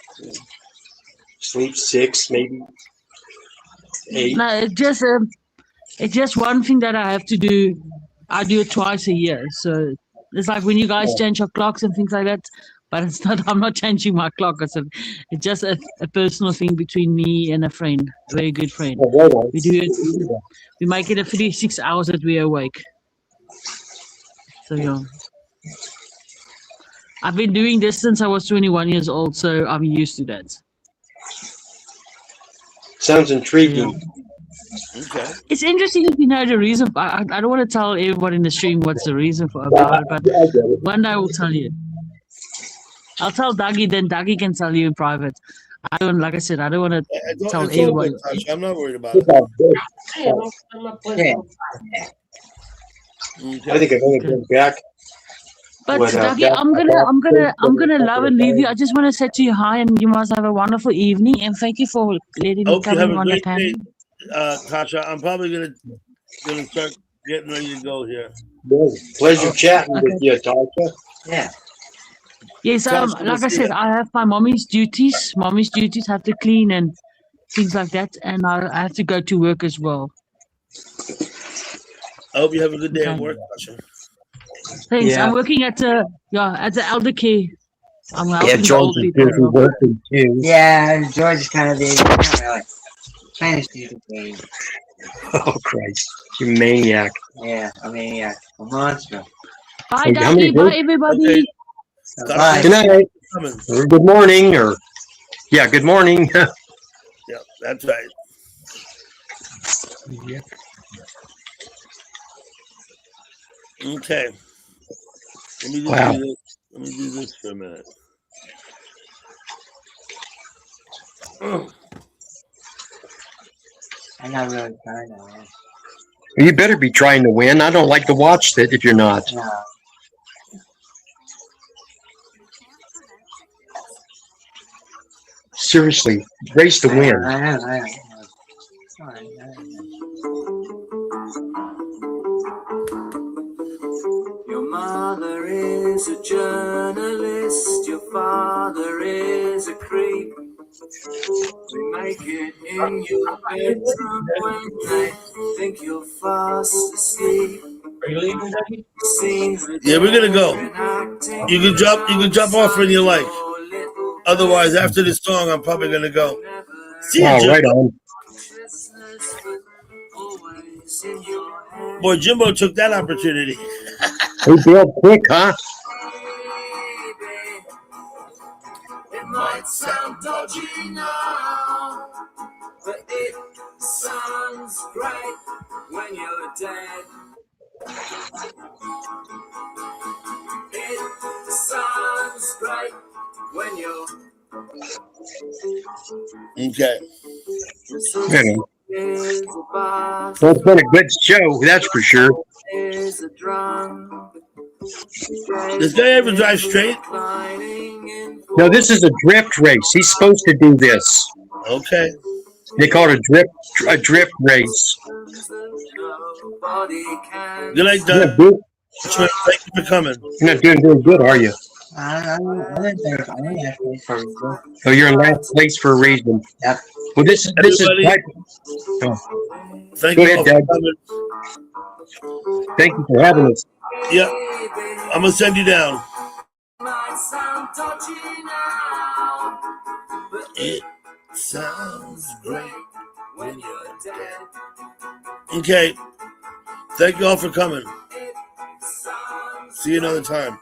sleep 6, maybe 8. No, it's just one thing that I have to do. I do it twice a year. So it's like when you guys change your clocks and things like that. But it's not. I'm not changing my clock. It's just a personal thing between me and a friend, a very good friend. We do it. We make it a 36 hours that we're awake. So yeah. I've been doing this since I was 21 years old, so I'm used to that. Sounds intriguing. Okay. It's interesting if you know the reason. I don't want to tell everybody in the stream what's the reason for about it, but one day I will tell you. I'll tell Dougie, then Dougie can tell you in private. I don't, like I said, I don't want to tell It's all everybody. good, Tasha. I'm not worried about it. I think I'm gonna go back. But What, Dougie, I'm gonna love and leave you. I just want to say to you hi, and you must have a wonderful evening. And thank you for letting me Hope you come have in a on the great panel. day, Tasha. I'm probably gonna start getting ready to go here. Pleasure chatting with you, Tasha. Yeah. Yes, Tasha, like we'll I see said, ya. I have my mommy's duties. Mommy's duties have to clean and things like that, and I have to go to work as well. I hope you have a good day at Okay. work, Tasha. Thanks. Yeah. I'm working at the elder care. I'm Yeah, helping the George old is people. busy working too. Yeah, George is kind of busy. Not really. Kind of stupid game. Oh Christ, you maniac! Yeah, I mean, yeah, a monster. Bye, How many Dougie. Bye, days? everybody. Bye. Good night. Or good morning, or yeah, good morning. Yeah, that's right. Yeah. Okay. Let me just Wow. do this. Let me do this for a minute. I'm not really trying to win. You better be trying to win. I don't like to watch that if you're not. No. Seriously, race to win. I know. Your mother is a journalist, your father is a creep. We make it in your bedroom when they think you're fast asleep. Are you leaving, Dougie? Yeah, we're gonna go. You can drop off when you like. Otherwise, after this song, I'm probably gonna go. See ya, Oh, Jimbo. right on. Boy, Jimbo took that opportunity. Hey, Bill, quick, huh? It might sound dodgy now, but it sounds great when you're dead. It sounds great when you're Okay. Yeah. Well, it's been a good show, that's for sure. is a drum. Does guy ever drive straight? No, this is a drift race. He's supposed to do this. Okay. They call it a drift race. Good night, You're Doug. not, do, Thank you for coming. you're not doing good, are you? I'm actually for a reason. Oh, you're in last place for a reason. Yep. Well, this is Everybody, type. Oh. Thank Go you ahead, all for Doug. coming. Thank you for having us. Yep. I'm gonna send you down. Might sound dodgy now, but It sounds great when you're dead. Okay. Thank you all for coming. See you another time.